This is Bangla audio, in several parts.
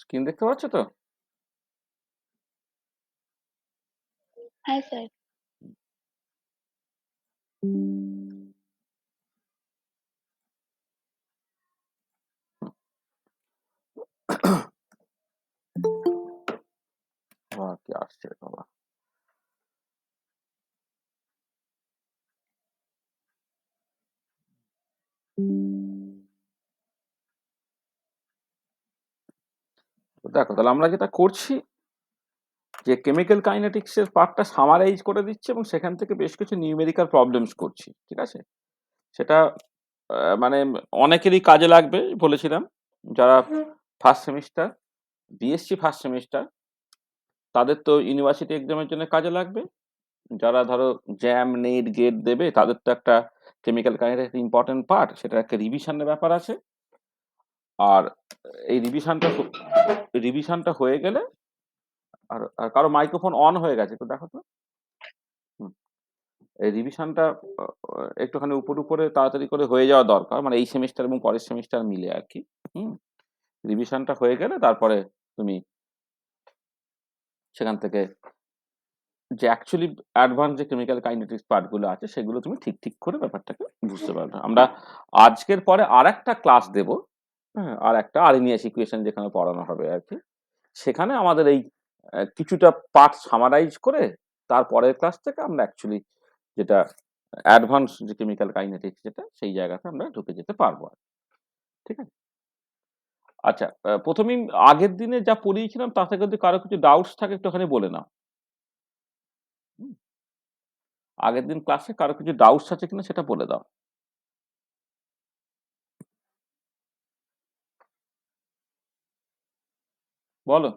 স্ক্রিন দেখতে পাচ্ছ তো? হ্যাঁ স্যার। বাবা, কি আসছে রে বাবা। তো দেখো, তাহলে আমরা যেটা করছি যে কেমিক্যাল কাইনেটিক্স এর পার্টটা সামারাইজ করে দিচ্ছে এবং সেখান থেকে বেশ কিছু নিউমেরিক্যাল প্রবলেমস করছি, ঠিক আছে? সেটা মানে অনেকেরই কাজে লাগবে বলেছিলাম, যারা first semester, BSc first semester, তাদের তো ইউনিভার্সিটি এক্সামের জন্য কাজে লাগবে। যারা ধরো জ্যাম নেট গেট দেবে, তাদের তো একটা কেমিক্যাল কাইনেটিক্স ইম্পর্টেন্ট পার্ট, সেটা একটা রিভিশনের ব্যাপার আছে। আর এই রিভিশনটা হয়ে গেলে, আর কারো মাইক্রোফোন অন হয়ে গেছে তো, দেখো তো। হুম। এই রিভিশনটা একটুখানি উপরে তাড়াতাড়ি করে হয়ে যাওয়া দরকার, মানে এই সেমিস্টার এবং পরের সেমিস্টার মিলে আর কি। হুম। রিভিশনটা হয়ে গেলে তারপরে তুমি সেখান থেকে যে অ্যাকচুয়ালি অ্যাডভান্স যে কেমিক্যাল কাইনেটিক্স পার্টগুলো আছে সেগুলো তুমি ঠিক ঠিক করে ব্যাপারটাকে বুঝতে পারবে। আমরা আজকের পরে আর একটা ক্লাস দেব, হ্যাঁ, আর একটা আরএনএস ইকুয়েশন যেখানে পড়ানো হবে আর কি। সেখানে আমাদের এই কিছুটা পার্ট সামারাইজ করে তারপরের ক্লাস থেকে আমরা অ্যাকচুয়ালি যেটা অ্যাডভান্স যে কেমিক্যাল কাইনেটিক্স, যেটা সেই জায়গাতে আমরা ঢুকে যেতে পারবো আর কি। ঠিক আছে? আচ্ছা, প্রথমেই আগের দিনে যা পড়িয়েছিলাম তা থেকে যদি কারো কিছু ডাউটস থাকে একটুখানি বলে নাও। হুম? আগের দিন ক্লাসে কারো কিছু ডাউটস আছে কিনা সেটা বলে দাও। বলো।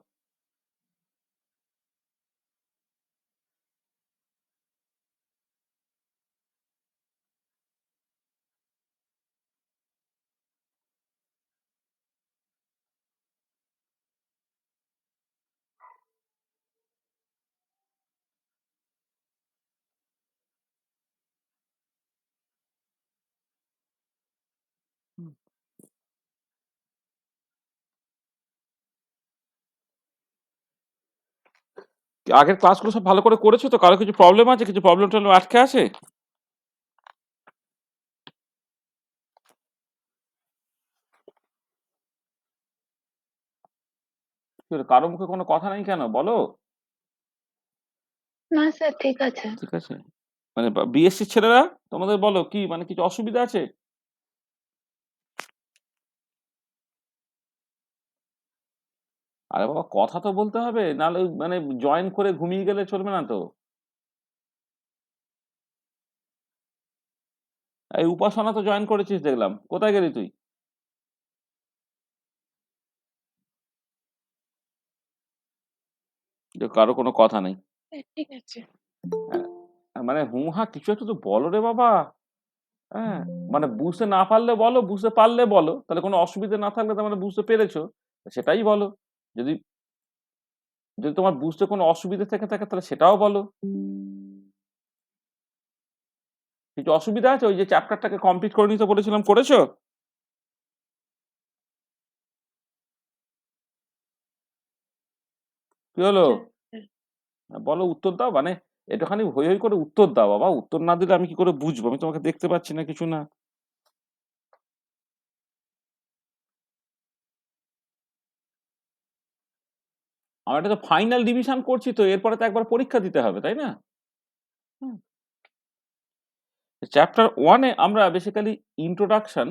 হুম। আগের ক্লাসগুলো সব ভালো করে করেছো তো? কারো কিছু প্রবলেম আছে? কিছু প্রবলেম টবলেম আটকে আছে? কি হলো, কারো মুখে কোনো কথা নেই কেন, বলো। না স্যার, ঠিক আছে। ঠিক আছে, মানে বিএসসি ছেলেরা তোমাদের বলো, কি মানে কিছু অসুবিধা আছে? আরে বাবা, কথা তো বলতে হবে, নাহলে মানে জয়েন করে ঘুমিয়ে গেলে চলবে না তো। এই উপাসনা তো জয়েন করেছিস দেখলাম, কোথায় গেলি তুই? যে কারো কোনো কথা নেই। ঠিক আছে। হ্যাঁ, মানে হু হা কিছু একটা তো বলো রে বাবা। হ্যাঁ, মানে বুঝতে না পারলে বলো, বুঝতে পারলে বলো, তাহলে কোনো অসুবিধা না থাকলে তার মানে বুঝতে পেরেছো, সেটাই বলো। যদি যদি তোমার বুঝতে কোনো অসুবিধা থেকে থাকে তাহলে সেটাও বলো। কিছু অসুবিধা আছে? ওই যে চ্যাপ্টারটাকে কমপ্লিট করে নিতে বলেছিলাম, করেছো? কি হলো? স্যার। বলো, উত্তর দাও, মানে একটুখানি হৈ হৈ করে উত্তর দাও বাবা। উত্তর না দিলে আমি কি করে বুঝবো? আমি তোমাকে দেখতে পাচ্ছি না, কিছু না। আমরা এটা তো ফাইনাল ডিভিশন করছি, তো এরপরে তো একবার পরীক্ষা দিতে হবে, তাই না? চ্যাপ্টার ওয়ানে আমরা বেসিক্যালি ইন্ট্রোডাকশন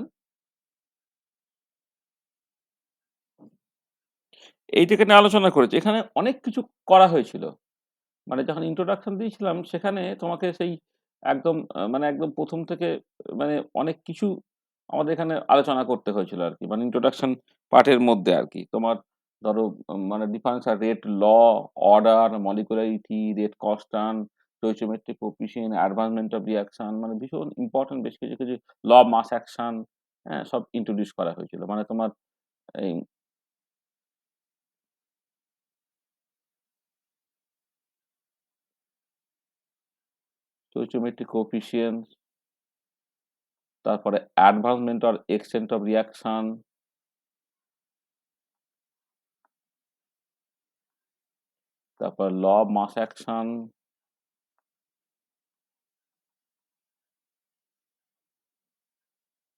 এইটাকে নিয়ে আলোচনা করেছি। এখানে অনেক কিছু করা হয়েছিল, মানে যখন ইন্ট্রোডাকশন দিয়েছিলাম সেখানে তোমাকে সেই একদম মানে একদম প্রথম থেকে মানে অনেক কিছু আমাদের এখানে আলোচনা করতে হয়েছিল আর কি, মানে ইন্ট্রোডাকশন পার্টের মধ্যে আর কি। তোমার ধরো মানে ডিফারেন্স আর rate law, order, molecularity, rate constant, stoichiometric coefficient, advancement of reaction, মানে ভীষণ ইম্পর্টেন্ট বেশ কিছু কিছু ল অফ মাস অ্যাকশন, হ্যাঁ, সব ইন্ট্রোডিউস করা হয়েছিল। মানে তোমার এই স্টোইচিওমেট্রিক কোএফিসিয়েন্ট, তারপরে advancement or extent of reaction, তারপর ল অফ মাস অ্যাকশন,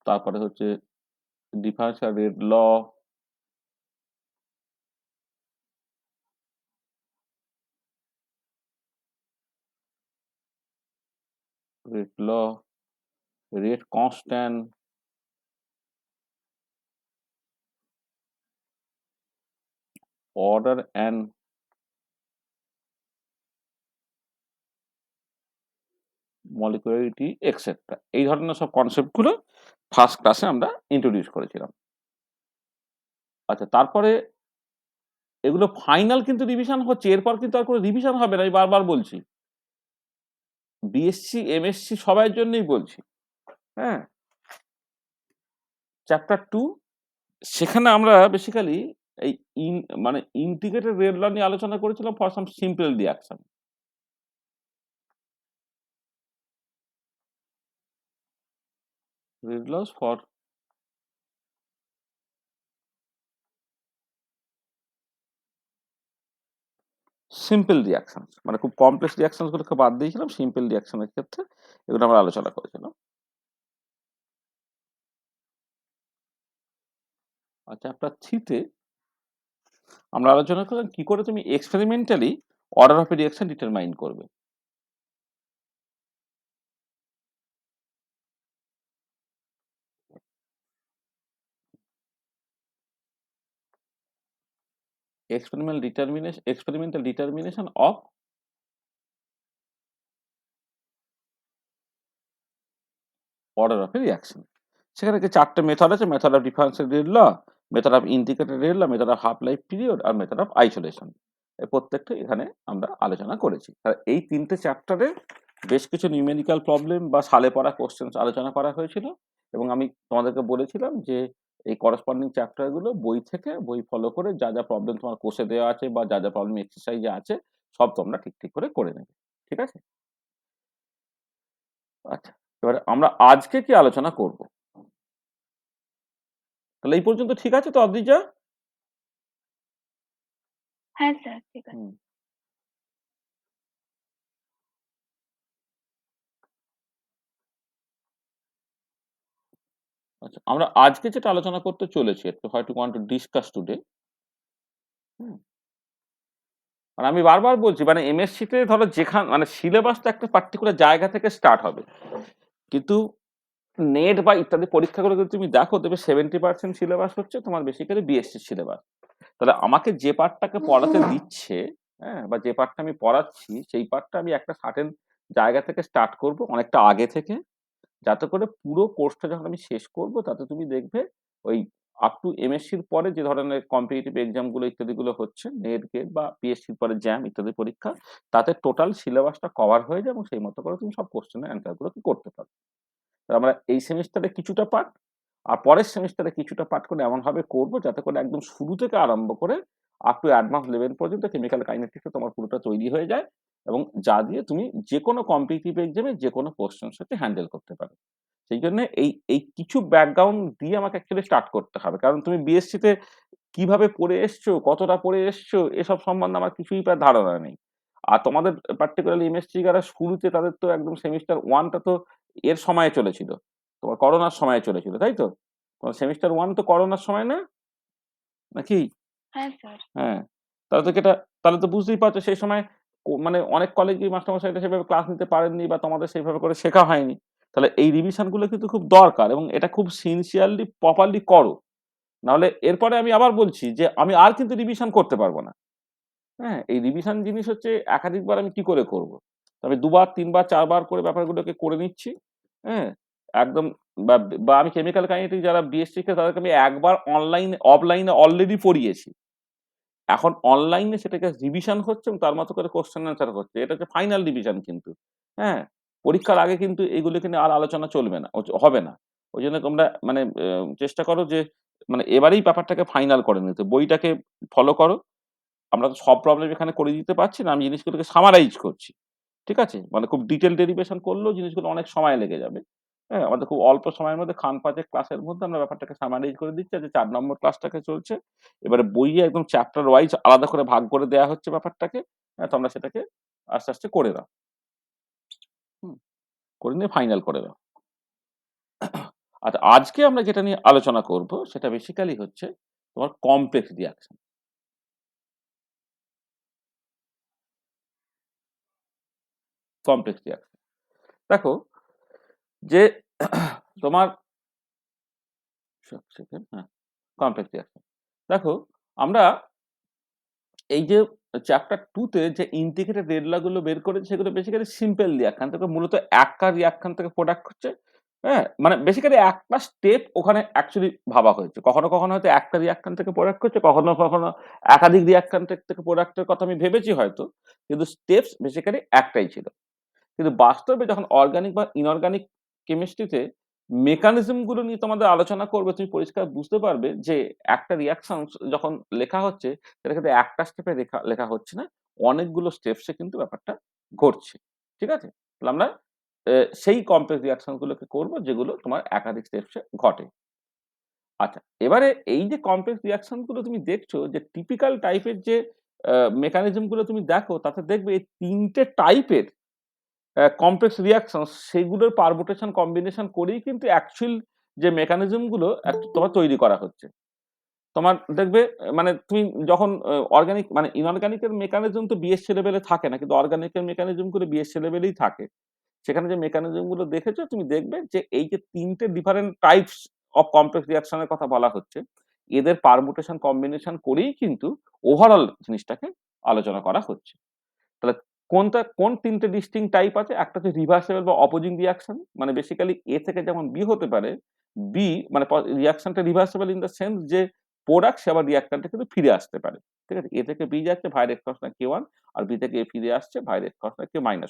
তারপরে হচ্ছে differential rate law, rate law, rate constant, order and molecularity etcetera. এই ধরনের সব কনসেপ্টগুলো ফার্স্ট ক্লাসে আমরা ইন্ট্রোডিউস করেছিলাম। আচ্ছা, তারপরে এগুলো ফাইনাল কিন্তু রিভিশন হচ্ছে, এরপর কিন্তু আর কোনো রিভিশন হবে না, আমি বারবার বলছি। বিএসসি, এমএসসি সবার জন্যই বলছি। হ্যাঁ, চ্যাপ্টার 2, সেখানে আমরা বেসিক্যালি এই মানে ইন্টিগ্রেটেড রেট ল নিয়ে আলোচনা করেছিলাম for some simple reaction. Rate laws for simple reactions, মানে খুব কমপ্লেক্স রিঅ্যাকশনস গুলোকে বাদ দিয়েছিলাম, সিম্পল রিঅ্যাকশনের ক্ষেত্রে এগুলো আমরা আলোচনা করেছিলাম। আর চ্যাপ্টার 3 তে আমরা আলোচনা করলাম কি করে তুমি experimentally order of a reaction determine করবে। Experimental determination of order of a reaction. সেখানে কি 4টে মেথড আছে: method of differential rate law, method of integrated rate law, method of half life period আর মেথড অফ আইসোলেশন। এই প্রত্যেকটা এখানে আমরা আলোচনা করেছি। আর এই 3টে চ্যাপ্টারে বেশ কিছু নিউমেরিক্যাল প্রবলেম বা সালে পড়া কোশ্চেন আলোচনা করা হয়েছিল, এবং আমি তোমাদেরকে বলেছিলাম যে এই করসপন্ডিং চ্যাপ্টারগুলো বই ফলো করে যা যা প্রবলেম তোমার কোর্সে দেওয়া আছে বা যা যা প্রবলেম এক্সারসাইজে আছে সব তোমরা ঠিক ঠিক করে নেবে। ঠিক আছে? আচ্ছা, এবারে আমরা আজকে কি আলোচনা করব? তাহলে এই পর্যন্ত ঠিক আছে তো অদ্রিজা? হ্যাঁ স্যার, ঠিক আছে। হুম। আচ্ছা, আমরা আজকে যেটা আলোচনা করতে চলেছি, একটু হয়তো ওয়ান্ট টু ডিসকাস টুডে। মানে আমি বারবার বলছি, মানে এমএসসি তে ধরো মানে সিলেবাসটা একটা পার্টিকুলার জায়গা থেকে স্টার্ট হবে, কিন্তু নেট বা ইত্যাদি পরীক্ষাগুলো যদি তুমি দেখো, তবে 70% সিলেবাস হচ্ছে তোমার বেসিক্যালি বিএসসি সিলেবাস। তাহলে আমাকে যে পার্টটাকে পড়াতে দিচ্ছে, হ্যাঁ, বা যে পার্টটা আমি পড়াচ্ছি, সেই পার্টটা আমি একটা সার্টেন জায়গা থেকে স্টার্ট করব, অনেকটা আগে থেকে, যাতে করে পুরো কোর্সটা যখন আমি শেষ করব, তাতে তুমি দেখবে ওই আপ টু এমএসসির পরে যে ধরনের কম্পিটিটিভ এক্সাম গুলো ইত্যাদিগুলো হচ্ছে, নেট গেট বা পিএসসির পরে জ্যাম ইত্যাদি পরীক্ষা, তাতে টোটাল সিলেবাসটা কভার হয়ে যায় এবং সেই মতো করে তুমি সব কোশ্চেনের অ্যান্সার গুলো করতে পারো। আমরা এই সেমিস্টারে কিছুটা পার্ট আর পরের সেমিস্টারে কিছুটা পার্ট করে এমনভাবে করবো যাতে করে একদম শুরু থেকে আরম্ভ করে আপ টু অ্যাডভান্স লেভেল পর্যন্ত কেমিক্যাল কাইনেটিক্সে তোমার পুরোটা তৈরি হয়ে যায়, এবং যা দিয়ে তুমি যে কোনো কম্পিটিটিভ এক্সামে যে কোনো কোশ্চেন সাথে হ্যান্ডেল করতে পারো। সেই জন্য এই কিছু ব্যাকগ্রাউন্ড দিয়ে আমাকে অ্যাকচুয়ালি স্টার্ট করতে হবে, কারণ তুমি বিএসসি তে কিভাবে পড়ে এসছো, কতটা পড়ে এসছো, এসব সম্বন্ধে আমার কিছুই প্রায় ধারণা নেই। আর তোমাদের পার্টিকুলারলি এমএসসি যারা শুরুতে, তাদের তো একদম সেমিস্টার ওয়ানটা তো এর সময়ে চলেছিল, তোমার করোনার সময়ে চলেছিল, তাই তো? তোমার সেমিস্টার ওয়ান তো করোনার সময় না, নাকি? হ্যাঁ স্যার। হ্যাঁ, তাহলে তো এটা, তাহলে তো বুঝতেই পারছো সেই সময় মানে অনেক কলেজেই মাস্টারমশাইরা সেভাবে ক্লাস নিতে পারেননি বা তোমাদের সেইভাবে করে শেখা হয়নি। তাহলে এই রিভিশন গুলো কিন্তু খুব দরকার, এবং এটা খুব সিনসিয়ারলি প্রপারলি করো। নাহলে এরপরে আমি আবার বলছি যে আমি আর কিন্তু রিভিশন করতে পারবো না। হ্যাঁ, এই রিভিশন জিনিস হচ্ছে একাধিকবার আমি কি করে করব? তবে ২ বার, ৩ বার, ৪ বার করে ব্যাপারগুলোকে করে নিচ্ছি। হ্যাঁ? একদম, বা বা আমি কেমিক্যাল কাইনেটিক্স যারা বিএসসি কে তাদেরকে আমি একবার অফলাইনে অলরেডি পড়িয়েছি। এখন অনলাইনে সেটাকে রিভিশন হচ্ছে এবং তার মতো করে কোয়েশ্চেন অ্যান্সার হচ্ছে। এটা হচ্ছে ফাইনাল রিভিশন কিন্তু। হ্যাঁ? পরীক্ষার আগে কিন্তু এগুলোকে নিয়ে আর আলোচনা চলবে না, হবে না। ওইজন্য তোমরা মানে চেষ্টা করো যে মানে এবারেই ব্যাপারটাকে ফাইনাল করে নিতে। বইটাকে ফলো করো। আমরা তো সব প্রবলেম এখানে করে দিতে পারছি না। আমি জিনিসগুলোকে সামারাইজ করছি। ঠিক আছে? মানে খুব ডিটেইল ডেরিভেশন করলেও জিনিসগুলো অনেক সময় লেগে যাবে। হ্যাঁ? আমাদের খুব অল্প সময়ের মধ্যে খান ৫ এর ক্লাসের মধ্যে আমরা ব্যাপারটাকে সামারাইজ করে দিচ্ছি। যে ৪ নম্বর ক্লাসটাকে চলছে। এবারে বইয়ে একদম চ্যাপ্টার ওয়াইজ আলাদা করে ভাগ করে দেয়া হচ্ছে ব্যাপারটাকে। তোমরা সেটাকে আস্তে, আস্তে করে দাও। হুম? করে নিয়ে ফাইনাল করে দাও। আচ্ছা, আজকে আমরা যেটা নিয়ে আলোচনা করব সেটা বেসিক্যালি হচ্ছে তোমার কমপ্লেক্স রিঅ্যাকশন। Complex reaction. দেখো যে তোমার সেকেন্ড হ্যাঁ, কমপ্লেক্স রিঅ্যাকশন। দেখো আমরা এই যে চ্যাপ্টার 2 তে যে ইন্টিগ্রেটেড রেড ল গুলো বের করেছি সেগুলো বেসিক্যালি সিম্পল রিঅ্যাকশন থেকে মূলত একটা রিঅ্যাকশন থেকে প্রোডাক্ট হচ্ছে। হ্যাঁ? মানে বেসিক্যালি একটা স্টেপ ওখানে অ্যাকচুয়ালি ভাবা হয়েছে। কখনো, কখনো হয়তো একটা রিঅ্যাকশন থেকে প্রোডাক্ট হচ্ছে, কখনো, কখনো একাধিক রিঅ্যাকশন থেকে প্রোডাক্ট এর কথা আমি ভেবেছি হয়তো। কিন্তু স্টেপস বেসিক্যালি একটাই ছিল। কিন্তু বাস্তবে যখন অর্গানিক বা ইনঅর্গানিক কেমিস্ট্রিতে মেকানিজম গুলো নিয়ে তোমাদের আলোচনা করবে, তুমি পরিষ্কার বুঝতে পারবে যে একটা রিঅ্যাকশন যখন লেখা হচ্ছে সেটা কিন্তু একটা স্টেপে লেখা লেখা হচ্ছে না। অনেকগুলো স্টেপসে কিন্তু ব্যাপারটা ঘটছে। ঠিক আছে? তাহলে আমরা সেই কমপ্লেক্স রিঅ্যাকশন গুলোকে করব যেগুলো তোমার একাধিক স্টেপসে ঘটে। আচ্ছা, এবারে এই যে কমপ্লেক্স রিঅ্যাকশন গুলো তুমি দেখছো যে টিপিক্যাল টাইপের যে মেকানিজম গুলো তুমি দেখো তাতে দেখবে এই ৩ টে টাইপের কমপ্লেক্স রিঅ্যাকশনস সেগুলোর পারমুটেশন কম্বিনেশন করেই কিন্তু অ্যাকচুয়াল যে মেকানিজম গুলো তোমার তৈরি করা হচ্ছে। তোমার দেখবে মানে তুমি যখন অর্গানিক মানে ইনঅর্গানিক এর মেকানিজম তো বিএসসি লেভেলে থাকে না। কিন্তু অর্গানিক এর মেকানিজম গুলো বিএসসি লেভেলেই থাকে। সেখানে যে মেকানিজম গুলো দেখেছো তুমি দেখবে যে এই যে ৩ টে different types of complex reaction এর কথা বলা হচ্ছে, এদের পারমুটেশন কম্বিনেশন করেই কিন্তু ওভারঅল জিনিসটাকে আলোচনা করা হচ্ছে। তাহলে কোন ৩ টে ডিস্টিংক্ট টাইপ আছে? একটা হচ্ছে রিভার্সিবল বা অপোজিং রিঅ্যাকশন। মানে বেসিক্যালি A থেকে যেমন B হতে পারে, B মানে রিঅ্যাকশনটা রিভার্সিবল ইন দ্যা সেন্স যে প্রোডাক্ট সে আবার রিঅ্যাক্ট্যান্টে কিন্তু ফিরে আসতে পারে। ঠিক আছে? A থেকে B যাচ্ছে ভাইয়ের x কস না K1 আর B থেকে A ফিরে আসছে ভাইয়ের x কস না K-1।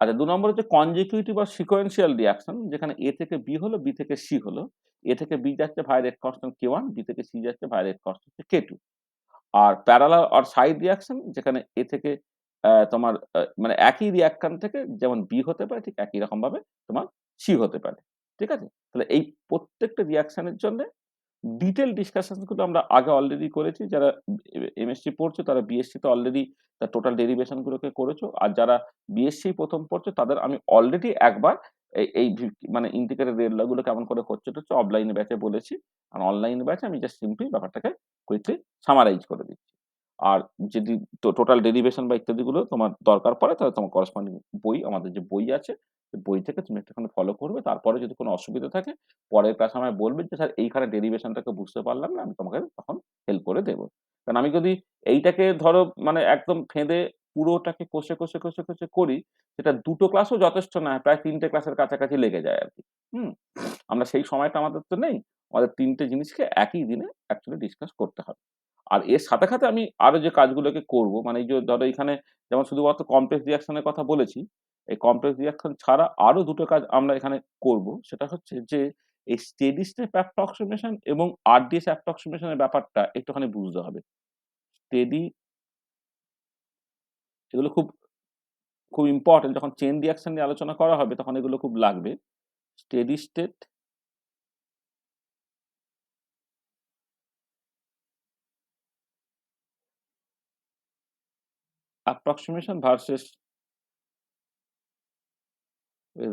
আচ্ছা, ২ নম্বর হচ্ছে কনজিকিউটিভ বা সিকোয়েন্সিয়াল রিঅ্যাকশন যেখানে A থেকে B হলো, B থেকে C হলো। A থেকে B যাচ্ছে ভাইয়ের x কনস্ট্যান্ট K1, B থেকে C যাচ্ছে ভাইয়ের x কনস্ট্যান্ট K2। আর প্যারালাল অর সাইড রিঅ্যাকশন যেখানে A থেকে তোমার মানে একই রিঅ্যাকট্যান্ট থেকে যেমন B হতে পারে ঠিক একই রকমভাবে তোমার C হতে পারে। ঠিক আছে? তাহলে এই প্রত্যেকটা রিঅ্যাকশন এর জন্যে ডিটেইল ডিসকাশনস গুলো আমরা আগে অলরেডি করেছি। যারা এমএসসি পড়ছো তারা বিএসসি তে অলরেডি তার টোটাল ডেরিভেশন গুলোকে করেছো। আর যারা বিএসসি ১ম পড়ছো তাদের আমি অলরেডি একবার এই মানে ইন্টিগ্রেটেড রেড ল গুলো কেমন করে হচ্ছে অফলাইন ব্যাচে বলেছি। আর অনলাইন ব্যাচে আমি জাস্ট সিম্পলি ব্যাপারটাকে কুইকলি সামারাইজ করে দিচ্ছি। আর যদি টোটাল ডেরিভেশন বা ইত্যাদিগুলো তোমার দরকার পড়ে তাহলে তোমার করেসপন্ডিং বই আমাদের যে বই আছে, সেই বই থেকে তুমি একটুখানি ফলো করবে। তারপরে যদি কোনো অসুবিধা থাকে পরের ক্লাসে আমায় বলবে যে, "স্যার এইখানে ডেরিভেশনটাকে বুঝতে পারলাম না।" আমি তোমাকে তখন হেল্প করে দেব। কারণ আমি যদি এইটাকে ধরো মানে একদম ফেঁদে পুরোটাকে কষে করি, সেটা ২ টো ক্লাসও যথেষ্ট না। প্রায় ৩ টে ক্লাসের কাছাকাছি লেগে যায় আরকি। হুম? আমরা সেই সময়টা আমাদের তো নেই। আমাদের ৩ টে জিনিসকে একই দিনে অ্যাকচুয়ালি ডিসকাস করতে হবে। আর এর সাথে আমি আরো যে কাজগুলোকে করব মানে এই যে ধরো এখানে যেমন শুধুমাত্র কমপ্লেক্স রিঅ্যাকশন এর কথা বলেছি। এই কমপ্লেক্স রিঅ্যাকশন ছাড়া আরো ২ টো কাজ আমরা এখানে করব। সেটা হচ্ছে যে এই স্টেডি স্টেট অ্যাপ্রক্সিমেশন এবং আরডিএস অ্যাপ্রক্সিমেশন এর ব্যাপারটা একটুখানি বুঝতে হবে। স্টেডি এগুলো খুব ইম্পোর্টেন্ট যখন চেইন রিঅ্যাকশন নিয়ে আলোচনা করা হবে তখন এগুলো খুব লাগবে। Steady state approximation versus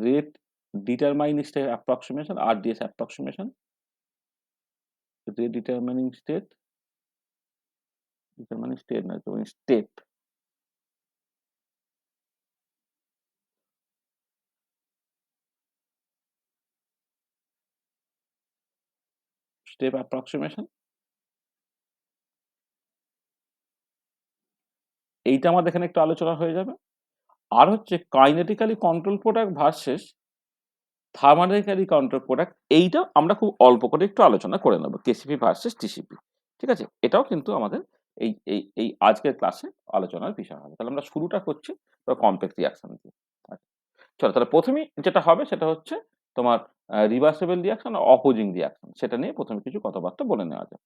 rate determinist approximation RDS approximation, rate determining state determining state নয় তো স্টেপ স্টেপ অ্যাপ্রক্সিমেশন এইটা আমাদের এখানে একটু আলোচনা হয়ে যাবে। আর হচ্ছে kinetically control product versus thermodynamically control product এইটা আমরা খুব অল্প করে একটু আলোচনা করে নেব। KCP versus TCP. ঠিক আছে? এটাও কিন্তু আমাদের এই আজকের ক্লাসে আলোচনার বিষয় হবে। তাহলে আমরা শুরুটা করছি কমপ্লেক্স রিঅ্যাকশন দিয়ে। আচ্ছা, চলো তাহলে ১ম এই যেটা হবে সেটা হচ্ছে তোমার রিভার্সিবল রিঅ্যাকশন আর অপোজিং রিঅ্যাকশন সেটা নিয়ে ১ম এ কিছু কথাবার্তা বলে নেওয়া যাক।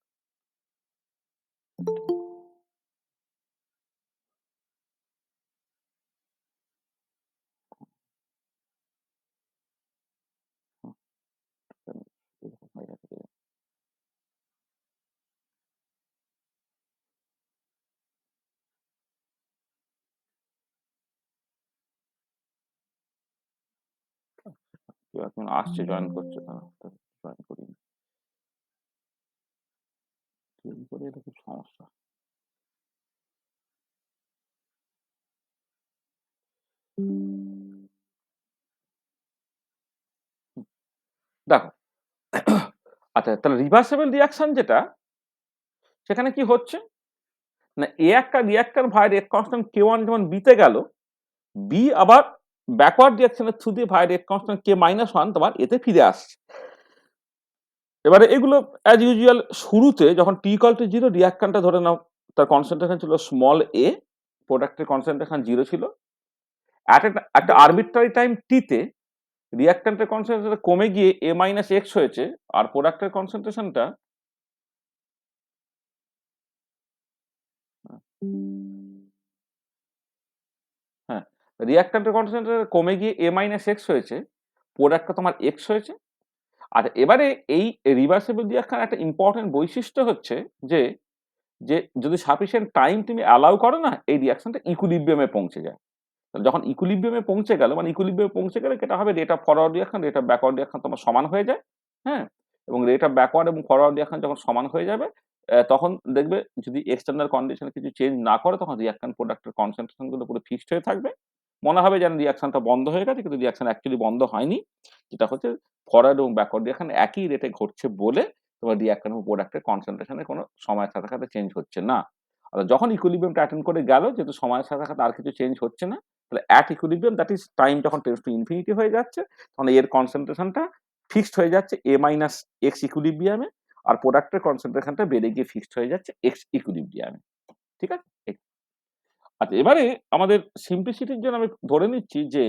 কেউ এখন আসছে, জয়েন করছে, জয়েন করিনি, তৈরি করে এটা খুব সমস্যা। দেখো, আচ্ছা তাহলে রিভার্সেবল রিয়াকশন যেটা, সেখানে কি হচ্ছে না, এ একটা রিয়াক্টর ভাই রেট কনস্ট্যান্ট K1 যেমন B তে গেল, বি আবার ব্যাকওয়ার্ড রিয়াকশনের থ্রু দিয়ে ভাই রেট কনস্ট্যান্ট K-1 তোমার এতে ফিরে আসছে। এবারে এগুলো অ্যাজ ইউজুয়াল শুরুতে যখন T ইকুয়াল টু 0 রিঅ্যাকট্যান্টটা ধরে নাও তার কনসেন্ট্রেশন ছিল স্মল a, প্রোডাক্টের কনসেন্ট্রেশন 0 ছিল। একটা আরবিট্রারি টাইম t তে রিঅ্যাকট্যান্টের কনসেন্ট্রেশন কমে গিয়ে a-x হয়েছে, আর প্রোডাক্টের কনসেন্ট্রেশনটা হ্যাঁ, রিঅ্যাকট্যান্টের কনসেন্ট্রেশন কমে গিয়ে a-x হয়েছে, প্রোডাক্টটা তোমার x হয়েছে। আর এবারে এই রিভার্সিবল রিঅ্যাকশন একটা ইম্পর্টেন্ট বৈশিষ্ট্য হচ্ছে যে যে যদি সাফিসিয়েন্ট টাইম তুমি অ্যালাউ করো না, এই রিঅ্যাকশনটা ইকুইলিব্রিয়ামে পৌঁছে যায়। তাহলে যখন ইকুইলিব্রিয়ামে পৌঁছে গেল, মানে ইকুইলিব্রিয়ামে পৌঁছে গেলে যেটা হবে, rate of forward reaction, rate of backward reaction তোমার সমান হয়ে যায়। হ্যাঁ, এবং রেট অফ ব্যাকওয়ার্ড এবং ফরওয়ার্ড রিঅ্যাকশন যখন সমান হয়ে যাবে, তখন দেখবে যদি এক্সটার্নাল কন্ডিশনে কিছু চেঞ্জ না করে, তখন রিঅ্যাকশন প্রোডাক্টের কনসেন্ট্রেশন গুলো পুরো ফিক্সড হয়ে থাকবে। মনে হবে যেন রিঅ্যাকশনটা বন্ধ হয়ে গেছে, কিন্তু রিঅ্যাকশন অ্যাকচুয়ালি বন্ধ হয়নি। যেটা হচ্ছে ফরওয়ার্ড এবং ব্যাকওয়ার্ড রিঅ্যাকশন একই রেটে ঘটছে বলে তোমার রিঅ্যাকশন এবং প্রোডাক্টের কনসেন্ট্রেশনে কোনো সময়ের সাথে সাথে চেঞ্জ হচ্ছে না। আর যখন ইকুইলিব্রিয়ামটা অ্যাটেন্ড করে গেল, যেহেতু সময়ের সাথে সাথে আর কিছু চেঞ্জ হচ্ছে না, তাহলে at equilibrium, that is time যখন টেন্ডস টু ইনফিনিটি হয়ে যাচ্ছে, তখন এর কনসেন্ট্রেশনটা ফিক্সড হয়ে যাচ্ছে a-x ইকুইলিব্রিয়ামে, আর প্রোডাক্টের কনসেন্ট্রেশনটা বেড়ে গিয়ে ফিক্সড হয়ে যাচ্ছে x ইকুইলিব্রিয়ামে। ঠিক আছে? আচ্ছা, এবারে আমাদের সিম্পলিসিটির জন্য আমি ধরে নিচ্ছি যে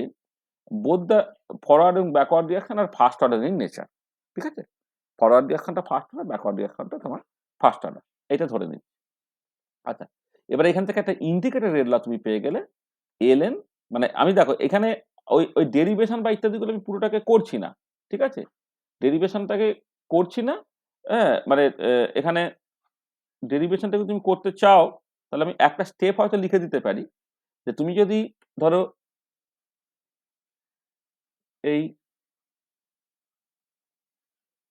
বোথ দ্য ফরওয়ার্ড এবং backward reaction are first order in nature. ঠিক আছে? ফরওয়ার্ড রিঅ্যাকশনটা ফার্স্ট অর্ডার, ব্যাকওয়ার্ড রিঅ্যাকশনটা তোমার ফার্স্ট অর্ডার। এটা ধরে নিচ্ছি। আচ্ছা, এবার এখান থেকে একটা ইন্ডিকেটর রেড ল তুমি পেয়ে গেলে, ln, মানে আমি দেখো এখানে ওই ডেরিভেশন বা ইত্যাদিগুলো আমি পুরোটাকে করছি না। ঠিক আছে? ডেরিভেশনটাকে করছি না। হ্যাঁ, মানে এখানে ডেরিভেশনটাকে তুমি করতে চাও, তাহলে আমি একটা স্টেপ হয়তো লিখে দিতে পারি, যে তুমি যদি ধরো এই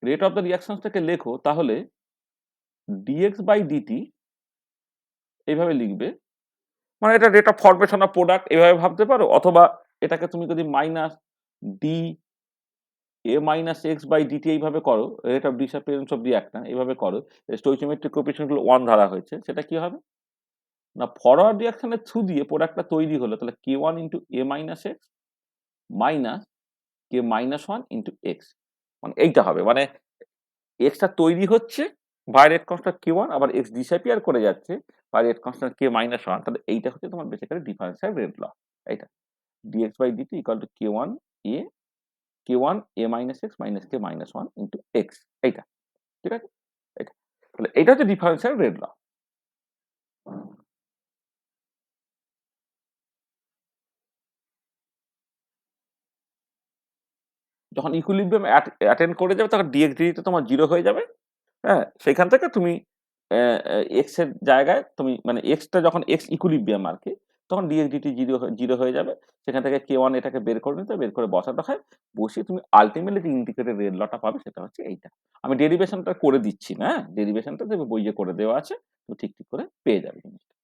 রেট অফ দ্য রিঅ্যাকশনসটাকে লেখো, তাহলে dx/dt এইভাবে লিখবে। মানে এটা rate of formation of product এভাবে ভাবতে পারো, অথবা এটাকে তুমি যদি মাইনাস ডি a-x/dt এইভাবে করো, rate of disappearance of reactant এইভাবে করো, স্টোইচিওমেট্রিক কোএফিসিয়েন্ট গুলো 1 ধরা হয়েছে, সেটা কি হবে না, ফরওয়ার্ড রিঅ্যাকশনের থ্রু দিয়ে প্রোডাক্টটা তৈরি হলো, তাহলে k1 into a-x minus k-1 into x, মানে এইটা হবে, মানে এক্সটা তৈরি হচ্ছে বাই রেট কনস্ট্যান্ট k1, আবার x ডিসঅ্যাপিয়ার করে যাচ্ছে বাই রেট কনস্ট্যান্ট k-1, তাহলে এইটা হচ্ছে তোমার বেসিক্যালি ডিফারেন্সিয়াল রেট ল। এইটা dx/dt equal to k1 a-x minus k-1 into x, এইটা। ঠিক আছে? এটা, তাহলে এইটা হচ্ছে ডিফারেন্সিয়াল রেট ল। যখন ইকুইলিব্রিয়াম অ্যাটেন্ড করে যাবে, তখন dx/dt তে তোমার 0 হয়ে যাবে। হ্যাঁ, সেখান থেকে তুমি এক্স এর জায়গায় তুমি, মানে এক্সটা যখন এক্স ইকুইলিব্রিয়াম আর কি, তখন dx/dt 0 হয়ে যাবে। সেখান থেকে k1 এটাকে বের করে নিতে, বের করে বসাতে হয়। বসিয়ে তুমি আল্টিমেটলি যে ইন্ডিকেটেড রেট লটা পাবে, সেটা হচ্ছে এইটা। আমি ডেরিভেশনটা করে দিচ্ছি না, হ্যাঁ? ডেরিভেশনটা তুমি বইয়ে করে দেওয়া আছে, তুমি ঠিক করে পেয়ে যাবে জিনিসটা।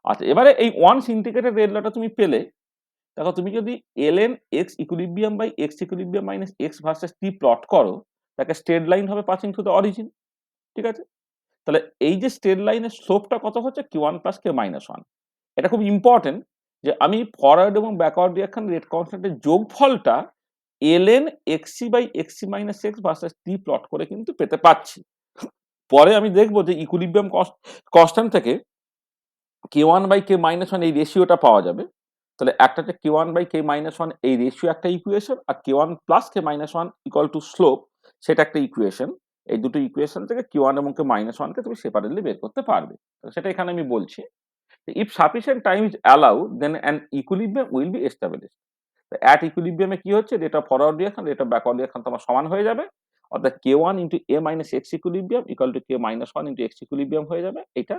আচ্ছা, এবারে এই ওয়ান্স ইন্ডিকেটেড রেট লটা তুমি পেলে, দেখো তুমি যদি ln x equilibrium by x equilibrium minus x versus t plot করো, তাকে স্ট্রেট লাইন হবে পাসিং থ্রু দ্য অরিজিন। ঠিক আছে? তাহলে এই যে স্ট্রেট লাইনের স্লোপটা কত হচ্ছে, k1 প্লাস k-1। এটা খুব ইম্পর্টেন্ট যে আমি ফরওয়ার্ড এবং ব্যাকওয়ার্ড রিঅ্যাকশন রেট কনস্ট্যান্টের যোগফলটা ln xc by xc minus x versus t plot করে কিন্তু পেতে পাচ্ছি। পরে আমি দেখবো যে ইকুইলিব্রিয়াম কনস্ট্যান্ট থেকে k1/k-1 এই রেশিওটা পাওয়া যাবে। তাহলে একটা হচ্ছে k1/k-1 এই রেশিও একটা ইকুয়েশন, আর k1 plus k-1 equal to slope, সেটা একটা ইকুয়েশন। এই দুটো ইকুয়েশন থেকে k1 এবং k-1 কে তুমি সেপারেটলি বের করতে পারবে। সেটা এখানে আমি বলছি। If sufficient time is allow, then an equilibrium will be established. At ইকুইলিব্রিয়ামে কি হচ্ছে, rate of forward reaction, rate of backward reaction তোমার সমান হয়ে যাবে। অর্থাৎ k1 into a-x equilibrium equal to k-1 into x equilibrium হয়ে যাবে এটা।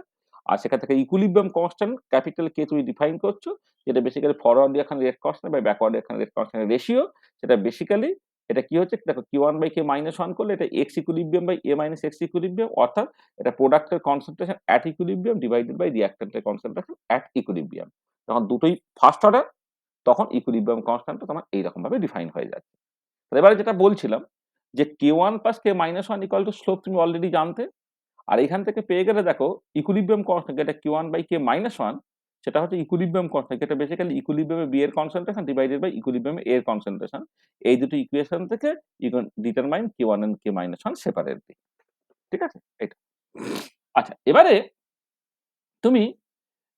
আর সেখান থেকে ইকুইলিব্রিয়াম কনস্ট্যান্ট ক্যাপিটাল K তুমি ডিফাইন করছো, যেটা basically forward reaction rate constant বা backward reaction rate constant ratio, সেটা বেসিক্যালি এটা কি হচ্ছে দেখো Q1/K-1 করলে এটা x equilibrium by A minus x equilibrium, অর্থাৎ এটা প্রোডাক্টের concentration at equilibrium divided by রিঅ্যাকট্যান্টের কনসেন্ট্রেশন অ্যাট ইকুইলিব্রিয়াম। যখন দুটোই ফার্স্ট অর্ডার তখন ইকুইলিব্রিয়াম কনস্ট্যান্টটা তোমার এইরকম ভাবে ডিফাইন হয়ে যাচ্ছে। এবারে যেটা বলছিলাম যে K1 plus K-1 equal to slope তুমি অলরেডি জানতে। আর এখান থেকে পেয়ে গেলে দেখো ইকুইলিব্রিয়াম কনস্ট্যান্ট যেটা Q1/K-1 সেটা হচ্ছে ইকুইলিব্রিয়াম কনস্ট্যান্ট, যেটা বেসিক্যালি ইকুইলিব্রিয়ামে বি এর কনসেন্ট্রেশন ডিভাইডেড বাই ইকুইলিব্রিয়ামে এ এর কনসেন্ট্রেশন। এই দুটো ইকুয়েশন থেকে you can determine K1 and K-1 separately. ঠিক আছে? এটা। আচ্ছা, এবারে তুমি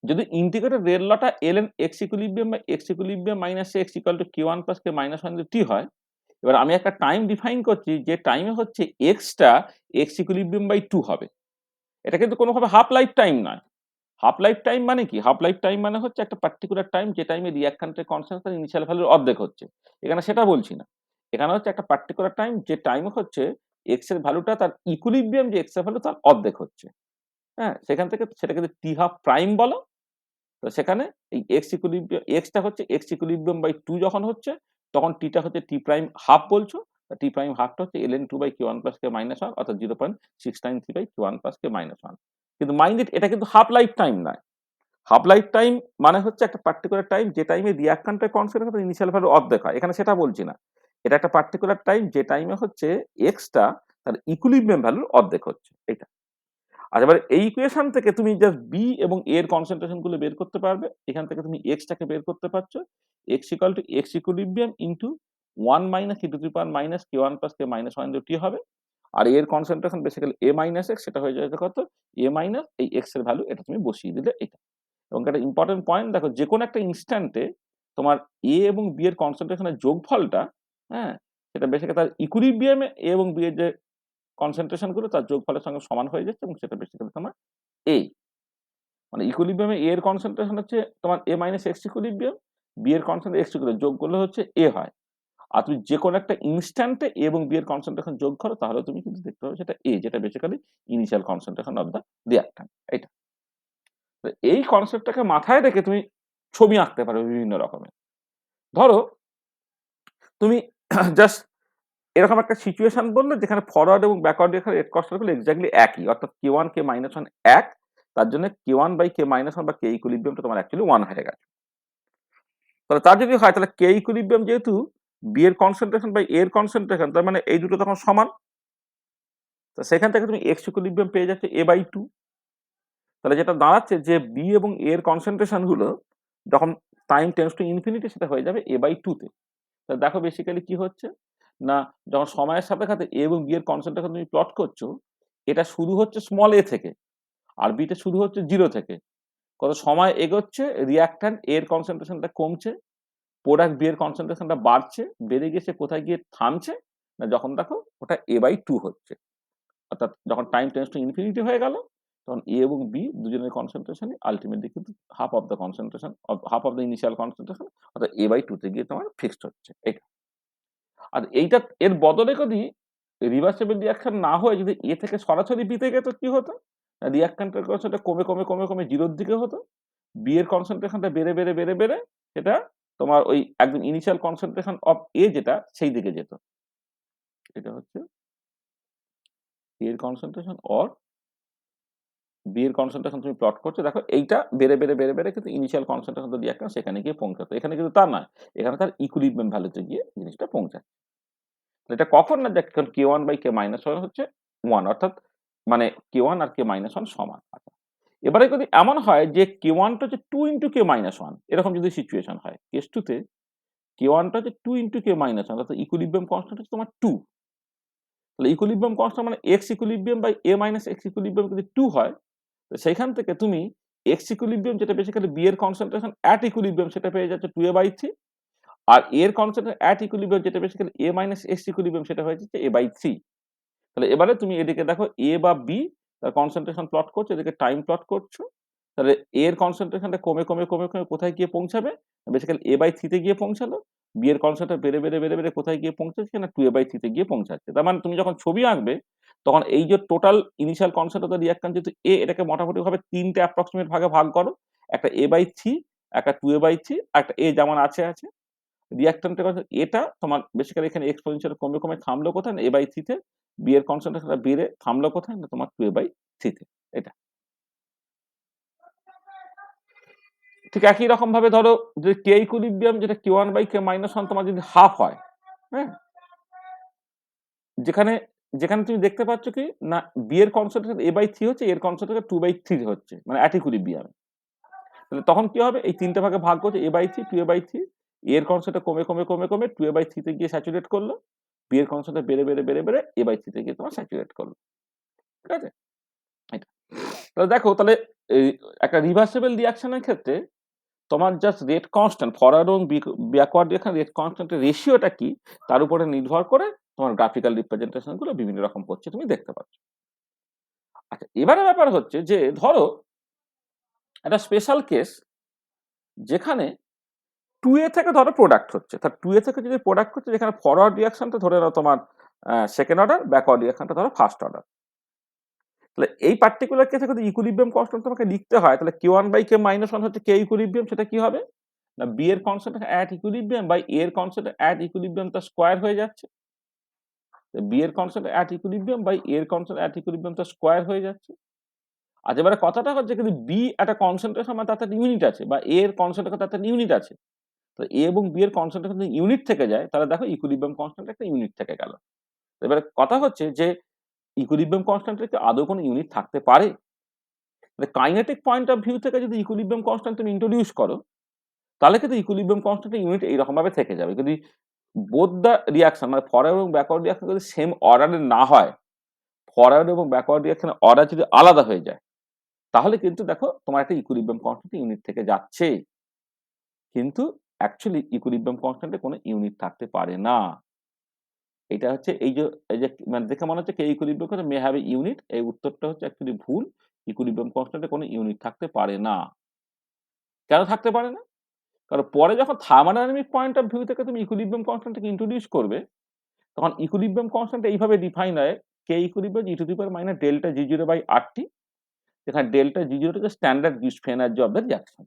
যদি ইন্টিগ্রেটেড রেল লটা ln x equilibrium by x equilibrium minus x equal to K1 plus K-1 যদি t হয়, এবার আমি একটা টাইম ডিফাইন করছি যে টাইমে হচ্ছে x টা x ইকুইলিব্রিয়াম বাই 2 হবে। এটা কিন্তু কোনোভাবে হাফ লাইফ টাইম নয়। হাফ লাইফ টাইম মানে কি? হাফ লাইফ টাইম মানে হচ্ছে একটা পার্টিকুলার টাইম যে টাইমে রিঅ্যাকট্যান্টের কনসেন্ট্রেশন ইনিশিয়াল ভ্যালুর অর্ধেক হচ্ছে। এখানে সেটা বলছি না। এখানে হচ্ছে একটা পার্টিকুলার টাইম যে টাইমে হচ্ছে x এর ভ্যালুটা তার ইকুইলিব্রিয়াম যে x এর ভ্যালু তার অর্ধেক হচ্ছে। হ্যাঁ? সেখান থেকে সেটাকে যদি t হাফ প্রাইম বলো, তো সেখানে এই x টা হচ্ছে x ইকুইলিব্রিয়াম বাই 2 যখন হচ্ছে তখন t টা হচ্ছে t প্রাইম হাফ বলছো। t প্রাইম হাফটা হচ্ছে ln 2/K1 প্লাস K-1 অর্থাৎ 0.693/K1 প্লাস K-1। কিন্তু মাইন্ড ইট, এটা কিন্তু হাফ লাইফ টাইম নয়। হাফ লাইফ টাইম মানে হচ্ছে একটা পার্টিকুলার টাইম যে টাইমে রিঅ্যাকট্যান্টের কনসেন্ট্রেশন ইনিশিয়াল ভ্যালু অর্ধেক হয়। এখানে সেটা বলছি না। এটা একটা পার্টিকুলার টাইম যে টাইমে হচ্ছে x টা তার ইকুইলিব্রিয়াম ভ্যালুর অর্ধেক হচ্ছে। এটা। আর এবারে এই ইকুয়েশন থেকে তুমি জাস্ট B এবং A এর কনসেন্ট্রেশন গুলো বের করতে পারবে। এখান থেকে তুমি x টাকে বের করতে পারছো। x equal two x equilibrium into 1 minus e two the power minus K1 plus K-1 t হবে। আর এর concentration basically A minus x, সেটা হয়ে যাবে কত? A মাইনাস এই x এর ভ্যালু, এটা তুমি বসিয়ে দিলে এটা। এবং একটা ইম্পর্টেন্ট পয়েন্ট দেখো, যেকোনো একটা ইনস্ট্যান্টে তোমার A এবং B এর কনসেন্ট্রেশনের যোগফলটা, হ্যাঁ, সেটা বেসিক্যালি তার ইকুইলিব্রিয়ামে A এবং B এর যে কনসেন্ট্রেশন গুলো তার যোগফলের সঙ্গে সমান হয়ে যাচ্ছে এবং সেটা বেসিক্যালি তোমার A। মানে ইকুইলিব্রিয়ামে A এর কনসেন্ট্রেশন হচ্ছে তোমার A minus x equilibrium, B এর কনসেন্ট্রেশন x ইকুইলিব্রিয়াম যোগ করলে হচ্ছে A হয়। আর তুমি যেকোনো একটা ইনস্ট্যান্টে A এবং B এর কনসেন্ট্রেশন যোগ করো তাহলে তুমি কিন্তু দেখতে পাবে সেটা A, যেটা basically initial concentration of the reactant. এইটা। তো এই কনসেপ্টটাকে মাথায় রেখে তুমি ছবি আঁকতে পারো বিভিন্ন রকমের। ধরো তুমি জাস্ট এরকম একটা সিচুয়েশন বললে যেখানে ফরওয়ার্ড এবং ব্যাকওয়ার্ড রেখার রেট কস্ট গুলো এক্স্যাক্টলি একই, অর্থাৎ K1 K-1 এক, তার জন্য K1/K-1 বা K ইকুইলিব্রিয়ামটা তোমার অ্যাকচুয়ালি 1 হয়ে গেছে। তাহলে তার যদি হয় তাহলে K ইকুইলিব্রিয়াম যেহেতু B এর কনসেন্ট্রেশন বাই A এর কনসেন্ট্রেশন, তার মানে এই দুটো তখন সমান। তো সেখান থেকে তুমি x ইকুইলিব্রিয়াম পেয়ে যাচ্ছে A/2। তাহলে যেটা দাঁড়াচ্ছে যে B এবং A এর কনসেন্ট্রেশন গুলো যখন টাইম টেন্ডস টু ইনফিনিটি সেটা হয়ে যাবে A/2 তে। তা দেখো বেসিক্যালি কি হচ্ছে না, যখন সময়ের সাথে সাথে A এবং B এর কনসেন্ট্রেশন তুমি প্লট করছো, এটা শুরু হচ্ছে স্মল a থেকে আর B টা শুরু হচ্ছে 0 থেকে। কত সময় এগোচ্ছে রিঅ্যাকট্যান্ট A এর কনসেন্ট্রেশনটা কমছে, প্রোডাক্ট B এর কনসেন্ট্রেশনটা বাড়ছে, বেড়ে গিয়ে সে কোথায় গিয়ে থামছে না, যখন দেখো ওটা A/2 হচ্ছে। অর্থাৎ যখন টাইম টেন্ডস টু ইনফিনিটি হয়ে গেল তখন A এবং B দুজনের কনসেন্ট্রেশনই আল্টিমেটলি কিন্তু half of the concentration, half of the initial concentration, অর্থাৎ A/2 তে গিয়ে তোমার ফিক্সড হচ্ছে এটা। আর এইটা এর বদলে যদি রিভার্সিবল রিঅ্যাকশন না হয়ে যদি A থেকে সরাসরি B তে যেত কি হতো? রিঅ্যাকট্যান্টের কনসেন্ট্রেশনটা কমে জিরোর দিকে হতো। B এর কনসেন্ট্রেশনটা বেড়ে সেটা তোমার ওই একদম ইনিশিয়াল কনসেন্ট্রেশন অফ A যেটা সেই দিকে যেত। এটা হচ্ছে A এর কনসেন্ট্রেশন অর B এর কনসেন্ট্রেশন তুমি প্লট করছো, দেখো এইটা বেড়ে কিন্তু ইনিশিয়াল কনসেন্ট্রেশন যদি একটা সেখানে গিয়ে পৌঁছাতো। এখানে কিন্তু তা নয়। এখানে তার ইকুইলিব্রিয়াম ভ্যালুতে গিয়ে জিনিসটা পৌঁছায়। এটা কখন না, যখন K1/K-1 হচ্ছে 1, অর্থাৎ মানে K1 আর K-1 সমান। এবারে যদি এমন হয় যে K1 টা হচ্ছে 2 into K-1, এরকম যদি সিচুয়েশন হয়, কেস 2 তে K1 টা হচ্ছে 2 into K-1, অর্থাৎ ইকুইলিব্রিয়াম কনস্ট্যান্ট হচ্ছে তোমার 2। তাহলে ইকুইলিব্রিয়াম কনস্ট্যান্ট মানে x equilibrium by A minus x equilibrium যদি 2 হয়, তো সেইখান থেকে তুমি x ইকুইলিব্রিয়াম যেটা বেসিক্যালি B এর কনসেন্ট্রেশন এট ইকুইলিব্রিয়াম সেটা পেয়ে যাচ্ছে 2A/3, আর A এর কনসেন্ট্রেশন এট ইকুইলিব্রিয়াম যেটা basically A minus x equilibrium সেটা হয়ে যাচ্ছে A/3। তাহলে এবারে তুমি এদিকে দেখো A বা B তার কনসেন্ট্রেশন প্লট করছো, এদিকে টাইম প্লট করছো। তাহলে A এর কনসেন্ট্রেশনটা কমে কোথায় গিয়ে পৌঁছাবে? বেসিক্যালি A/3 তে গিয়ে পৌঁছালো। B এর কনসেন্ট্রেশন বেড়ে কোথায় গিয়ে পৌঁছাচ্ছে না 2A/3 তে গিয়ে পৌঁছাচ্ছে। তার মানে তুমি যখন ছবি আঁকবে তখন এই যে total initial concentration of the reactant যেহেতু A, এটাকে মোটামুটি ভাবে ৩ টে অ্যাপ্রক্সিমেট ভাগে ভাগ করো। একটা A/3, একটা 2A/3, একটা A যেমন আছে। রিঅ্যাকট্যান্টের কথা এটা তোমার বেসিক্যালি এখানে এক্সপোনেনশিয়াল কমে, কমে থামলো কোথায়? না a/c তে। b এর কনসেন্ট্রেশনটা বেড়ে থামলো কোথায়? না তোমার 2a/c তে। এটা। ঠিক একই রকমভাবে ধরো যে k ইকুইলিব্রিয়াম যেটা k1/k-1 তোমার যদি হাফ হয়, হ্যাঁ? যেখানে যেখানে তুমি দেখতে পাচ্ছ কি না b এর কনসেন্ট্রেশন a/c হচ্ছে, a এর কনসেন্ট্রেশন 2/3 হচ্ছে। মানে অ্যাট ইকুইলিব্রিয়ামে। তাহলে তখন কি হবে? এই ৩ টে ভাগে ভাগ করছে a/c, 2a/3 a এর কনসেন্ট্রেশন কমে, কমে, কমে, কমে 2a/3 তে গিয়ে স্যাচুরেট করলো। b এর কনসেন্ট্রেশন বেড়ে, বেড়ে, বেড়ে, বেড়ে a/c তে গিয়ে তোমার স্যাচুরেট করলো। ঠিক আছে? এটা। তাহলে দেখো তাহলে এই একটা রিভার্সিবল রিঅ্যাকশন এর ক্ষেত্রে তোমার জাস্ট রেট কনস্ট্যান্ট ফরওয়ার্ড এবং ব্যাকওয়ার্ড ডিরেকশন রেট কনস্ট্যান্টের রেশিওটা কি তার উপরে নির্ভর করে তোমার গ্রাফিক্যাল রিপ্রেজেন্টেশন গুলো বিভিন্ন রকম করছে তুমি দেখতে পাচ্ছ। আচ্ছা এবারে ব্যাপার হচ্ছে যে ধরো একটা স্পেশাল কেস যেখানে 2a থেকে ধরো প্রোডাক্ট হচ্ছে। তার 2a থেকে যদি প্রোডাক্ট হচ্ছে যেখানে ফরওয়ার্ড রিঅ্যাকশনটা ধরে নাও তোমার সেকেন্ড অর্ডার, ব্যাকওয়ার্ড রিঅ্যাকশনটা ধরো ফার্স্ট অর্ডার। তাহলে এই পার্টিকুলার কেসে যদি ইকুইলিব্রিয়াম কনস্ট্যান্ট তোমাকে লিখতে হয় তাহলে k1/k-1 হচ্ছে k ইকুইলিব্রিয়াম, সেটা কি হবে? না b এর constant at equilibrium by a এর কনস্ট্যান্ট অ্যাট ইকুইলিব্রিয়াম তার স্কয়ার হয়ে যাচ্ছে। b এর constant at equilibrium by a এর কনস্ট্যান্ট অ্যাট ইকুইলিব্রিয়াম তার স্কয়ার হয়ে যাচ্ছে। আর এবারে কথাটা হচ্ছে কিন্তু b একটা কনসেন্ট্রেশন মানে তাতে ইউনিট আছে বা a এর কনসেন্ট্রেশন তাতে ইউনিট আছে। তো a এবং b এর কনসেন্ট্রেশন যদি ইউনিট থেকে যায় তাহলে দেখো ইকুইলিব্রিয়াম কনস্ট্যান্ট একটা ইউনিট থেকে গেল। এবারে কথা হচ্ছে যে ইকুইলিব্রিয়াম কনস্ট্যান্টের কি আদৌ কোনো ইউনিট থাকতে পারে? কাইনেটিক পয়েন্ট অফ ভিউ থেকে যদি ইকুইলিব্রিয়াম কনস্ট্যান্ট তুমি ইন্ট্রোডিউস করো তাহলে কিন্তু ইকুইলিব্রিয়াম কনস্ট্যান্টের ইউনিট এইরকম ভাবে থেকে যাবে। যদি বোথ দ্য রিঅ্যাকশন মানে ফরওয়ার্ড এবং ব্যাকওয়ার্ড রিঅ্যাকশন যদি সেম অর্ডারের না হয়, ফরওয়ার্ড এবং ব্যাকওয়ার্ড রিঅ্যাকশনের অর্ডার যদি আলাদা হয়ে যায় তাহলে কিন্তু দেখো তোমার একটা ইকুইলিব্রিয়াম কনস্ট্যান্ট ইউনিট থেকে যাচ্ছে। কিন্তু অ্যাকচুয়ালি ইকুইলিব্রিয়াম কনস্ট্যান্টে কোনো ইউনিট থাকতে পারে না। এটা হচ্ছে এই যে মানে দেখে মনে হচ্ছে K equilibrium constant may have a unit, এই উত্তরটা হচ্ছে অ্যাকচুয়ালি ভুল। ইকুইলিব্রিয়াম কনস্ট্যান্টে কোনো ইউনিট থাকতে পারে না। কেন থাকতে পারে না? কারণ পরে যখন থার্মোডাইনামিক পয়েন্ট অফ ভিউ থেকে তুমি ইকুইলিব্রিয়াম কনস্ট্যান্টকে ইন্ট্রোডিউস করবে তখন ইকুইলিব্রিয়াম কনস্ট্যান্ট এইভাবে ডিফাইন হয় K equilibrium e to the power minus delta G zero by RT, যেখানে ডেল্টা জি জিরো হচ্ছে স্ট্যান্ডার্ড গিউস এনার্জি অফ দ্য রিঅ্যাকশন।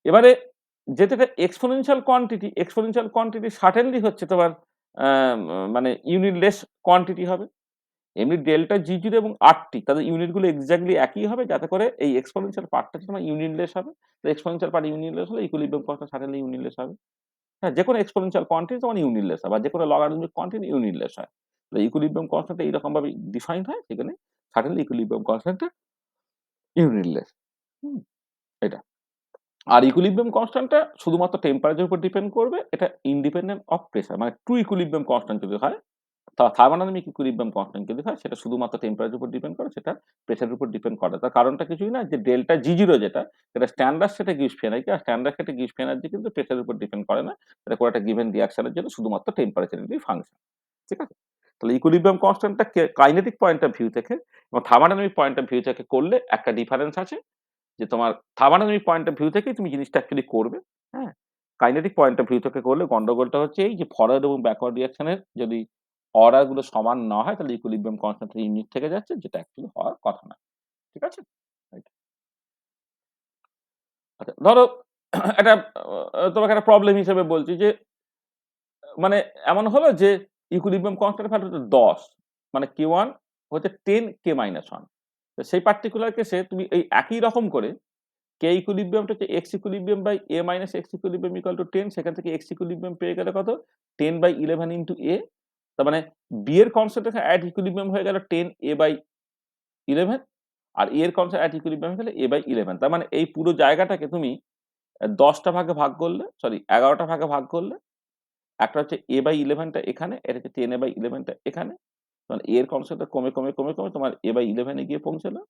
এবারে যেটা এক্সপোনেনশিয়াল কোয়ান্টিটি সার্টেনলি হচ্ছে তোমার মানে ইউনিটলেস কোয়ান্টিটি হবে। এমনি ডেল্টা জি জিরো এবং আরটি তাদের ইউনিটগুলো এক্সাক্টলি একই হবে যাতে করে এই এক্সপোনেনশিয়াল পার্টটা তোমার ইউনিটলেস হবে। তো এক্সপোনেনশিয়াল পার্ট ইউনিটলেস হলে ইকুইলিব্রিয়াম কনস্ট্যান্ট সার্টেনলি ইউনিটলেস হবে। হ্যাঁ, যেকোনো এক্সপোনেনশিয়াল কোয়ান্টিটি তখন ইউনিটলেস হয় বা যেকোনো লগারিদমিক কোয়ান্টিটি ইউনিটলেস হয়। তো ইকুইলিব্রিয়াম কনস্ট্যান্ট এইরকম ভাবে ডিফাইন হয় সেখানে সার্টেনলি ইকুইলিব্রিয়াম কনস্ট্যান্টটা ইউনিটলেস। হুম, এটা। আর ইকুইলিব্রিয়াম কনস্ট্যান্টটা শুধুমাত্র টেম্পারেচার উপর ডিপেন্ড করবে। এটা ইন্ডিপেন্ডেন্ট অফ প্রেসার। মানে ট্রু ইকুইলিব্রিয়াম কনস্ট্যান্ট যদি হয় থার্মোডাইনামিক ইকুইলিব্রিয়াম কনস্ট্যান্ট যদি হয় সেটা শুধুমাত্র টেম্পারেচার উপর ডিপেন্ড করে, সেটা প্রেসারের উপর ডিপেন্ড করে। তার কারণটা কিছুই না যে ডেল্টা জি জিরো যেটা সেটা স্ট্যান্ডার্ড সেটা গিভস এনার্জি, আর স্ট্যান্ডার্ড সেটা গিভস এনার্জি কিন্তু প্রেসারের উপর ডিপেন্ড করে না। এটা কোনো একটা গিভেন রিঅ্যাকশনের জন্য শুধুমাত্র টেম্পারেচারেরই ফাংশন। ঠিক আছে? তাহলে ইকুইলিব্রিয়াম কনস্ট্যান্টটা কাইনেটিক পয়েন্ট অফ ভিউ থেকে এবং থার্মোডাইনামিক পয়েন্ট অফ ভিউ থেকে করলে একটা ডিফারেন্স আছে যে তোমার থার্মোডাইনামিক পয়েন্ট অফ ভিউ থেকেই তুমি জিনিসটা অ্যাকচুয়ালি করবে। হ্যাঁ? কাইনেটিক পয়েন্ট অফ ভিউ থেকে করলে গন্ডগোলটা হচ্ছে এই যে ফরওয়ার্ড এবং ব্যাকওয়ার্ড রিঅ্যাকশনের যদি অর্ডার গুলো সমান না হয় তাহলে ইকুইলিব্রিয়াম কনস্ট্যান্ট ইউনিট থেকে যাচ্ছে যেটা অ্যাকচুয়ালি হওয়ার কথা না। ঠিক আছে? রাইট। আচ্ছা ধরো একটা তোমাকে একটা প্রবলেম হিসেবে বলছি যে মানে এমন হলো যে ইকুইলিব্রিয়াম কনস্ট্যান্ট ভ্যালু হচ্ছে ১০ মানে K1 হচ্ছে 10 K-1 তো সেই পার্টিকুলার কেসে তুমি এই একই রকম করে কে ইকুইলিব্রিয়ামটা হচ্ছে x equilibrium by A minus x equilibrium equal to 10 সেখান থেকে এক্স ইকুইলিব্রিয়াম পেয়ে গেলে কত 10/11 ইন্টু এ, তার মানে বি এর কনসেন্ট্রেশন অ্যাট ইকুইলিব্রিয়াম হয়ে গেল 10 a/11 আর এ এর কনসেন্ট অ্যাট ইকুইলিব্রিয়াম হয়ে গেল a/11। তার মানে এই পুরো জায়গাটাকে তুমি 10টা ভাগে ভাগ করলে, সরি 11টা ভাগে ভাগ করলে একটা হচ্ছে a/11টা এখানে, এটা হচ্ছে 10a/11টা এখানে। তখন এ এর কনসেন্টটা কমে, কমে, কমে, কমে তোমার a/11 এ গিয়ে পৌঁছালো।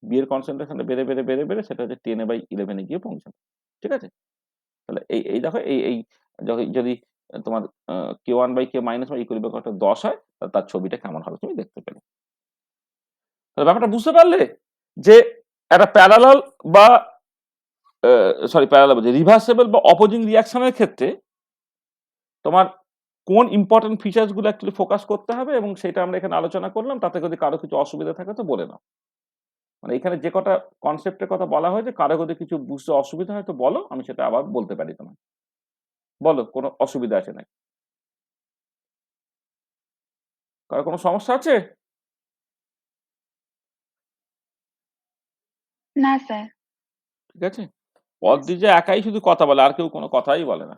বি এর কনসেন্ট্রেশনটা বেড়ে, বেড়ে, বেড়ে, বেড়ে সেটা হচ্ছে 10a/11 এ গিয়ে পৌঁছালো। ঠিক আছে? তাহলে এই দেখো এই যদি তোমার K1/K- বা ইকুয়াল টু 10 হয় তাহলে তার ছবিটা কেমন হবে তুমি দেখতে পেলে। তাহলে ব্যাপারটা বুঝতে পারলে যে একটা প্যারালাল বা সরি প্যারালাল বলছি রিভার্সিবল বা অপোজিং রিঅ্যাকশনের ক্ষেত্রে তোমার কোন ইম্পর্টেন্ট ফিচার্স গুলো অ্যাকচুয়ালি ফোকাস করতে হবে এবং সেটা আমরা এখানে আলোচনা করলাম। তাতে যদি কারো কিছু অসুবিধা থাকে তো বলে নাও। মানে এখানে যে কটা কনসেপ্টের কথা বলা হয়েছে কারো যদি কিছু বুঝতে অসুবিধা হয় তো বলো, আমি সেটা আবার বলতে পারি তোমায়। বলো কোনো অসুবিধা আছে নাকি? কারো কোনো সমস্যা আছে? না স্যার। ঠিক আছে? অদ্রিজা একাই শুধু কথা বলে, আর কেউ কোনো কথাই বলে না।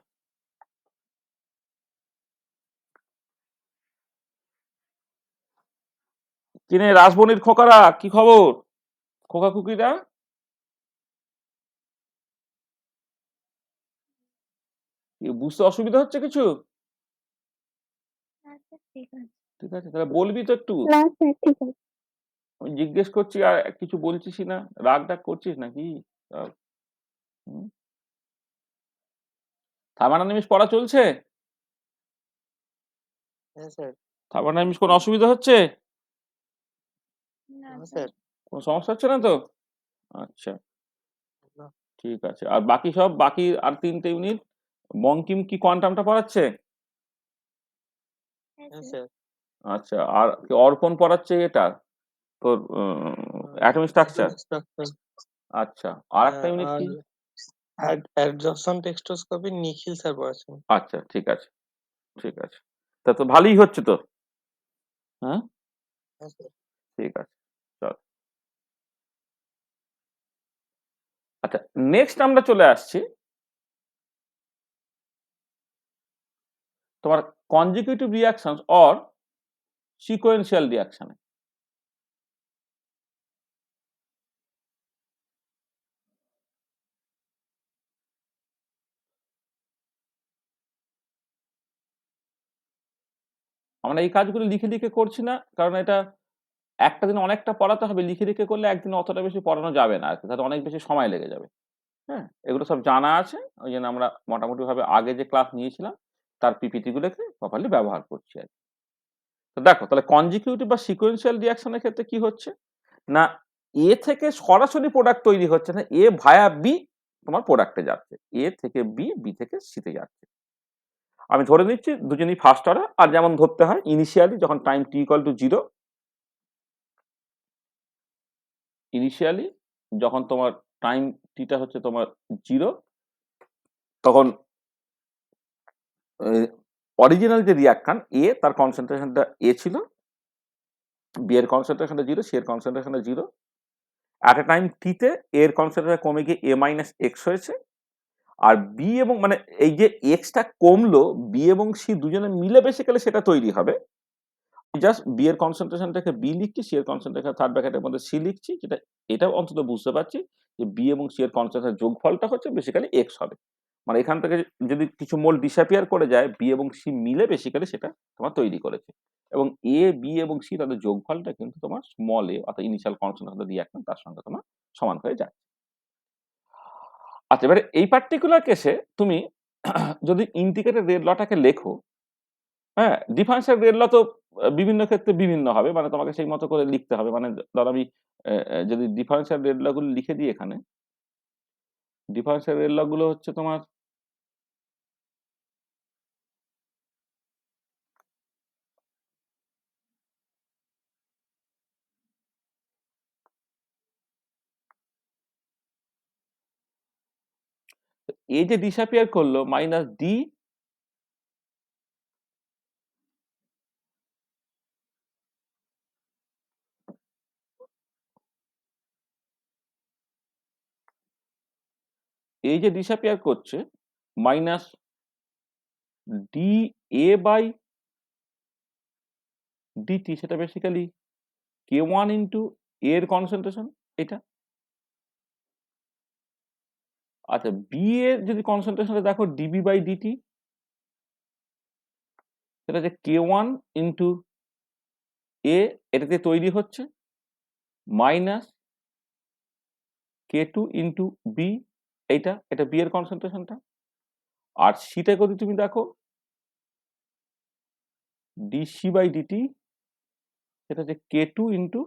কিরে রাসবনির খোকারা, কি খবর? খোকা খুকিরা, কি বুঝতে অসুবিধা হচ্ছে কিছু? আচ্ছা ঠিক আছে। ঠিক আছে, তাহলে বলবি তো একটু। না স্যার ঠিক আছে। আমি জিজ্ঞেস করছি আর কিছু বলছিসই না, রাগ ডাক করছিস নাকি? আহ, হুম? থার্মোডাইনামিক্স পড়া চলছে? হ্যাঁ স্যার। থার্মোডাইনামিক্স কোনো অসুবিধা হচ্ছে? না না স্যার। স্যার। কোনো সমস্যা হচ্ছে না তো? আচ্ছা, না। ঠিক আছে। আর বাকি সব, বাকি আর 3টে ইউনিট বঙ্কিম কি কোয়ান্টামটা পড়াচ্ছে? হ্যাঁ হ্যাঁ স্যার। স্যার। আচ্ছা, আর কি অর্পণ পড়াচ্ছে এটা তোর অ্যাটমিক স্ট্রাকচার? Atomic structure. আচ্ছা, আর একটা ইউনিট আর কি? অ্যাডজর্পশন টেক্সটোস্কোপি নিখিল স্যার পড়াচ্ছেন। আচ্ছা, ঠিক আছে, ঠিক আছে। তা তো ভালোই হচ্ছে তো। হ্যাঁ, হ্যাঁ স্যার। ঠিক আছে, চল। আচ্ছা, নেক্সট আমরা চলে আসছি তোমার কনজিকিউটিভ রিয়াকশন অর সিকোয়েন্সিয়াল রিয়াকশনে। আমরা এই কাজগুলো লিখে লিখে করছি না, কারণ এটা একটা দিন অনেকটা পড়াতে হবে। লিখে লিখে করলে একদিন অতটা বেশি পড়ানো যাবে না আর কি, তাতে অনেক বেশি সময় লেগে যাবে। হ্যাঁ, এগুলো সব জানা আছে, ওই জন্য আমরা মোটামুটি ভাবে আগে যে ক্লাস নিয়েছিলাম তার পিপিটি গুলোকে প্রপারলি ব্যবহার করছি আর কি। তো দেখো, তাহলে কনজিকিউটিভ বা সিকোয়েন্সিয়াল রিয়াকশনের ক্ষেত্রে কি হচ্ছে না, এ থেকে সরাসরি প্রোডাক্ট তৈরি হচ্ছে না, এ ভায়া বি তোমার প্রোডাক্টে যাচ্ছে, এ থেকে বি, বি থেকে সিতে যাচ্ছে। আমি ধরে নিচ্ছি দুজনই ফার্স্ট অর্ডার, আর যেমন ধরতে হয় ইনিশিয়ালি যখন time T equal to 0, initially যখন তোমার টাইম টিটা হচ্ছে তোমার 0, তখন অরিজিনাল যে রিয়াক্টান্ট এ, তার কনসেন্ট্রেশনটা এ ছিল, বি এর কনসেন্ট্রেশনটা 0, সি এর কনসেন্ট্রেশনটা 0। অ্যাট এ টাইম টিতে এর কনসেন্ট্রেশন কমে গিয়ে এ মাইনাস এক্স হয়েছে। আর বি এবং মানে এই যে এক্সটা কমলো, বি এবং সি দুজনে মিলে বেসিক্যালি সেটা তৈরি হবে। জাস্ট বি এর কনসেন্ট্রেশনটাকে বি লিখছি, সি এর কনসেন্ট্রেশন থার্ড ব্র্যাকেটের মধ্যে সি লিখছি, যেটা এটাও অন্তত বুঝতে পারছি যে বি এবং সি এর কনসেন্ট্রেশন যোগফলটা হচ্ছে বেসিক্যালি এক্স হবে। মানে এখান থেকে যদি কিছু মোল ডিসঅ্যাপিয়ার করে যায়, বি এবং সি মিলে বেসিক্যালি সেটা তোমার তৈরি করেছে। এবং এ, বি এবং সি তাদের যোগফলটা কিন্তু তোমার স্মল এ অর্থাৎ ইনিশিয়াল কনসেন্ট্রেশন রিঅ্যাকশন তার সঙ্গে তোমার সমান হয়ে যায়। আচ্ছা, এবারে এই পার্টিকুলার কেসে তুমি যদি ইন্টিগ্রেটেড রেট লটাকে লেখো, হ্যাঁ, ডিফারেন্সিয়াল রেট ল তো বিভিন্ন ক্ষেত্রে বিভিন্ন হবে, মানে তোমাকে সেই মতো করে লিখতে হবে। মানে ধরো আমি যদি ডিফারেন্সিয়াল রেট ল গুলো লিখে দিই এখানে, ডিফারেন্সিয়াল রেট ল গুলো হচ্ছে তোমার এ যে ডিসঅ্যাপিয়ার করলো মাইনাস ডি, এই যে ডিসঅ্যাপিয়ার করছে minus D A by dt, সেটা বেসিক্যালি কে ওয়ান ইন্টু এর কনসেন্ট্রেশন এটা। আচ্ছা, বি এর যদি কনসেন্ট্রেশনটা দেখো ডিবি বাই ডিটি, সেটা যে কে ওয়ান ইন্টু এ, এটাতে তৈরি হচ্ছে minus K two into B, এইটা এটা বি এর কনসেন্ট্রেশনটা। আর সিটা যদি তুমি দেখো ডিসি বাই ডিটি, সেটা হচ্ছে কে টু ইন্টু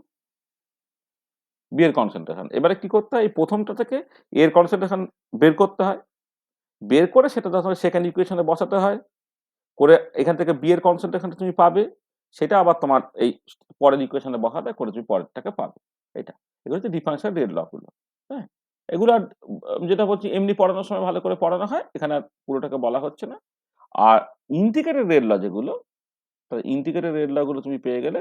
বি এর কনসেন্ট্রেশন। এবারে কি করতে হয়, এই প্রথমটা থেকে এর কনসেন্ট্রেশন বের করতে হয়, বের করে সেটা তোমার সেকেন্ড ইকুয়েশনে বসাতে হয়, করে এখান থেকে বি এর কনসেন্ট্রেশনটা তুমি পাবে, সেটা আবার তোমার এই পরের ইকুয়েশনে বসাতে করে তুমি পরেরটাকে পাবে। এটা, এগুলো হচ্ছে ডিফারেন্সিয়াল রেট ল গুলো। হ্যাঁ, এগুলো আর যেটা বলছি এমনি পড়ানোর সময় ভালো করে পড়ানো হয়, এখানে আর পুরোটাকে বলা হচ্ছে না। আর ইন্টিগ্রেটেড রেট ল যেগুলো, তো ইন্টিগ্রেটেড রেট ল গুলো তুমি পেয়ে গেলে।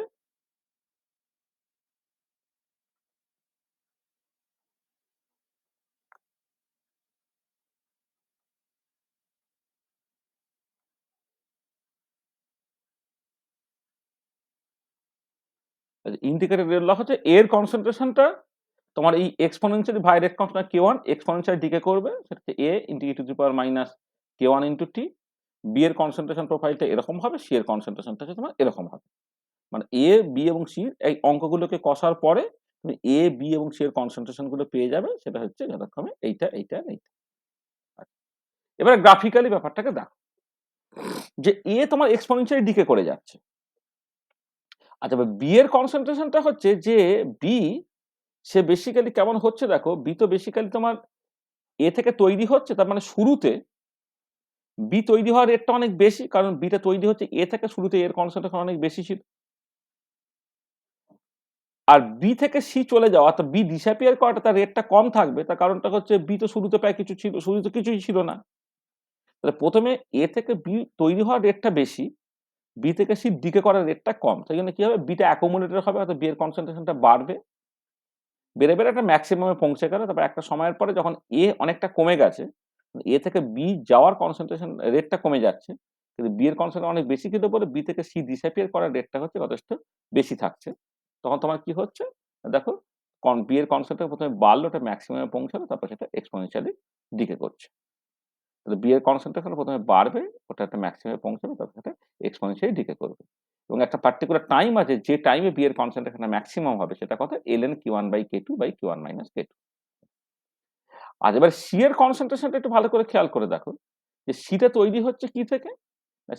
ইন্টিগ্রেটেড রেট ল হচ্ছে এর কনসেন্ট্রেশনটা তোমার এই এক্সপোনেনশিয়ালি ভাই rate constant k1 exponential decay করবে, সেটা হচ্ছে a into e two the power minus k1 into t। b এর কনসেন্ট্রেশন প্রোফাইলটা এরকম হবে, c এর কনসেন্ট্রেশনটা হচ্ছে তোমার এরকম হবে। মানে a b এবং c এই অঙ্কগুলোকে কষার পরে তুমি a b এবং c এর কনসেন্ট্রেশন গুলো পেয়ে যাবে, সেটা হচ্ছে যথাক্রমে এইটা এইটা আর এইটা। এবারে গ্রাফিক্যালি ব্যাপারটাকে দেখো যে a তোমার এক্সপোনেনশিয়ালি ডিকে করে যাচ্ছে। আচ্ছা, b এর কনসেন্ট্রেশনটা হচ্ছে যে b সে বেসিক্যালি কেমন হচ্ছে দেখো, b তো বেসিক্যালি তোমার a থেকে তৈরি হচ্ছে, তার মানে শুরুতে বি তৈরি হওয়ার রেটটা অনেক বেশি, কারণ বিটা তৈরি হচ্ছে এ থেকে, শুরুতে এর কনসেন্ট্রেশন অনেক বেশি ছিল। আর বি থেকে সি চলে যাওয়া, অর্থাৎ বি ডিসঅ্যাপিয়ার করাটা তার রেটটা কম থাকবে, তার কারণটা হচ্ছে বি তো শুরুতে প্রায় কিছু ছিল, শুরুতে কিছুই ছিল না। তাহলে প্রথমে এ থেকে বি তৈরি হওয়ার রেটটা বেশি, বি থেকে সি ডিকে করার রেটটা কম, সেই জন্য কি হবে, বিটা অ্যাকোমোডেটর হবে, অর্থাৎ বি এর কনসেন্ট্রেশনটা বাড়বে, বেড়ে বেড়ে একটা ম্যাক্সিমামে পৌঁছে গেল। তারপর একটা সময়ের পরে যখন এ অনেকটা কমে গেছে, এ থেকে বি যাওয়ার কনসেন্ট্রেশন রেটটা কমে যাচ্ছে, কিন্তু বি এর কনসেন্ট্রেশন অনেক বেশি কিন্তু বলে বি থেকে সি ডিসঅ্যাপিয়ার করার রেটটা হচ্ছে যথেষ্ট বেশি থাকছে। তখন তোমার কি হচ্ছে, দেখো বি এর কনসেন্ট্রেশন প্রথমে বাড়লো, ওটা ম্যাক্সিমামে পৌঁছালো, তারপর সেটা এক্সপোনেনশিয়ালি ডিকে করছে। তাহলে বি এর কনসেন্ট্রেশন প্রথমে বাড়বে, ওটা একটা ম্যাক্সিমামে পৌঁছাবে, তারপর সেটা এক্সপোনেনশিয়ালি ডিকে করবে। এবং একটা পার্টিকুলার টাইম আছে, যে টাইমে বি এর কনসেন্ট্রেশনটা ম্যাক্সিমাম হবে, সেটা কত, ln q1 by k2 by q1 minus k2। আর এবার সি এর কনসেন্ট্রেশনটা একটু ভালো করে খেয়াল করে দেখো, যে সিটা তৈরি হচ্ছে কি থেকে,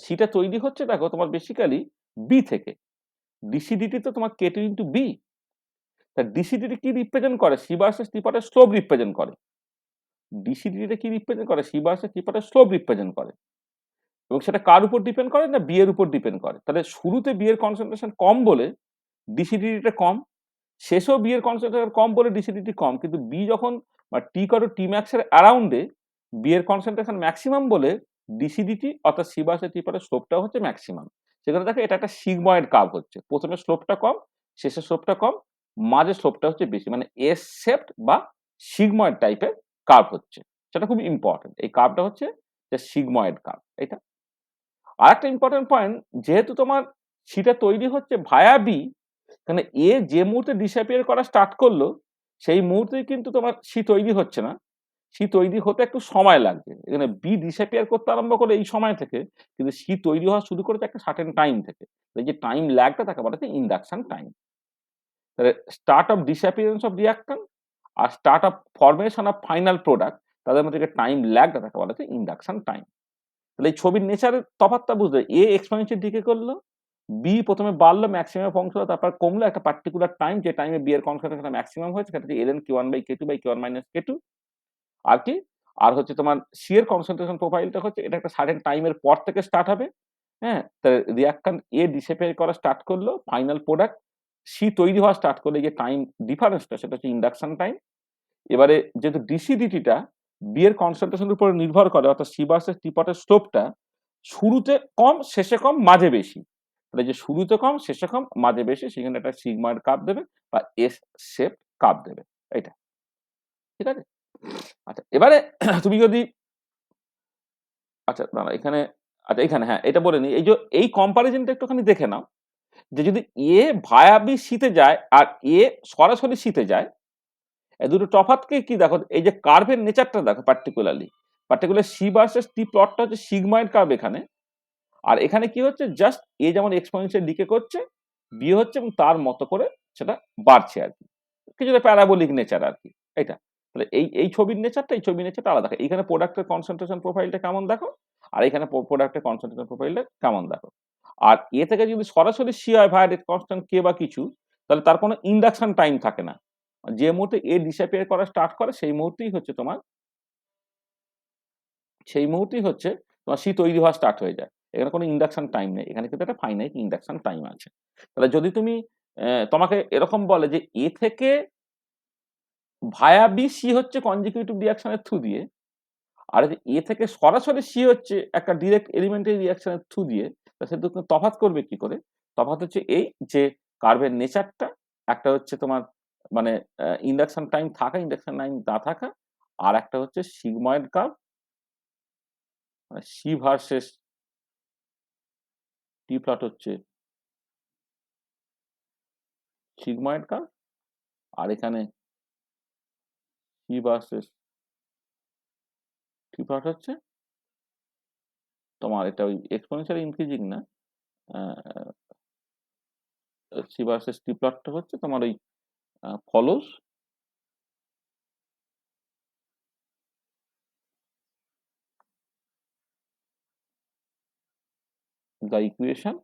সিটা তৈরি হচ্ছে দেখো তোমার বেসিক্যালি বি থেকে। ডিসিডিটি তো তোমার k2 ইন্টু বি, তা ডিসিডিটি কি রিপ্রেজেন্ট করে, সি ভার্সেস টি পার্টের স্লোপ রিপ্রেজেন্ট করে। ডিসিডিটি কি রিপ্রেজেন্ট করে, সি ভার্সেস টি পার্টের স্লোপ রিপ্রেজেন্ট করে। এবং সেটা কার উপর ডিপেন্ড করে না, বি এর উপর ডিপেন্ড করে। তাহলে শুরুতে বি এর কনসেন্ট্রেশন কম বলে ডিসিডিটিটা কম, শেষেও বি এর কনসেন্ট্রেশন কম বলে ডিসিডিটি কম, কিন্তু বি যখন টি করো টি ম্যাক্স এর অ্যারাউন্ডে বি এর কনসেন্ট্রেশন ম্যাক্সিমাম বলে ডিসিডিটি অর্থাৎ সি বাসে টি পারে স্লোপটা হচ্ছে ম্যাক্সিমাম। সেখানে দেখো এটা একটা সিগময়েড কার্ভ হচ্ছে, প্রথমে স্লোপটা কম, শেষের স্লোপটা কম, মাঝে স্লোপটা হচ্ছে বেশি, মানে এস শেপড বা সিগময়েড টাইপের কার্ভ হচ্ছে। সেটা খুব ইম্পর্টেন্ট, এই কার্ভটা হচ্ছে যে সিগময়েড কার্ভ। এটা আর একটা ইম্পর্টেন্ট পয়েন্ট, যেহেতু তোমার সিটা তৈরি হচ্ছে ভায়া বি, মানে এ যে মুহূর্তে ডিসঅ্যাপিয়ার করা স্টার্ট করলো, সেই মুহূর্তেই কিন্তু তোমার সি তৈরি হচ্ছে না, সি তৈরি হতে একটু সময় লাগবে। এখানে বি ডিসঅ্যাপিয়ার করতে আরম্ভ করে এই সময় থেকে, কিন্তু সি তৈরি হওয়া শুরু করেছে একটা সার্টেন টাইম থেকে। এই যে টাইম ল্যাগটা তাকে বলা হচ্ছে ইন্ডাকশন টাইম। তাহলে start of disappearance of reaction আর start of formation of final product, তাদের মধ্যে যে টাইম ল্যাগটা তাকে বলা হচ্ছে ইন্ডাকশন টাইম। তাহলে এই ছবির নেচারের তফাৎটা বুঝলে, এ এক্সপোনেনশিয়াল ডিকে করলো, বি প্রথমে বাড়লো, ম্যাক্সিমামে পৌঁছলো, তারপর কমলো একটা পার্টিকুলার টাইম, যে টাইমে বি এর কনসেন্ট্রেশন ম্যাক্সিমাম হয়েছে, সেটা হচ্ছে ln q1 by k2 by q1 minus k2। আর কি, আর হচ্ছে তোমার সি এর কনসেন্ট্রেশন প্রোফাইলটা হচ্ছে এটা একটা সার্টেন টাইমের পর থেকে স্টার্ট হবে। হ্যাঁ, তাহলে রিঅ্যাকশন এ ডিসঅ্যাপিয়ার করা স্টার্ট করলো, ফাইনাল প্রোডাক্ট সি তৈরি হওয়া স্টার্ট করলে যে টাইম ডিফারেন্সটা, সেটা হচ্ছে ইন্ডাকশন টাইম। এবারে যেহেতু ডিসিডিটিটা বি এর কনসেন্ট্রেশনের উপর নির্ভর করে, অর্থাৎ সি ভার্সেস টি পটের স্লোপটা শুরুতে কম, শেষে কম, মাঝে বেশি। তাহলে যে শুরুতে কম, শেষে কম, মাঝে বেশি, সেখানে একটা সিগমার কার্ভ দেবে বা এস শেপ কার্ভ দেবে। এইটা ঠিক আছে। আচ্ছা, এবারে তুমি যদি, আচ্ছা দাঁড়া এখানে, আচ্ছা এখানে হ্যাঁ এটা বলে নি, এই যে এই কম্পারিজনটা একটুখানি দেখে নাও, যে যদি এ ভায়া বি সিতে যায় আর এ সরাসরি সিতে যায়, এই দুটো তফাৎকে কি দেখো, এই যে কার্ভের নেচারটা দেখো, পার্টিকুলার সি ভার্সেস টি প্লটটা হচ্ছে সিগময়েড কার্ভ এখানে। আর এখানে কি হচ্ছে, জাস্ট এ যেমন এক্সপোনেনশিয়াল ডিকে করছে, বি হচ্ছে এবং তার মতো করে সেটা বাড়ছে আর কি, কিছুটা প্যারাবোলিক নেচার আর কি। এটা তাহলে এই ছবির নেচারটা, এই ছবির নেচারটা আলাদা। এইখানে প্রোডাক্টের কনসেন্ট্রেশন প্রোফাইলটা কেমন দেখো, আর এখানে প্রোডাক্টের কনসেন্ট্রেশন প্রোফাইলটা কেমন দেখো। আর এ থেকে যদি সরাসরি সি হয় ভায়া রেট কনস্ট্যান্ট কে বা কিছু, তাহলে তার কোনো ইন্ডাকশন টাইম থাকে না। যে মুহূর্তে এ ডিসঅ্যাপিয়ার করা স্টার্ট করে, সেই মুহূর্তেই হচ্ছে তোমার সি তৈরি হওয়া স্টার্ট হয়ে যায়। এখানে কোনো ইন্ডাকশন টাইম নেই, এখানে কিন্তু একটা ফাইনাইট ইন্ডাকশন টাইম আছে। তাহলে যদি তুমি তোমাকে এরকম বলে যে এ থেকে ভায়া বি সি হচ্ছে কনজিকিউটিভ রিয়াকশনের থ্রু দিয়ে, আর এ থেকে সরাসরি সি হচ্ছে একটা ডিরেক্ট এলিমেন্টারি রিয়াকশনের থ্রু দিয়ে। তা সে দুটো তফাৎ করবে কি করে? তফাৎ হচ্ছে এই যে কার্ভের নেচারটা, একটা হচ্ছে তোমার মানে ইন্ডাকশন টাইম থাকা, ইন্ডাকশন টাইম না থাকা, আর একটা হচ্ছে সিগময়েড কার্ভ, মানে সি ভার্সেস টি প্লট হচ্ছে সিগময়েড কার্ভ, আর এখানে সি ভার্সেস টি প্লট হচ্ছে তোমার এটা ওই এক্সপোনেনশিয়াল ইনক্রিজিং না, সি ভার্সেস টি প্লটটা হচ্ছে তোমার ওই follows the equation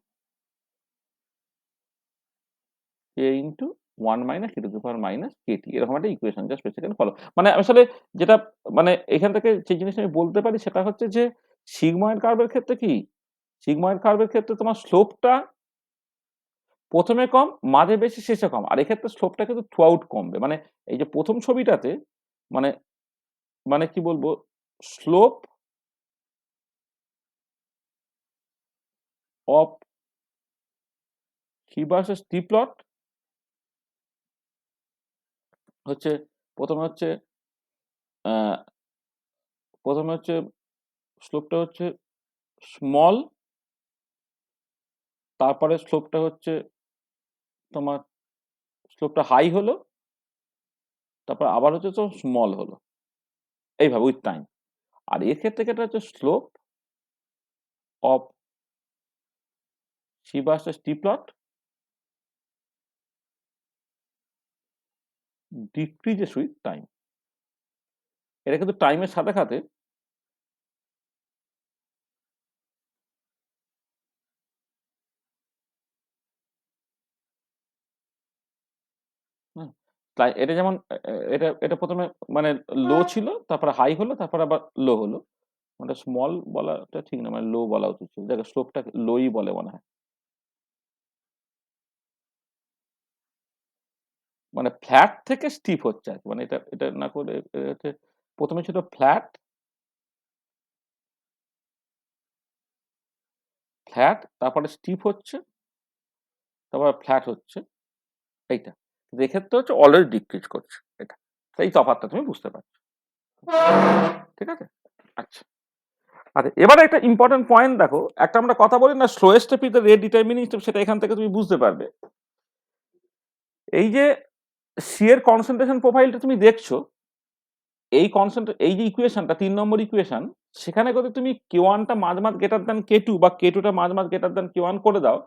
a into 1 minus e two the power minus kt, এরকম একটা ইকুয়েশন জাস্ট বেসিক্যালি ফলো। মানে আসলে যেটা মানে এখান থেকে যে জিনিসটা আমি বলতে পারি সেটা হচ্ছে যে সিগময়েড কার্ভের ক্ষেত্রে কি, সিগময়েড কার্ভের ক্ষেত্রে তোমার স্লোপটা প্রথমে কম, মাঝে বেশি, শেষে কম। আর এক্ষেত্রে স্লোপটা কিন্তু থ্রু আউট কমবে। মানে এই যে প্রথম ছবিটাতে মানে মানে কি বলবো, slope of C versus t plot হচ্ছে প্রথমে হচ্ছে আহ, প্রথমে হচ্ছে স্লোপটা হচ্ছে স্মল, তারপরে স্লোপটা হচ্ছে তোমার স্লোপটা হাই হলো, তারপর আবার হচ্ছে তো স্মল হলো, এইভাবে উইথ টাইম। আর এর ক্ষেত্রে এটা হচ্ছে slope of C versus t plot decreases with time. এটা কিন্তু টাইমের সাথে সাথে হ্যাঁ, এটা যেমন এটা এটা প্রথমে মানে লো ছিল, তারপরে হাই হলো, তারপর আবার লো হলো। মানে স্মল বলাটা ঠিক না, মানে লো বলা উচিত ছিল, দেখো স্লোপটা লোই বলে মনে হয়। মানে ফ্ল্যাট থেকে স্টিপ হচ্ছে আর কি। মানে এটা এটা না করে হচ্ছে প্রথমে ছিল ফ্ল্যাট, ফ্ল্যাট, তারপরে স্টিপ হচ্ছে, তারপর ফ্ল্যাট হচ্ছে, এইটা। কিন্তু এক্ষেত্রে হচ্ছে অলওয়েজ ডিক্রিজ করছে, এটা সেই তফাৎটা তুমি বুঝতে পারছো, ঠিক আছে? আচ্ছা, আচ্ছা এবারে একটা ইম্পর্টেন্ট পয়েন্ট দেখো, একটা আমরা কথা বলি না slowest step is the rate determining step, সেটা এখান থেকে তুমি বুঝতে পারবে। এই যে সি এর কনসেন্ট্রেশন প্রোফাইলটা তুমি দেখছো, এই যে ইকুয়েশনটা 3 নম্বর ইকুয়েশন, সেখানে যদি তুমি K1 টা মাঝ গ্রেটার দ্যান K2 বা K2 টা মাঝ গ্রেটার দ্যান K1 করে দাও,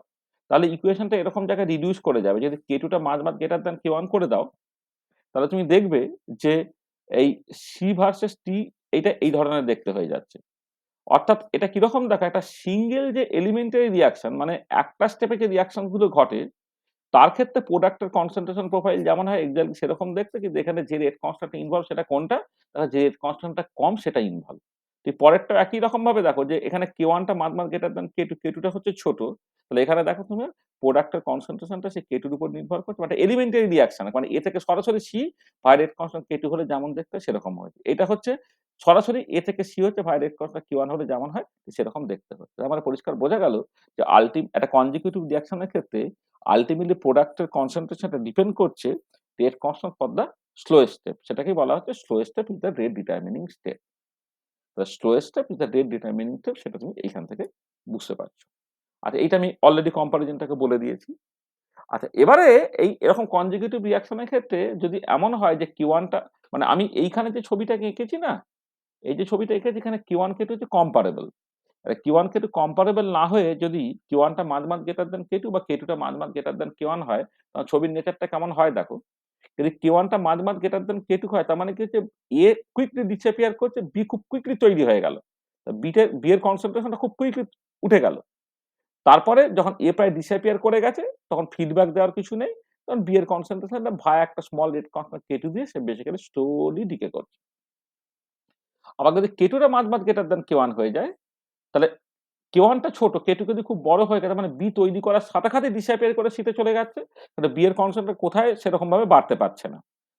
তাহলে ইকুয়েশনটা এরকম জায়গায় রিডিউস করে যাবে। যদি K2 টা মাঝ গ্রেটার দ্যান K1 করে দাও, তাহলে তুমি দেখবে যে এই সি ভার্সেস টি এইটা এই ধরনের দেখতে হয়ে যাচ্ছে। অর্থাৎ এটা কিরকম দেখো, একটা সিঙ্গেল যে এলিমেন্টারি রিয়াকশন, মানে একটা স্টেপে যে রিয়াকশন গুলো ঘটে, তার ক্ষেত্রে প্রোডাক্টের কনসেন্ট্রেশন প্রোফাইল যেমন হয় এক্স্যাক্টলি সেরকম দেখতে, কিন্তু এখানে যে রেট কনস্ট্যান্ট ইনভলভ সেটা কোনটা, যে রেট কনস্ট্যান্টটা কম সেটা ইনভলভ। পরেরটা একই রকম ভাবে দেখো যে এখানে K1 টা মাঝ গ্রেটার দ্যান K2, K2 টা হচ্ছে ছোট, তাহলে এখানে দেখো তুমি প্রোডাক্টের কনসেন্ট্রেশনটা সেই K2 এর উপর নির্ভর করছে, মানে এলিমেন্টারি রিয়াকশন, মানে এ থেকে সরাসরি সি ভাই রেট কনস্ট্যান্ট K2 হলে যেমন দেখতে সেরকম হয়। এটা হচ্ছে সরাসরি এ থেকে সি হচ্ছে ভাই রেট কনস্ট্যান্ট K1 হলে যেমন হয় সেরকম দেখতে হচ্ছে। আমার পরিষ্কার বোঝা গেল যে একটা কনজিকিউটিভ রিয়াকশনের ক্ষেত্রে আলটিমেটলি প্রোডাক্টের কনসেন্ট্রেশনটা ডিপেন্ড করছে rate constant for the slowest step, সেটাকেই বলা হচ্ছে slowest step is the rate determining step. The slowest step is the rate determining step, সেটা তুমি এইখান থেকে বুঝতে পারছো। আচ্ছা, এইটা আমি অলরেডি কম্পারিজনটাকে বলে দিয়েছি। আচ্ছা, এবারে এই এরকম কনজিকিউটিভ রিয়াকশনের ক্ষেত্রে যদি এমন হয় যে Q1 টা, মানে আমি এইখানে যে ছবিটাকে এঁকেছি না, এই যে ছবিটা এঁকেছি এখানে Q1 K2 হচ্ছে কম্পারেবল। Q1 K2 কম্পারেবল না হয়ে যদি Q1 টা মাঝ গ্রেটার দ্যান K2 বা K2 টা মাঝ গ্রেটার দ্যান K1 হয়, তখন ছবির নেচারটা কেমন হয় দেখো। যদি K1 টা মাঝ গ্রেটার দ্যান K2 হয়, তার মানে কি হচ্ছে A কুইকলি ডিসঅ্যাপিয়ার করছে, B খুব কুইকলি তৈরি হয়ে গেল। B এর কনসেন্ট্রেশনটা খুব কুইকলি উঠে গেল। তারপরে যখন A প্রায় ডিসঅ্যাপিয়ার করে গেছে, তখন ফিডব্যাক দেওয়ার কিছু নেই, তখন B এর কনসেন্ট্রেশনটা ভায়া একটা স্মল রেট কনস্ট্যান্ট K2 দিয়ে সে বেসিক্যালি স্লোলি ডিকে করছে। আবার যদি K2 টা মাঝ গ্রেটার দ্যান K1 হয়ে যায়, তাহলে K1 টা ছোট, K2 যদি খুব বড় হয়ে গেছে, মানে B তৈরি করার সাথে সাথে ডিসঅ্যাপিয়ার করে C তে চলে যাচ্ছে, তাহলে B এর কনসেন্ট্রেশন কোথায় সেরকম ভাবে বাড়তে পারছে না।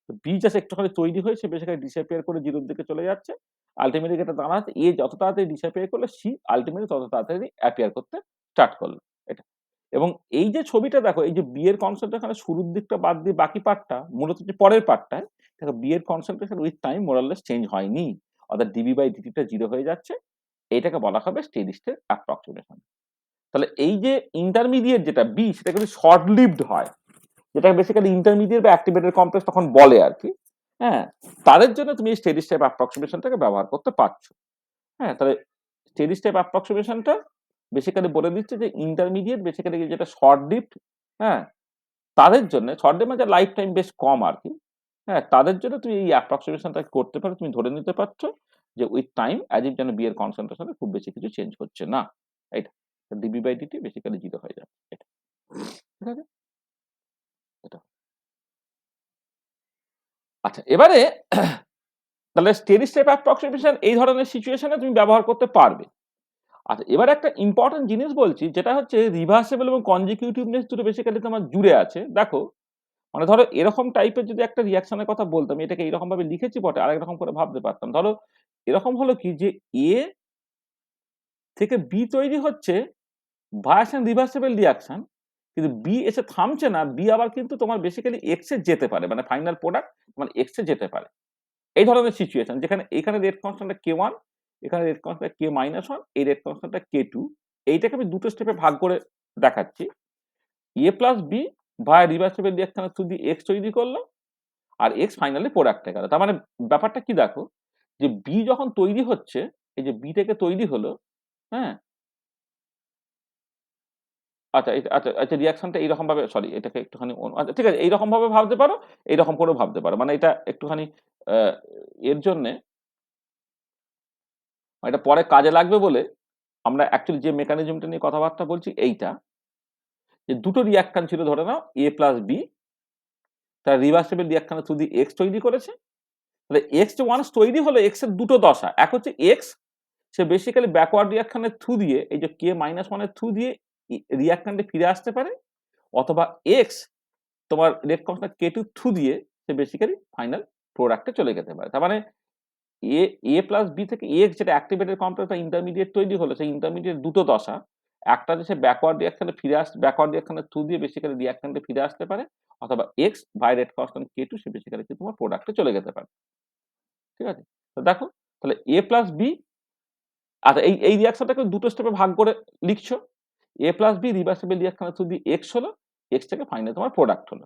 তো বি জাস্ট একটুখানি তৈরি হয়ে সে বেসিক্যালি ডিসঅ্যাপিয়ার করে জিরোর দিকে চলে যাচ্ছে। আল্টিমেটলি এটা দাঁড়াচ্ছে এ যত তাড়াতাড়ি ডিসঅ্যাপিয়ার করলো সি আল্টিমেটলি তত তাড়াতাড়ি অ্যাপিয়ার করতে স্টার্ট করলো। এটা। এবং এই যে ছবিটা দেখো এই যে বি এর কনসেন্ট্রেশনের শুরুর দিকটা বাদ দিয়ে বাকি পার্টটা মূলত যে পরের পার্টটায় দেখো বি এর কনসেন্ট্রেশন উইথ টাইম মোরাললেস চেঞ্জ হয়নি। অর্থাৎ ডিবি বাই ডিটিটা 0 হয়ে যাচ্ছে। এটাকে বলা হবে স্টেডি স্টেট অ্যাপ্রক্সিমেশন। তাহলে এই যে ইন্টারমিডিয়েট যেটা বি সেটা কিন্তু শর্ট লিভড হয়। যেটা বেসিক্যালি ইন্টারমিডিয়েট বা অ্যাক্টিভেটেড কমপ্লেক্স তখন বলে আর কি। হ্যাঁ, তাদের জন্য তুমি স্টেডি স্টেপ অ্যাপ্রক্সিমেশনটাকে ব্যবহার করতে পারছো। হ্যাঁ, তাহলে স্টেডি স্টেপ অ্যাপ্রক্সিমেশনটা বেসিক্যালি বলে দিচ্ছে যে ইন্টারমিডিয়েট বেসিক্যালি যেটা শর্ট লিভড, হ্যাঁ, তাদের জন্য শর্ট লিভ মানে লাইফ টাইম বেশ কম আর কি। হ্যাঁ, তাদের জন্য তুমি এই অ্যাপ্রক্সিমেশনটা করতে পারো, তুমি ধরে নিতে পারছো যে উইথ টাইম অ্যাজ ইফ যেন বি এর কনসেন্ট্রেশনে খুব বেশি কিছু চেঞ্জ হচ্ছে না। এটা ডিবি বাই ডিটি বেসিক্যালি 0 হয়ে যাবে। এটা ঠিক আছে? এটা আচ্ছা এবারে তাহলে স্টেডি স্টেপ অ্যাপ্রক্সিমেশন এই ধরনের সিচুয়েশনে তুমি ব্যবহার করতে পারবে। আচ্ছা এবার একটা ইম্পর্টেন্ট জিনিস বলছি যেটা হচ্ছে রিভার্সিবল এবং কনজিকিউটিভনেস দুটো বেসিক্যালি তোমার জুড়ে আছে। দেখো মানে ধরো এরকম টাইপের যদি একটা রিঅ্যাকশনের কথা বলতাম, এটাকে এরকম ভাবে লিখেছি বটে, আরেক রকম করে ভাবতে পারতাম। ধরো এরকম হলো কি যে এ থেকে বি তৈরি হচ্ছে ভায়াস এন্ড রিভার্সিবল রিঅ্যাকশন, কিন্তু বি এসে থামছে না, বি আবার কিন্তু তোমার বেসিক্যালি এক্স এ যেতে পারে, মানে ফাইনাল প্রোডাক্ট তোমার এক্স এ যেতে পারে। এই ধরনের সিচুয়েশন যেখানে এখানে রেট কনস্ট্যান্টটা কে ওয়ান, এখানে রেট কনস্ট্যান্ট কে মাইনাস ওয়ান, এই রেট কনস্ট্যান্টটা কে টু। এইটাকে আমি দুটো স্টেপে ভাগ করে দেখাচ্ছি। এ প্লাস বি ভায়া রিভার্সিবল রিঅ্যাকশনের থ্রু দিয়ে এক্স তৈরি করলো, আর এক্স ফাইনালি প্রোডাক্টে গেল। তার মানে ব্যাপারটা কি দেখো যে বি যখন তৈরি হচ্ছে, এই যে বি থেকে তৈরি হলো, হ্যাঁ, আচ্ছা আচ্ছা আচ্ছা রিয়াকশনটা এইরকম ভাবে, সরি এটাকে একটুখানি আচ্ছা ঠিক আছে এইরকম ভাবে ভাবতে পারো, এইরকম করেও ভাবতে পারো, মানে এটা একটুখানি আহ, এর জন্যে এটা পরে কাজে লাগবে বলে আমরা অ্যাকচুয়ালি যে মেকানিজমটা নিয়ে কথাবার্তা বলছি এইটা, যে দুটো রিয়াকশন ছিল ধরে নাও এ প্লাস বি, তার রিভার্সিবল রিয়াকশনের থ্রু দিয়ে এক্স তৈরি করেছে। তাহলে এক্স যে ওয়ান্স তৈরি হলো, এক্স এর দুটো দশা, এক হচ্ছে এক্স সে বেসিক্যালি ব্যাকওয়ার্ড রিয়াকশনের থ্রু দিয়ে এই যে কে মাইনাস ওয়ানের থ্রু দিয়ে রিয়াকশনটা ফিরে আসতে পারে, অথবা এক্স তোমার rate constant K two through দিয়ে সে বেসিক্যালি ফাইনাল প্রোডাক্টে চলে যেতে পারে। তার মানে এ এ প্লাস বি থেকে এক্স যেটা অ্যাক্টিভেটেড কমপ্লেক্স বা ইন্টারমিডিয়েট তৈরি হলো, সেই ইন্টারমিডিয়েট দুটো দশা, একটা যে সে ব্যাকওয়ার্ড রিয়াকশনে ফিরে আসতে, ব্যাকওয়ার্ড রিয়াকশনের থ্রু দিয়ে বেসিক্যালি রিয়াকশনটা ফিরে আসতে পারে, অথবা x by rate constant K two সে বেসিক্যালি তোমার প্রোডাক্টে চলে যেতে পারে। ঠিক আছে? তো দেখো তাহলে এ প্লাস বি, আচ্ছা এই এই রিয়াকশনটাকে দুটো স্টেপে ভাগ করে লিখছো। এ প্লাস বি রিভার্সিবল রিয়াকশনের থ্রু দিয়ে এক্স হলো, এক্স থেকে ফাইনালি তোমার প্রোডাক্ট হলো।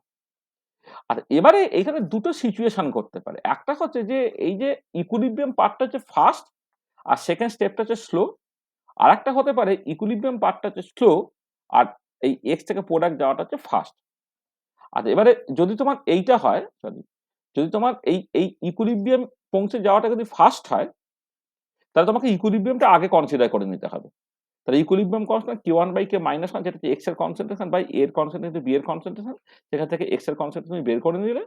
আচ্ছা এবারে এইখানে দুটো সিচুয়েশন করতে পারে। একটা হচ্ছে যে এই যে ইকুইলিব্রিয়াম পার্টটা হচ্ছে ফাস্ট আর সেকেন্ড স্টেপটা হচ্ছে স্লো। আর একটা হতে পারে ইকুইলিব্রিয়াম পার্টটা হচ্ছে স্লো আর এই এক্স থেকে প্রোডাক্ট যাওয়াটা হচ্ছে ফাস্ট। আচ্ছা এবারে যদি তোমার এইটা হয়, সরি, যদি তোমার এই এই ইকুইলিব্রিয়াম পৌঁছে যাওয়াটা যদি ফাস্ট হয়, তাহলে তোমাকে ইকুইলিব্রিয়ামটা আগে কনসিডার করে নিতে হবে। তাহলে equilibrium constant K one by K minus one, যেটা হচ্ছে এক্স এর কনসেন্ট্রেশন বাই এর কনসেন্ট্রেশন বি এর কনসেন্ট্রেশন, সেখান থেকে এক্স এর কনসেন্ট্রেশন তুমি বের করে নিলে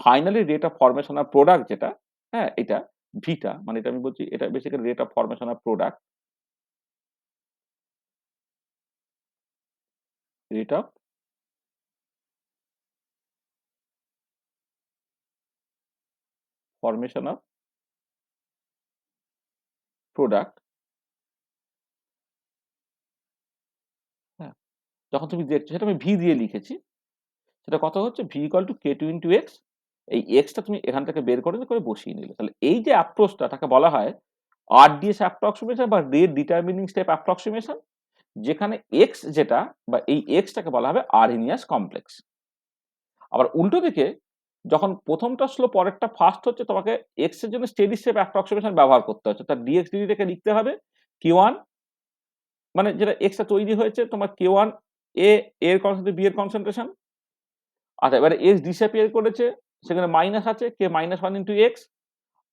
finally rate of formation of product যেটা, হ্যাঁ, এটা ভিটা, মানে এটা আমি বলছি এটা basically rate of formation of product, rate of formation of product, হ্যাঁ, যখন তুমি দেখছো সেটা আমি ভি দিয়ে লিখেছি, সেটা কত হচ্ছে V equal to K two into x. এই এক্সটা তুমি এখান থেকে বের করে বসিয়ে নিলে। তাহলে এই যে অ্যাপ্রোচটা তাকে বলা হয় আরডিএস অ্যাপ্রক্সিমেশন বা রেট ডিটারমিনিং স্টেপ অ্যাপ্রক্সিমেশন, যেখানে এক্স যেটা বা এই এক্সটাকে বলা হবে আরহেনিয়াস কমপ্লেক্স। আবার উল্টো দিকে যখন প্রথমটা স্লো পরেরটা ফাস্ট হচ্ছে, তোমাকে এক্স এর জন্য স্টেডি স্টেপ অ্যাপ্রক্সিমেশন ব্যবহার করতে হচ্ছে। তার ডিএক্স ডিটিটাকে লিখতে হবে কে ওয়ান, মানে যেটা এক্সটা তৈরি হয়েছে তোমার কে ওয়ান এ এর কনসেন্ট্রেশন বি এর কনসেন্ট্রেশন। আচ্ছা এবারে এক্স ডিসঅ্যাপিয়ার করেছে, সেখানে মাইনাস আছে K minus one into X,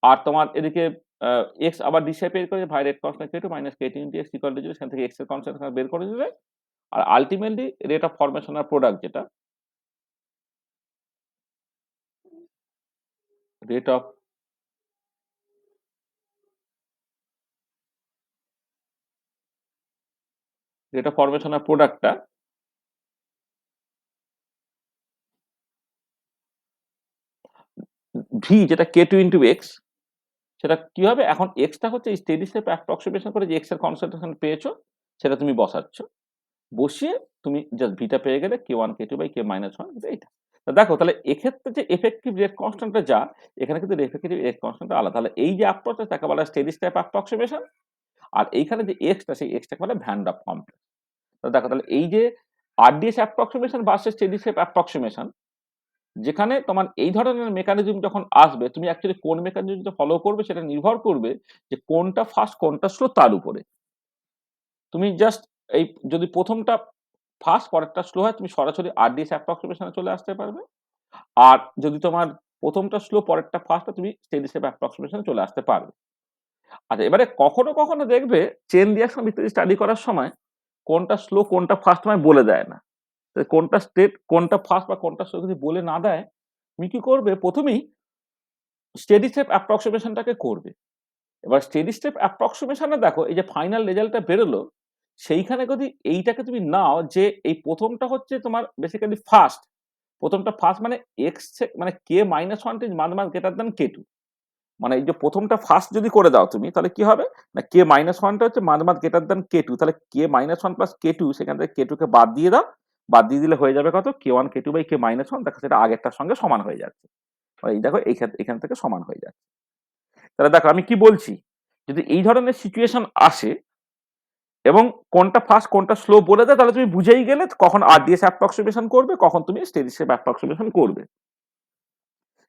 আর তোমার এদিকে এক্স আবার ডিসঅ্যাপিয়ার করেছে ভাই rate constant K two minus K two into X equal to zero, সেখান থেকে এক্স এর কনসেন্ট্রেশন বের করে দিলে, আর ultimately rate of formation of product যেটা রেট অফ ফরমেশন অফ প্রোডাক্টটা ভি যেটা কে2 ইন্টু এক্স, সেটা কি হবে, এখন এক্সটা হচ্ছে এই স্টেডি স্টেপ অ্যাপ্রক্সিমেশন করে যে এক্স এর কনসেন্ট্রেশন পেয়েছো সেটা তুমি বসাচ্ছ, বসিয়ে তুমি জাস্ট ভিটা পেয়ে গেলে k1 k2 by k minus 1 এইটা। তো দেখো তাহলে এক্ষেত্রে যে এফেক্টিভ রেট কনস্ট্যান্টটা যা, এখানে কিন্তু এফেক্টিভ রেট কনস্ট্যান্টটা আলাদা। তাহলে এই যে অ্যাপ্রোচটা তাকে বলা হয় স্টেডি স্টেপ অ্যাপ্রক্সিমেশন, আর এইখানে যে এক্সটা সেই এক্সটাকে বলে ভ্যান ডাপ কমপ্লেক্স। তো দেখো তাহলে এই যে RDS approximation versus steady step approximation, যেখানে তোমার এই ধরনের মেকানিজম যখন আসবে, তুমি অ্যাকচুয়ালি কোন মেকানিজমটা ফলো করবে সেটা নির্ভর করবে যে কোনটা ফাস্ট কোনটা স্লো তার উপরে। তুমি জাস্ট এই যদি প্রথমটা ফাস্ট পরেরটা স্লো হয়, তুমি সরাসরি আরডিএস অ্যাপ্রক্সিমেশনে চলে আসতে পারবে। আর যদি তোমার প্রথমটা স্লো পরেরটা ফাস্ট, তুমি স্টেডি স্টেপ অ্যাপ্রক্সিমেশনে চলে আসতে পারবে। আচ্ছা, এবারে কখনো কখনো দেখবে চেইন রিঅ্যাকশন ইত্যাদি স্টাডি করার সময় কোনটা স্লো কোনটা ফাস্ট তোমায় বলে দেয় না। তো কোনটা স্টেট কোনটা ফাস্ট বা কোনটা স্লো যদি বলে না দেয়, তুমি কি করবে, প্রথমেই স্টেডি স্টেপ অ্যাপ্রক্সিমেশনটাকে করবে। এবার স্টেডি স্টেপ অ্যাপ্রক্সিমেশনে দেখো এই যে ফাইনাল রেজাল্টটা বেরোলো, সেইখানে যদি এইটাকে তুমি নাও যে এই প্রথমটা হচ্ছে তোমার বেসিক্যালি ফাস্ট, প্রথমটা ফাস্ট মানে এক্স মানে কে মাইনাস ওয়ান ইজ মান মান গ্রেটার দেন কে টু, মানে এই যে প্রথমটা ফাস্ট যদি করে দাও তুমি, তাহলে কি হবে না কে মাইনাস ওয়ানটা হচ্ছে মান মান গ্রেটার দেন কে টু, তাহলে কে minus one plus K two, সেখান থেকে কে টু কে বাদ দিয়ে দাও, বাদ দিয়ে দিলে হয়ে যাবে কত, K one K two by K minus one, দেখো সেটা আগেরটার সঙ্গে সমান হয়ে যাচ্ছে। এই দেখো এখান থেকে সমান হয়ে যাচ্ছে। তাহলে দেখো আমি কি বলছি, যদি এই ধরনের সিচুয়েশন আসে এবং কোনটা ফাস্ট কোনটা স্লো বলে দেয়, তাহলে তুমি বুঝেই গেলে কখন আরডিএস অ্যাপ্রক্সিমেশন করবে, কখন তুমি স্টেডি স্টেপ অ্যাপ্রক্সিমেশন করবে।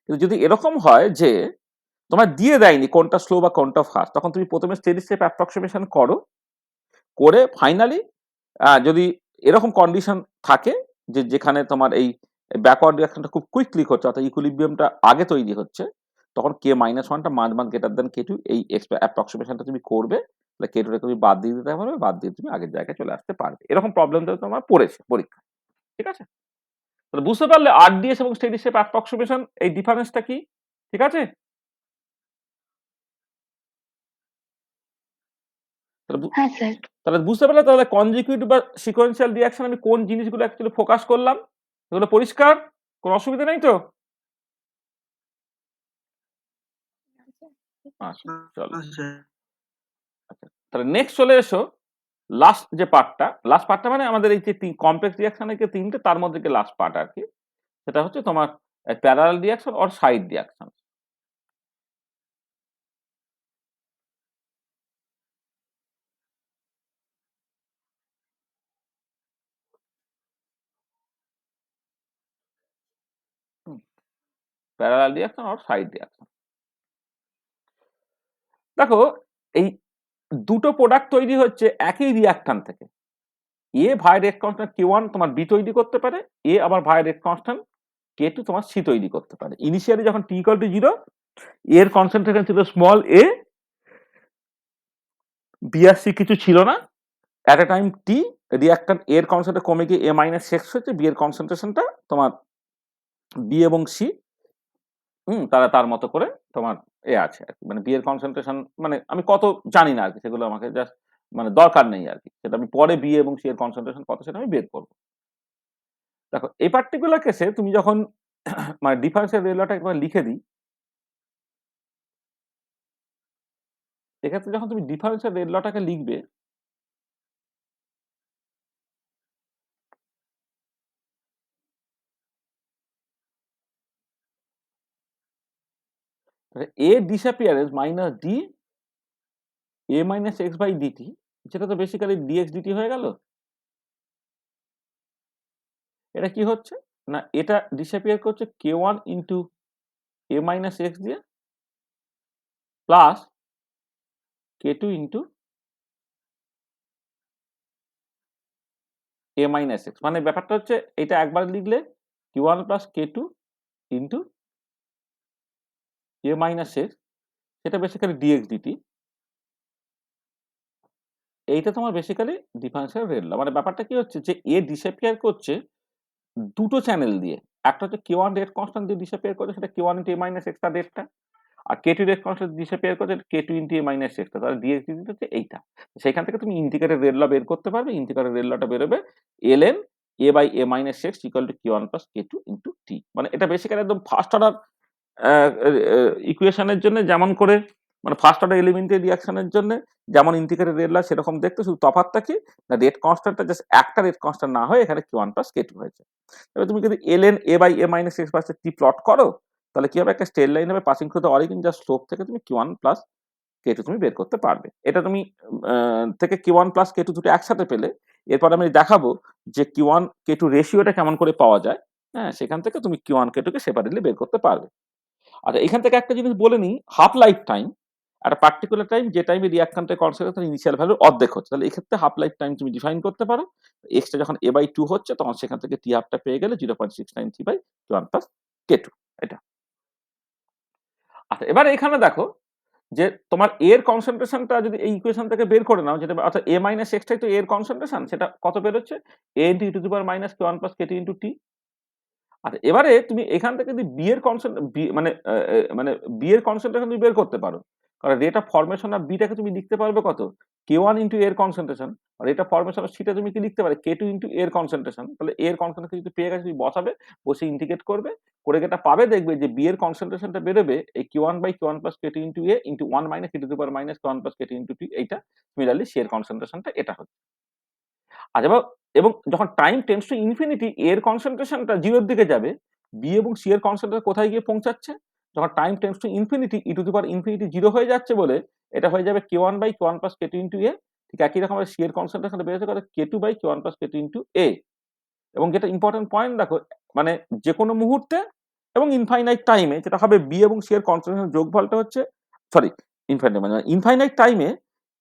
কিন্তু যদি এরকম হয় যে তোমার দিয়ে দেয়নি কোনটা স্লো বা কোনটা ফাস্ট, তখন তুমি প্রথমে স্টেডি স্টেপ অ্যাপ্রক্সিমেশন করো, করে ফাইনালি যদি এরকম কন্ডিশন থাকে যে যেখানে তোমার এই ব্যাকওয়ার্ড রিঅ্যাকশনটা খুব কুইকলি হচ্ছে, অর্থাৎ ইকুইলিব্রিয়ামটা আগে তৈরি হচ্ছে, তখন কে মাইনাস ওয়ানটা মান মান গ্রেটার দেন কে টু, এই অ্যাপ্রক্সিমেশনটা তুমি করবে, তাহলে কে টুটাকে তুমি বাদ দিয়ে দিতে পারবে, বাদ দিয়ে তুমি আগের জায়গায় চলে আসতে পারবে। এরকম প্রবলেমটা তোমার পড়েছে পরীক্ষা, ঠিক আছে? তাহলে বুঝতে পারলে আরডিএস এবং স্টেডি স্টেপ অ্যাপ্রক্সিমেশন এই ডিফারেন্সটা কি, ঠিক আছে? তাহলে হ্যাঁ স্যার। তাহলে বুঝতে পারলে তাহলে কনজিকিউটিভ বা সিকোয়েন্সিয়াল রিঅ্যাকশন আমি কোন জিনিসগুলো অ্যাকচুয়ালি ফোকাস করলাম, এগুলো পরিষ্কার, কোনো অসুবিধা নেই তো? আচ্ছা, চলো। আচ্ছা, তাহলে নেক্সট চলে এসো লাস্ট যে পার্টটা, লাস্ট পার্টটা মানে আমাদের এই যে কমপ্লেক্স রিঅ্যাকশনের যে তিনটে, তার মধ্যে যে লাস্ট পার্ট আর কি, সেটা হচ্ছে তোমার parallel reaction or side reaction. Parallel reaction or side reaction. দেখো এই দুটো প্রোডাক্ট তৈরি হচ্ছে একই রিঅ্যাকট্যান্ট থেকে। এ ভাই রেট কনস্ট্যান্ট কে1 তোমার বি তৈরি করতে পারে, এ আবার ভাই রেট কনস্ট্যান্ট কে2 তোমার সি তৈরি করতে পারে। ইনিশিয়ালি যখন টি ইকুয়াল টু 0, এর কনসেন্ট্রেশন ছিল স্মল এ, বি আর সি কিছু ছিল না। At a time T reactant এর কনসেন্ট্রেশন কমে গিয়ে এ মাইনাস সিক্স হচ্ছে, বি এর কনসেন্ট্রেশনটা তোমার বি এবং সি তারা তার মতো করে তোমার আছে আর কি, মানে বি এর কনসেন্ট্রেশন মানে আমি কত জানি না আর কি, সেগুলো আমাকে জাস্ট মানে দরকার নেই আর কি, সেটা আমি পরে বি এবং সি এর কনসেন্ট্রেশন কত সেটা আমি বের করবো। দেখো এই পার্টিকুলার কেসে তুমি যখন মানে ডিফারেন্সিয়াল রেট লটা একবার লিখে দিই, এক্ষেত্রে যখন তুমি ডিফারেন্সিয়াল রেট লটাকে লিখবে, A disappearance minus D A minus X by DT, যেটা তো বেসিক্যালি ডিএক্স ডিটি হয়ে গেল। এটা কি হচ্ছে না, এটা ডিসঅ্যাপিয়ার করছে কে ওয়ান ইন্টু এ মাইনাস এক্স দিয়ে প্লাস কে টু ইন্টু এ মাইনাস এক্স, মানে ব্যাপারটা হচ্ছে এটা একবার লিখলে কে one plus K two into এ মাইনাস এক্স, সেটা বেসিক্যালি ডিএক্স ডিটি। এইটা তোমার বেসিক্যালি ডিফারেন্সিয়াল রেট ল। মানে ব্যাপারটা কি হচ্ছে যে এ ডিসঅ্যাপিয়ার করছে দুটো চ্যানেল দিয়ে, একটা হচ্ছে কে ওয়ান রেট কনস্ট্যান্ট দিয়ে ডিসঅ্যাপিয়ার করছে, সেটা কে ওয়ান ইন্টু এ মাইনাস এক্স তার রেটটা, আর কে টু রেট কনস্ট্যান্ট ডিসঅ্যাপিয়ার করছে কে টু ইন্টু এ মাইনাস এক্স, তাহলে ডিএক্স ডিটি হচ্ছে এইটা। সেখান থেকে তুমি ইন্টিগ্রেটেড রেট ল বের করতে পারবে, ইন্টিগ্রেটেড রেট লটা বেরোবে L N A by A minus X equal to K one plus K two into T. মানে এটা বেসিক্যালি একদম ফার্স্ট অর্ডার ইকুয়েশনের জন্য যেমন করে মানে ফার্স্ট অর্ডার এলিমেন্টারি রিঅ্যাকশনের জন্য যেমন ইন্টিগ্রেটেড রেট লা সেরকম দেখতে, শুধু তফাৎটা কি না রেট কনস্ট্যান্টটা জাস্ট একটা রেট কনস্ট্যান্ট না হয়ে এখানে Q1 প্লাস K2 হয়েছে। এবার তুমি যদি ln a by a minus x plus t plot করো তাহলে কি হবে, একটা স্ট্রেট লাইন হবে পাসিং থ্রু দ্য অরিজিন, যার স্লোপ থেকে তুমি Q1 প্লাস K2 তুমি বের করতে পারবে। এটা তুমি থেকে Q1 প্লাস K2 দুটো একসাথে পেলে এরপর আমি দেখাবো যে Q1 K2 রেশিওটা কেমন করে পাওয়া যায়। হ্যাঁ, সেখান থেকে তুমি Q1 K2 কে সেপারেটলি বের করতে পারবে। আচ্ছা, এখান থেকে একটা জিনিস বলে নিই, হাফ লাইফ টাইম একটা পার্টিকুলার টাইম যে টাইমে রিঅ্যাকট্যান্টের কনসেন্ট্রেশন ইনিশিয়াল ভ্যালুর অর্ধেক হচ্ছে, তাহলে এক্ষেত্রে হাফ লাইফ টাইম তুমি ডিফাইন করতে পারো। এক্সটা যখন a/2 হচ্ছে তখন সেখান থেকে টি হাফটা পেয়ে গেলে 0.693/Q1 + K2 এটা। আচ্ছা, এবারে এখানে দেখো যে তোমার এর কনসেন্ট্রেশনটা যদি এই ইকুয়েশন থেকে বের করে নাও, যেটা অর্থাৎ a মাইনাস এক্সটাই তো এর কনসেন্ট্রেশন, সেটা কত বেরোচ্ছে a × e two the power minus Q1 + K2 × t। আচ্ছা, এবারে তুমি এখান থেকে যদি বি এর কনসেন্ট্রেশন তুমি বের করতে পারো, কারণ রেট অফ ফরমেশন অফ বিটাকে তুমি লিখতে পারবে কত K1 × এর কনসেন্ট্রেশন, আর রেট অফ ফরমেশন অফ সিটা তুমি কি লিখতে পারবে K2 × এর কনসেন্ট্রেশন। তাহলে এর কনসেন্ট্রেশন যদি পেয়ে গেছে তুমি বসাবে, বসে ইন্টিগ্রেট করবে, করে যেটা পাবে দেখবে যে বি এর কনসেন্ট্রেশনটা বেরোবে এই Q1/Q1 + K2 × a × 1 - e two the power minus Q1 + K2 × t। এইটা সিমিলারলি সি এর কনসেন্ট্রেশনটা এটা হচ্ছে। আচ্ছা, এবং যখন টাইম টেন্ডস টু ইনফিনিটি এর কনসেন্ট্রেশনটা 0 এর দিকে যাবে, বি এবং সি এর কনসেন্ট্রেশন কোথায় গিয়ে পৌঁছাচ্ছে? যখন time tends to infinity e two the power infinity 0 হয়ে যাচ্ছে বলে এটা হয়ে যাবে K1/Q1 + K2 × a। ঠিক একই রকম ভাবে সি এর কনসেন্ট্রেশনটা বেড়েছে কত K2/Q1 + K2 × a। এবং যেটা ইম্পর্টেন্ট পয়েন্ট দেখো, মানে যেকোনো মুহূর্তে এবং ইনফাইনাইট টাইমে যেটা হবে বি এবং সি এর কনসেন্ট্রেশনের যোগফলটা হচ্ছে সরি ইনফাইনাইট টাইমে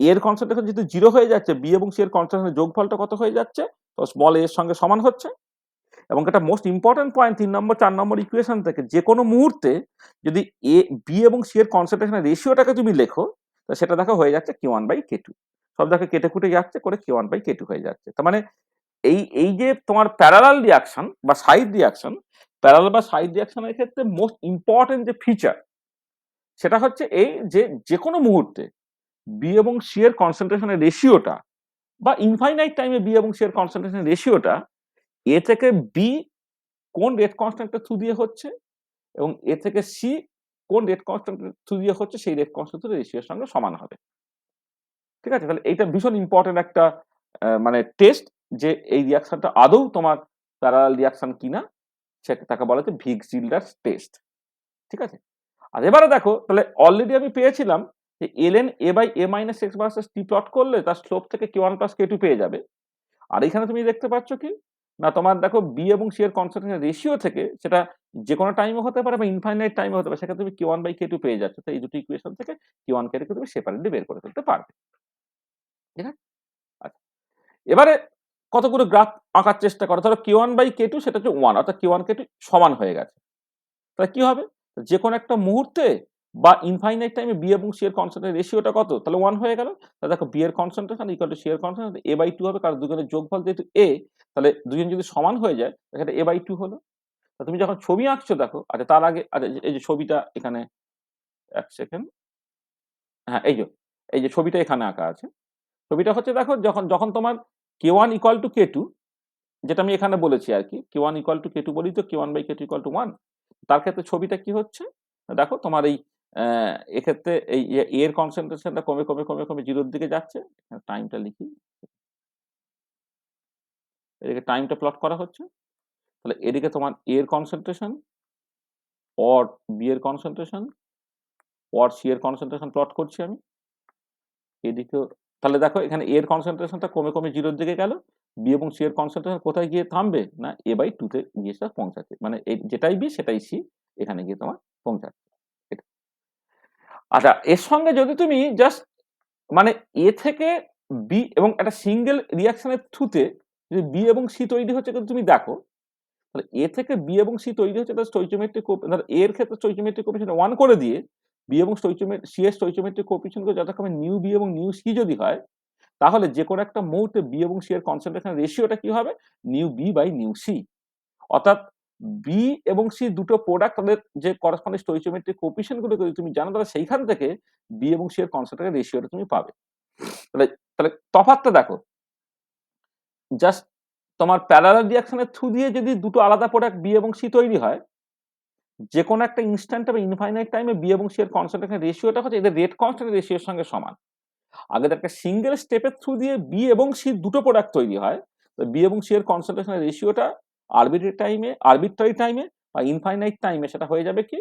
এর কনসেন্ট্রেশন যেহেতু 0 হয়ে যাচ্ছে, বি এবং সি এর কনসেন্ট্রেশনের যোগফলটা কত হয়ে যাচ্ছে? তো স্মল a এর সঙ্গে সমান হচ্ছে। এবং এটা মোস্ট ইম্পর্টেন্ট পয়েন্ট ৩ নম্বর ৪ নম্বর ইকুয়েশন থেকে যেকোনো মুহূর্তে যদি বি এবং সি এর কনসেন্ট্রেশনের রেশিওটাকে তুমি লেখো, তো সেটা দেখো হয়ে যাচ্ছে Q1/K2। সব দেখো কেটে কুটে যাচ্ছে করে Q1/K2 হয়ে যাচ্ছে। তার মানে এই যে তোমার প্যারালাল রিঅ্যাকশন বা সাইড রিঅ্যাকশন, প্যারালাল বা সাইড রিঅ্যাকশনের ক্ষেত্রে মোস্ট ইম্পর্টেন্ট যে ফিচার সেটা হচ্ছে এই যে যেকোনো মুহূর্তে বি এবং সি এর কনসেন্ট্রেশনের রেশিওটা বা ইনফাইনাইট টাইমে বি এবং সি এর কনসেন্ট্রেশনের রেশিওটা এ থেকে বি কোন রেট কনস্ট্যান্টের থ্রু দিয়ে হচ্ছে এবং এ থেকে সি কোন রেট কনস্ট্যান্টের থ্রু দিয়ে হচ্ছে সেই রেট কনস্ট্যান্টের রেশিওর সঙ্গে সমান হবে। ঠিক আছে? তাহলে এইটা ভীষণ ইম্পর্টেন্ট একটা মানে টেস্ট যে এই রিঅ্যাকশনটা আদৌ তোমার প্যারালাল রিঅ্যাকশন কিনা, তাকে বলা হচ্ছে ভিগ-জিল্ডার্স টেস্ট। ঠিক আছে? আর এবারে দেখো তাহলে অলরেডি আমি পেয়েছিলাম যে ln a/a - x versus t plot করলে তার স্লোপ থেকে K1 + K2 পেয়ে যাবে। আর এখানে তুমি দেখতে পাচ্ছ কি না তোমার দেখো বি এবং সি এর কনসেন্ট্রেশন রেশিও থেকে সেটা যেকোনো টাইমে হতে পারে বা ইনফাইনাইট টাইমে হতে পারে, সেক্ষেত্রে তুমি K1/K2 পেয়ে যাচ্ছ। তো এই দুটো ইকুয়েশন থেকে K1 K2 কে তুমি সেপারেটলি বের করে ফেলতে পারবে। ঠিক আছে? আচ্ছা, এবারে কতগুলো গ্রাফ আঁকার চেষ্টা করো। ধরো K1/K2 সেটা হচ্ছে 1, অর্থাৎ K1 K2 সমান হয়ে গেছে। তাহলে কি হবে? যেকোনো একটা মুহূর্তে বা ইনফাইনাইট টাইমে বি এবং সি এর কনসেন্ট্রেশন রেশিওটা কত? তাহলে 1 হয়ে গেল। তাহলে দেখো বি এর কনসেন্ট্রেশন ইকুয়াল টু সি এর কনসেন্ট্রেশন a/2 হবে, কারণ দুজনের যোগফল যেহেতু a, তাহলে দুজন যদি সমান হয়ে যায় সেটা a/2 হলো। তা তুমি যখন ছবি আঁকছো দেখো, আচ্ছা তার আগে আচ্ছা এই যে ছবিটা এখানে ১ সেকেন্ড। হ্যাঁ, এই যে ছবিটা এখানে আঁকা আছে। ছবিটা হচ্ছে দেখো যখন যখন তোমার K1 = K2, যেটা আমি এখানে বলেছি আরকি, K1 = K2 বলেই তো K1/K2 = 1। তার ক্ষেত্রে ছবিটা কি হচ্ছে? দেখো তোমার এই এক্ষেত্রে এই A এর কনসেন্ট্রেশনটা কমে 0 এর দিকে যাচ্ছে। টাইমটা লিখি। এদিকে টাইমটা প্লট করা হচ্ছে। তাহলে এদিকে তোমার A এর কনসেন্ট্রেশন or B এর কনসেন্ট্রেশন or C এর কনসেন্ট্রেশন প্লট করছি আমি। এদিকেও তাহলে দেখো এখানে A এর কনসেন্ট্রেশনটা কমে 0 এর দিকে গেল। B এবং C এর কনসেন্ট্রেশন কোথায় গিয়ে থামবে? না a/2 তে গিয়ে সেটা পৌঁছাচ্ছে। মানে যেটাই B সেটাই C এখানে গিয়ে তোমার পৌঁছাচ্ছে। এটা। আচ্ছা, এর সঙ্গে যদি তুমি জাস্ট মানে A থেকে B এবং একটা সিঙ্গেল রিঅ্যাকশন এর থ্রুতে যদি B এবং C তৈরি হচ্ছে কিন্তু তুমি দেখো, তাহলে A থেকে B এবং C তৈরি হচ্ছে তার স্টোইচিওমেট্রিক ধরো A এর ক্ষেত্রে স্টোইচিওমেট্রিক কোএফিসিয়েন্ট 1 করে দিয়ে B এবং C এর স্টোইচিওমেট্রিক কোএফিসিয়েন্ট গুলো যথাক্রমে নিউ B এবং নিউ C যদি হয়, তাহলে যেকোনো একটা মুহূর্তে B এবং C এর কনসেন্ট্রেশন রেশিওটা কি হবে? নিউ B/নিউ C। অর্থাৎ B এবং C দুটো প্রোডাক্ট তাদের যে করেসপন্ডিং স্টোইচিওমেট্রিক কোএফিসিয়েন্ট গুলো যদি তুমি জানো, তাহলে সেইখান থেকে B এবং C এর কনসেন্ট্রেশন রেশিওটা তুমি পাবে। তাহলে তাহলে তফাৎটা দেখো। জাস্ট তোমার প্যারালাল রিঅ্যাকশন এর থ্রু দিয়ে যদি দুটো আলাদা প্রোডাক্ট B এবং C তৈরি হয়, যে কোনো একটা ইনস্ট্যান্ট বা ইনফাইনাইট টাইমে বি এবং সি এর কনসেন্ট্রেশন রেশিওটা হচ্ছে এদের রেট কনস্ট্যান্ট রেশিওর সঙ্গে সমান। আগে একটা সিঙ্গেল স্টেপের থ্রু দিয়ে বি এবং সি দুটো প্রোডাক্ট তৈরি হয়। তো বি এবং সি এর কনসেন্ট্রেশন রেশিওটা আরবিট্রারি টাইমে বা ইনফাইনাইট টাইমে সেটা হয়ে যাবে কি?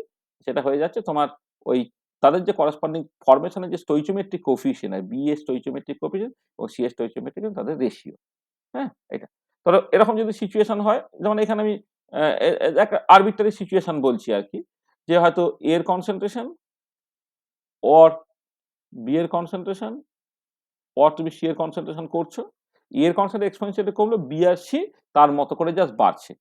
সেটা হয়ে যাচ্ছে তোমার ওই তাদের যে করেসপন্ডিং ফরমেশনের যে স্টোইচিওমেট্রিক কোএফিসিয়েন্ট হয়, বি এর স্টোইচিওমেট্রিক কোএফিসিয়েন্ট এবং সি এর স্টোইচিওমেট্রিক তাদের রেশিও। হ্যাঁ? এটা। ধরো এরকম যদি সিচুয়েশন হয়, যেমন এখানে আমি একটা আরবিট্রারি সিচুয়েশন বলছি আরকি। যে হয়তো এ এর কনসেন্ট্রেশন অর বি এর কনসেন্ট্রেশন অর তুমি সি এর কনসেন্ট্রেশন করছো। এ এর কনসেন্ট্রেশন এক্সপোনেনশিয়ালি কমলো, বি আর সি তার মতো করে জাস্ট বাড়ছে।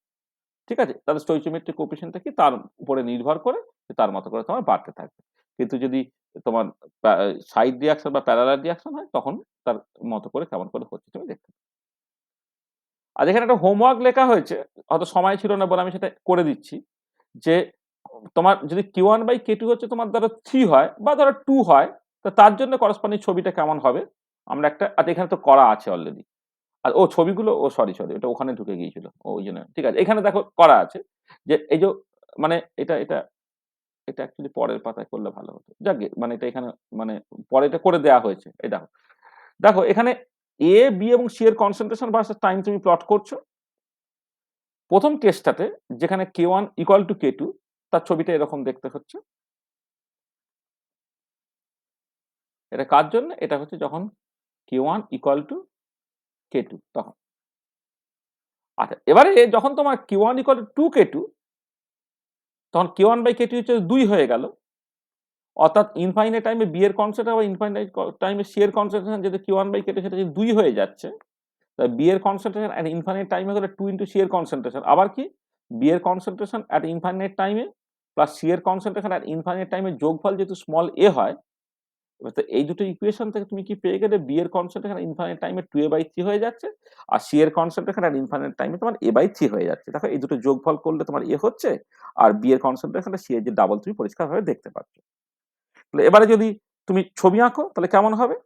ঠিক আছে? তাদের স্টোইচিওমেট্রিক কোএফিসিয়েন্টটা কি তার উপরে নির্ভর করে তার মতো করে তোমার বাড়তে থাকবে। কিন্তু যদি তোমার সাইড রিঅ্যাকশন বা প্যারালাল রিঅ্যাকশন হয় তখন তার মতো করে কেমন করে হচ্ছে তুমি দেখতে পাবে। আর এখানে একটা হোমওয়ার্ক লেখা হয়েছে, হয়তো সময় ছিল না বলে আমি সেটা করে দিচ্ছি। যে তোমার যদি Q1/K2 হচ্ছে তোমার ধরো 3 হয় বা ধরো 2 হয়, তো তার জন্য করেসপন্ডিং ছবিটা কেমন হবে? আমরা একটা এখানে তো করা আছে অলরেডি। আর ছবিগুলো সরি এটা ওখানে ঢুকে গিয়েছিল। ওইজন্য ঠিক আছে। এখানে দেখো করা আছে। যে এই যে মানে এটা অ্যাকচুয়ালি পরের পাতায় করলে ভালো হতো। যাকগে মানে এটা এখানে মানে পরে এটা করে দেয়া হয়েছে। এই দেখো। দেখো এখানে A, B এবং C এর কনসেন্ট্রেশন ভার্সাস টাইম তুমি প্লট করছো। প্রথম কেসটাতে যেখানে K1 = K2 তার ছবিটা এরকম দেখতে হচ্ছে। এটা কার জন্য? এটা হচ্ছে যখন K1 = K2 তখন। আচ্ছা, এবারে যখন তোমার K1 = 2K2 তখন K1/K2 হচ্ছে 2 হয়ে গেল। অর্থাৎ ইনফাইনাইট টাইমে বি এর কনসেন্ট্রেশন বা ইনফাইনাইট টাইমে সি এর কনসেন্ট্রেশন যেটা K1/K2 সেটা যদি 2 হয়ে যাচ্ছে, তাহলে বি এর কনসেন্ট্রেশন এট ইনফাইনাইট টাইমে হলো 2 * সি এর কনসেন্ট্রেশন। আবার কি? বি এর কনসেন্ট্রেশন এট ইনফাইনাইট টাইমে প্লাস সি এর কনসেন্ট্রেশন এট ইনফাইনাইট টাইমে যোগফল যেহেতু স্মল a হয়, তো এই দুটো ইকুয়েশন থেকে তুমি কি পেয়ে গেলে বি এর কনসেন্ট্রেশন ইনফাইনাইট টাইমে 2a/3 হয়ে যাচ্ছে আর সি এর কনসেন্ট্রেশন এট ইনফাইনাইট টাইমে তোমার a/3 হয়ে যাচ্ছে। দেখো এই দুটো যোগফল করলে তোমার a হচ্ছে আর বি এর কনসেন্ট্রেশনটা সি এর যে ডাবল তুমি পরিষ্কারভাবে দেখতে পাচ্ছ। তাহলে এবারে যদি তুমি ছবি আঁকো তাহলে কেমন হবে?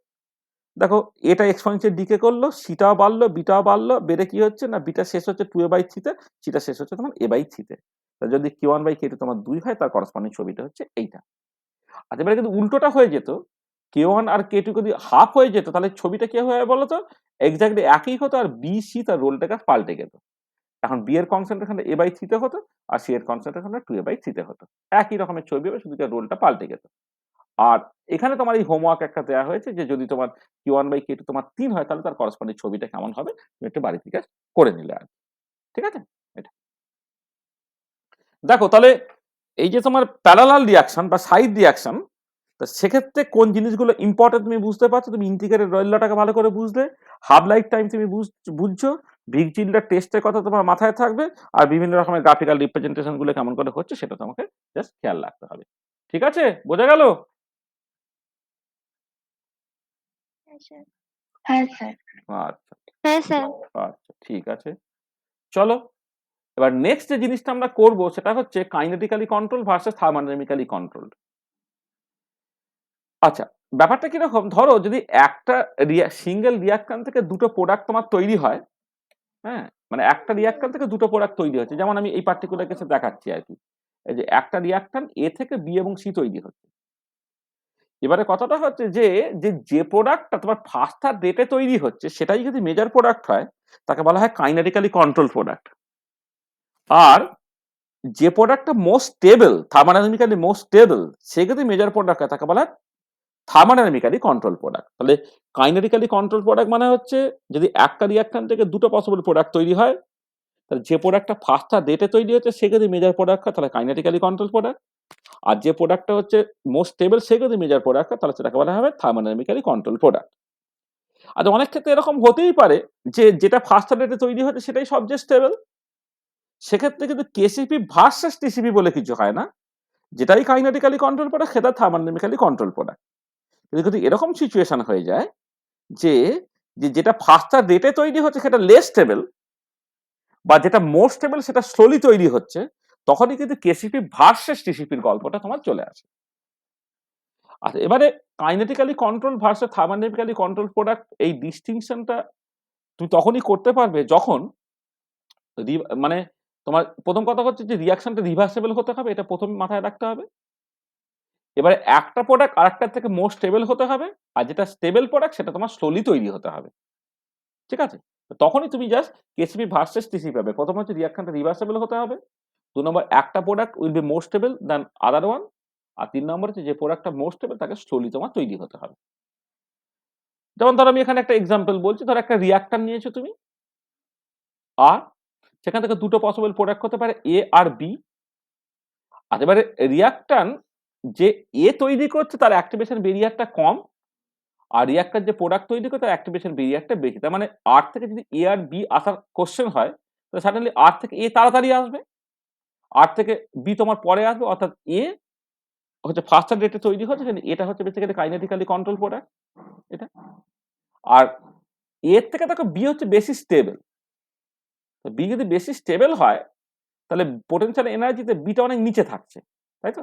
দেখো এটা এক্সপোনেনশিয়াল ডিকে করলো, সিটাও বাড়লো, বিটাও বাড়লো, বেড়ে কি হচ্ছে না বিটা শেষ হচ্ছে 2a/3 তে, সিটা শেষ হচ্ছে তোমার a/3 তে। যদি K1/K2 তোমার 2 হয় তার করেসপন্ডিং ছবিটা হচ্ছে এইটা। আচ্ছা, এবারে কিন্তু উল্টোটা হয়ে যেত, K1 আর K2 যদি হাফ হয়ে যেত তাহলে ছবিটা কি হবে বলো তো? এক্সাক্টলি একই হতো আর B, C তার রোলটাকে পাল্টে যেত। এখন B এর কনসেন্ট্রেশনটা a/3 তে হতো আর C এর কনসেন্ট্রেশনটা 2a/3 তে হতো। একই রকমের ছবি হবে, শুধু তার রোলটা পাল্টে যেত। আর এখানে তোমার এই হোমওয়ার্ক একটা দেয়া হয়েছে যে যদি তোমার K1/K2 তোমার 3 হয় তাহলে তার করেসপন্ডিং ছবিটা কেমন হবে? তুমি একটু বাড়ি থেকে করে নিলে আরকি। ঠিক আছে? এটা। দেখো তাহলে এই যে তোমার প্যারালাল রিঅ্যাকশন বা সাইড রিঅ্যাকশন, তো সেক্ষেত্রে কোন জিনিসগুলো ইম্পর্টেন্ট তুমি বুঝতে পারছো, তুমি ইন্টিগ্রেটেড রয়েলটাকে ভালো করে বুঝলে, হাফ লাইফ টাইম তুমি বুঝছো, ভিগ-জিল্ডার টেস্টের কথা তোমার মাথায় থাকবে আর বিভিন্ন রকমের গ্রাফিক্যাল রিপ্রেজেন্টেশন গুলো কেমন করে হচ্ছে সেটা তোমাকে জাস্ট খেয়াল রাখতে হবে। ঠিক আছে? বোঝা গেল? হ্যাঁ স্যার। হ্যাঁ স্যার। আচ্ছা, হ্যাঁ স্যার। আচ্ছা ঠিক আছে। চলো এবার নেক্সট যে জিনিসটা আমরা করব সেটা হচ্ছে কাইনেটিক্যালি কন্ট্রোল ভার্সাস থার্মোডাইনামিক্যালি কন্ট্রোল। আচ্ছা, ব্যাপারটা কিরকম? ধরো যদি একটা সিঙ্গেল রিঅ্যাকট্যান্ট থেকে দুটো প্রোডাক্ট তোমার তৈরি হয়, হ্যাঁ? মানে একটা রিঅ্যাকট্যান্ট থেকে দুটো প্রোডাক্ট তৈরি হচ্ছে। যেমন আমি এই পার্টিকুলার কেসে দেখাচ্ছি আরকি। এই যে একটা রিঅ্যাকট্যান্ট A থেকে B এবং C তৈরি হচ্ছে। এবারে কথাটা হচ্ছে যে প্রোডাক্টটা তোমার ফাস্টার রেটে তৈরি হচ্ছে সেটাই যদি মেজর প্রোডাক্ট হয় তাকে বলা হয় কাইনেটিক্যালি কন্ট্রোল প্রোডাক্ট। আর যে প্রোডাক্টটা মোস্ট স্টেবল, থার্মোডাইনামিক্যালি মোস্ট স্টেবল সে যদি মেজর প্রোডাক্ট হয় তাকে বলা হয় থার্মোডাইনামিক্যালি কন্ট্রোল প্রোডাক্ট। তাহলে কাইনেটিক্যালি কন্ট্রোল প্রোডাক্ট মানে হচ্ছে যদি একটা রিঅ্যাকট্যান্ট থেকে দুটো পসিবল প্রোডাক্ট তৈরি হয়, তাহলে যে প্রোডাক্টটা ফাস্টার রেটে তৈরি হচ্ছে সে যদি মেজর প্রোডাক্ট হয় তাহলে কাইনেটিক্যালি কন্ট্রোল প্রোডাক্ট। আর যে প্রোডাক্টটা হচ্ছে মোস্ট স্টেবল সে যদি মেজর প্রোডাক্ট হয় তাহলে সেটাকে বলা হবে থার্মোডাইনামিক্যালি কন্ট্রোল প্রোডাক্ট। আর অনেক ক্ষেত্রে এরকম হতেই পারে যে যেটা ফাস্টার রেটে তৈরি হচ্ছে সেটাই সবচেয়ে স্টেবল। সেক্ষেত্রে কিন্তু কেসিপি ভার্সাস টিসিপি বলে কিছু হয় না। যেটাই কাইনেটিক্যালি কন্ট্রোল প্রোডাক্ট সেটা থার্মোডাইনামিক্যালি কন্ট্রোল প্রোডাক্ট। কিন্তু এরকম সিচুয়েশন হয়ে যায় যে যেটা ফাস্টার রেটে তৈরি হচ্ছে সেটা লেস স্টেবল বা যেটা মোর স্টেবল সেটা স্লোলি তৈরি হচ্ছে, তখনই কিন্তু কেসিপি ভার্সাস টিসিপির গল্পটা তোমার চলে আসে। আচ্ছা, এবারে কাইনেটিক্যালি কন্ট্রোল ভার্সাস থার্মোডাইনামিক্যালি কন্ট্রোল প্রোডাক্ট এই ডিস্টিংশনটা তুমি তখনই করতে পারবে যখন মানে তোমার প্রথম কথা হচ্ছে যে রিঅ্যাকশনটা রিভার্সিবল হতে হবে, এটা প্রথম মাথায় রাখতে হবে। এবারে একটা প্রোডাক্ট আরেকটার থেকে মোর স্টেবল হতে হবে, আর যেটা স্টেবল প্রোডাক্ট সেটা তোমার স্লোলি তৈরি হতে হবে। ঠিক আছে? তো তখনই তুমি জাস্ট কেসিপি ভার্সেস টিসিপি পাবে। প্রথম হচ্ছে রিঅ্যাকশনটা রিভার্সিবল হতে হবে। ২ নম্বর একটা product will be more stable than other one. আর ৩ নম্বর হচ্ছে যে প্রোডাক্টটা মোর স্টেবল তাকে স্লোলি তোমার তৈরি হতে হবে। যেমন ধরো আমি এখানে একটা এক্সাম্পল বলছি, ধরো একটা রিঅ্যাক্টর নিয়েছো তুমি, আর সেখান থেকে দুটো পসিবল প্রোডাক্ট হতে পারে এ আর বি। আর এবারে রিঅ্যাকট্যান্ট যে এ তৈরি করছে তার অ্যাক্টিভেশন বেরিয়ারটা কম, আর রিঅ্যাক্টর যে প্রোডাক্ট তৈরি করে তার অ্যাক্টিভেশন বেরিয়ারটা বেশি। তার মানে আর থেকে যদি এ আর বি আসার কোশ্চেন হয়, তাহলে সাডেনলি আর থেকে এ তাড়াতাড়ি আসবে, আর থেকে বি তোমার পরে আসবে। অর্থাৎ এ হচ্ছে ফাস্টার রেটে তৈরি হচ্ছে, কিন্তু এটা হচ্ছে বেসিক্যালি কাইনেটিক্যালি কন্ট্রোল প্রোডাক্ট এটা। আর এর থেকে দেখো বি হচ্ছে বেশি স্টেবল। বি যদি বেশি স্টেবল হয় তাহলে পোটেনশিয়াল এনার্জিতে বিটা অনেক নিচে থাকছে, তাই তো?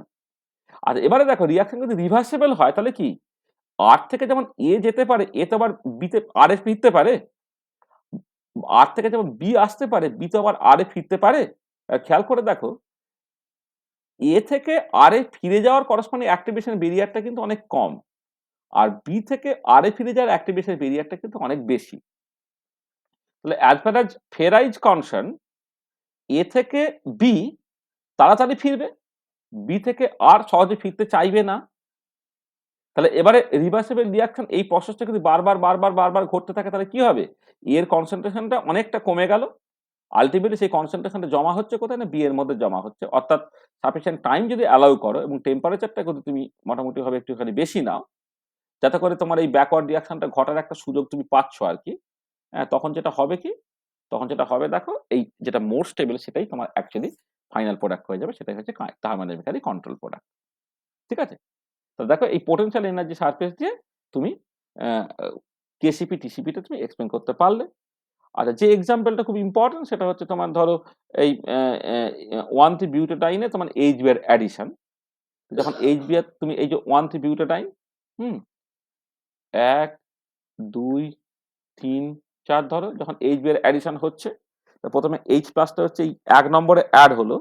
আর এবারে দেখো রিঅ্যাকশন যদি রিভার্সিবল হয় তাহলে কি আর থেকে যেমন এ যেতে পারে, এ তো আবার বিতে আর এ ফিরতে পারে। আর থেকে যেমন বি আসতে পারে, বি তো আবার আর এ ফিরতে পারে। খেয়াল করে দেখো, এ থেকে আর এ ফিরে যাওয়ার করসপন্ডিং অ্যাক্টিভেশন বেরিয়ারটা কিন্তু অনেক কম, আর বি থেকে আর এ ফিরে যাওয়ার অ্যাক্টিভেশন বেরিয়ারটা কিন্তু অনেক বেশি। তাহলে অ্যাজ ফার অ্যাজ ফেরা ইজ কনসার্ন, এ থেকে বি তাড়াতাড়ি ফিরবে, বি থেকে আর সহজে ফিরতে চাইবে না। তাহলে এবারে রিভার্সিবল রিঅ্যাকশন এই প্রসেসটা যদি বারবার ঘটতে থাকে তাহলে কি হবে? এর কনসেন্ট্রেশনটা অনেকটা কমে গেল। আল্টিমেটলি সেই কনসেন্ট্রেশনটা জমা হচ্ছে কোথায়? না বি এর মধ্যে জমা হচ্ছে। অর্থাৎ সাফিসিয়েন্ট টাইম যদি অ্যালাউ করো এবং টেম্পারেচারটা যদি তুমি মোটামুটি ভাবে একটুখানি বেশি নাও, যাতে করে তোমার এই ব্যাকওয়ার্ড রিঅ্যাকশনটা ঘটার একটা সুযোগ তুমি পাচ্ছ আরকি। তখন যেটা হবে কি? তখন যেটা হবে দেখো, এই যেটা মোর স্টেবল সেটাই তোমার অ্যাকচুয়ালি ফাইনাল প্রোডাক্ট হয়ে যাবে। সেটাই হচ্ছে থার্মোডাইনামিক্যালি কন্ট্রোল প্রোডাক্ট। ঠিক আছে? তো দেখো এই পোটেনশিয়াল এনার্জি সারফেস দিয়ে তুমি আ আ কেসিপি, টিসিপিটা তুমি এক্সপ্লেইন করতে পারলে। আচ্ছা, যে এক্সাম্পলটা খুব ইম্পোর্টেন্ট সেটা হচ্ছে তোমার ধরো এই 1,3-বিউটাডাইনে তোমার এইচবি এর অ্যাডিশন। যখন এইচবি এর তুমি এই যে 1,3-বিউটাডাইন, হুম? ১, ২, ৩, ৪ ধরো যখন এইচবি এর অ্যাডিশন হচ্ছে, তো প্রথমে H প্লাসটা হচ্ছে এই ১ নম্বরে এড হলো,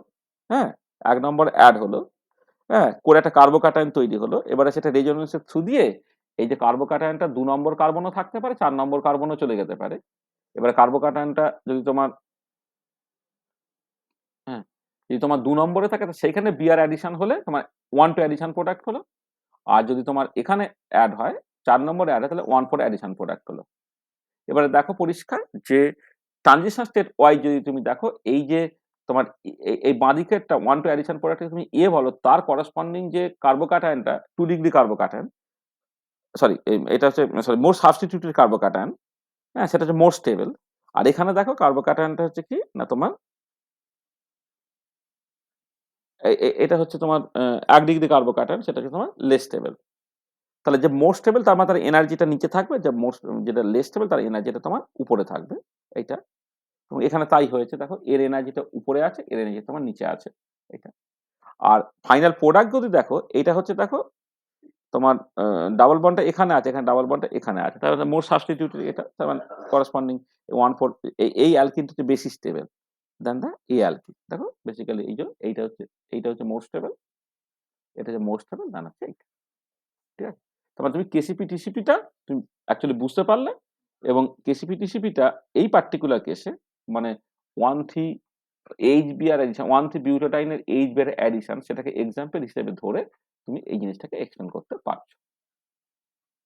হ্যাঁ? ১ নম্বরে এড হলো, হ্যাঁ? করে একটা কার্বোক্যাটায়ন তৈরি হলো। এবারে সেটা রেজোনেন্সের থ্রু দিয়ে এই যে কার্বোক্যাটায়নটা ২ নম্বর কার্বনও থাকতে পারে, ৪ নম্বর কার্বনও চলে যেতে পারে। এবারে কার্বোক্যাটায়নটা যদি তোমার হ্যাঁ, যদি তোমার ২ নম্বরে থাকে তো সেইখানে বিআর অ্যাডিশন হলে তোমার 1-2 অ্যাডিশন প্রোডাক্ট হলো। আর যদি তোমার এখানে এড হয়, ৪ নম্বরে এড হয় তাহলে 1-4 অ্যাডিশন প্রোডাক্ট হলো। এবারে দেখো পরিষ্কার যে ট্রানজিশন স্টেট ওয়াইজ যদি তুমি দেখো, এই যে তোমার এই বাঁদিকেরটা 1-2 অ্যাডিশন প্রোডাক্টকে তুমি এ বলো, তার করসপন্ডিং যে কার্বোক্যাটায়নটা 2 ডিগ্রি কার্বোক্যাটায়ন, সরি এটা হচ্ছে সরি মোর সাবস্টিটিউটেড কার্বোক্যাটায়ন, হ্যাঁ? সেটা হচ্ছে মোর স্টেবল। আর এখানে দেখো কার্বোক্যাটায়নটা হচ্ছে কি না তোমার এটা হচ্ছে তোমার ১ ডিগ্রি কার্বোক্যাটায়ন, সেটা হচ্ছে তোমার লেস স্টেবল। তাহলে যে মোর স্টেবল তার মানে তার এনার্জিটা নিচে থাকবে, যে যেটা লেস স্টেবল তার এনার্জিটা তোমার উপরে থাকবে। এইটা এবং এখানে তাই হয়েছে দেখো, এর এনার্জিটা উপরে আছে, এর এনার্জি তোমার নিচে আছে। এটা। আর ফাইনাল প্রোডাক্ট যদি দেখো, এটা হচ্ছে দেখো তোমার ডাবল বন্ডটা এখানে আছে, এখানে ডাবল বন্ডটা এখানে আছে। তার মানে মোর সাবস্টিটিউটেড এটা, তার মানে করসপন্ডিং 1-4 এই অ্যালকিনটা হচ্ছে বেশি স্টেবল দেন দ্য এই অ্যালকিন। দেখো বেসিক্যালি এই যে এইটা হচ্ছে মোর স্টেবল, এটা হচ্ছে মোর স্টেবল দেন হচ্ছে এইটা। ঠিক আছে? তারপর তুমি কেসিপি টিসিপিটা তুমি অ্যাকচুয়ালি বুঝতে পারলে, এবং কেসিপি টিসিপিটা এই পার্টিকুলার কেসে মানে 1,3 এইচবি আর অ্যাডিশন 1,3-বিউটাডাইন এর এইচবি এর অ্যাডিশন সেটাকে এক্সাম্পল হিসেবে ধরে তুমি এই জিনিসটাকে এক্সপ্লেন করতে পারছো।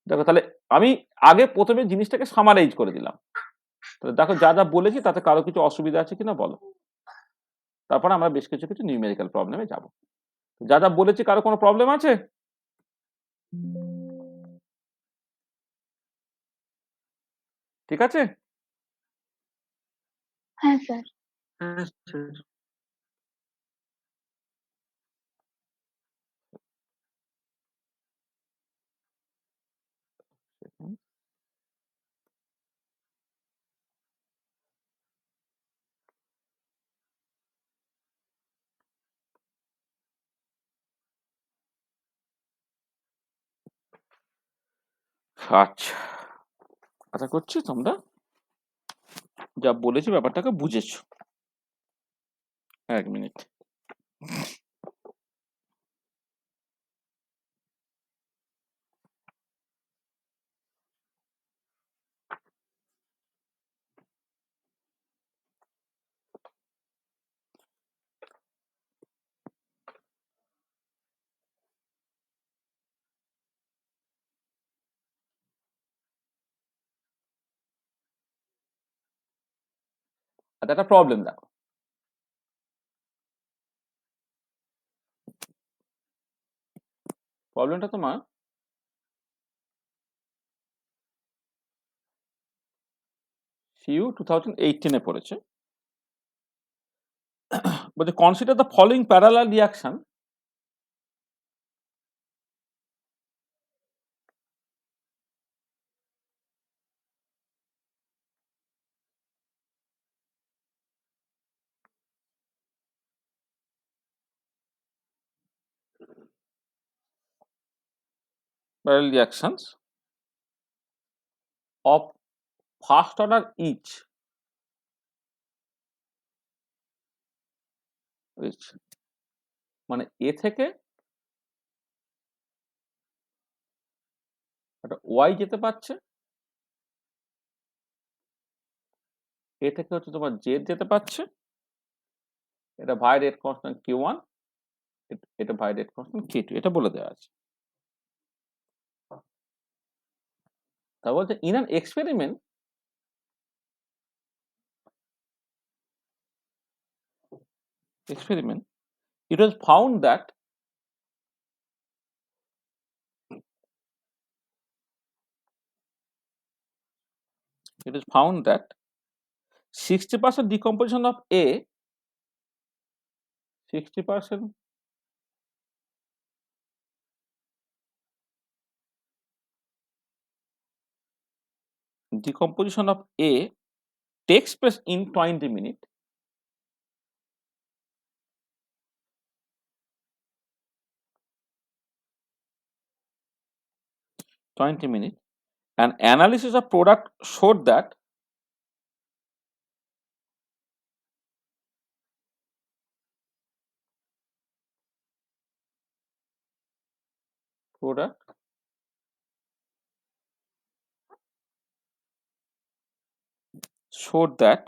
দেখো তাহলে আমি আগে প্রথমে জিনিসটাকে সামারাইজ করে দিলাম। তাহলে দেখো যা বলেছি তাতে কারো কিছু অসুবিধা আছে কিনা বলো? তারপরে আমরা বেশ কিছু নিউমেরিক্যাল প্রবলেমে যাব। যা বলেছি কারো কোনো প্রবলেম আছে? ঠিক আছে? হ্যাঁ স্যার। হ্যাঁ স্যার। আচ্ছা, আশা করছি তোমরা যা বলেছি ব্যাপারটাকে বুঝেছো। এক মিনিট। আচ্ছা, একটা প্রবলেম দেখো। প্রবলেমটা তোমার CU 2018 এ পড়েছে। বলছে consider the following parallel reaction parallel reactions of first order each মানে এ থেকে একটা ওয়াই যেতে পারছে, এ থেকে হচ্ছে তোমার জেড যেতে পারছে, এটা ভাই রেট কনস্ট্যান্ট Q1, এটা ভাই রেট কনস্ট্যান্ট K2, এটা বলে দেওয়া আছে। তা বলছে in an experiment it was found that it is found that 60% decomposition of A, 60% decomposition of A takes place in 20 minutes. And analysis of product showed that product showed that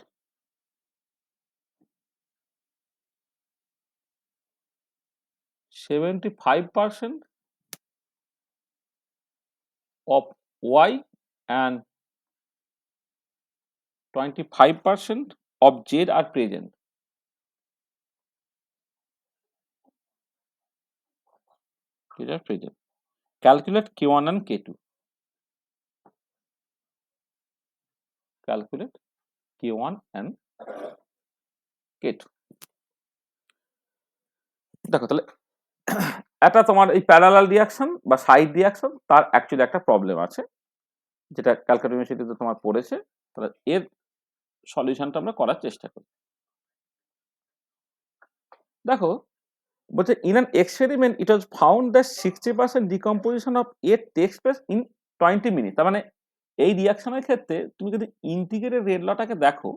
75% of Y and 25% of Z are present. These are present. Calculate Q1 and K2. Calculate Q1 and K2. দেখো তাহলে এটা তোমার এই প্যারালাল রিয়াকশন বা সাইড রিয়াকশন তার অ্যাকচুয়ালি একটা প্রবলেম আছে, যেটা ক্যালকাটা ইউনিভার্সিটিতে তোমার পড়েছে। তাহলে এর সলিউশনটা আমরা করার চেষ্টা করি। দেখো বলছে in an experiment it was found that 60% decomposition of A takes place in 20 minute. তার মানে এই রিয়াকশনের ক্ষেত্রে তুমি যদি ইন্টিগ্রেটেড রেট লটাকে দেখো,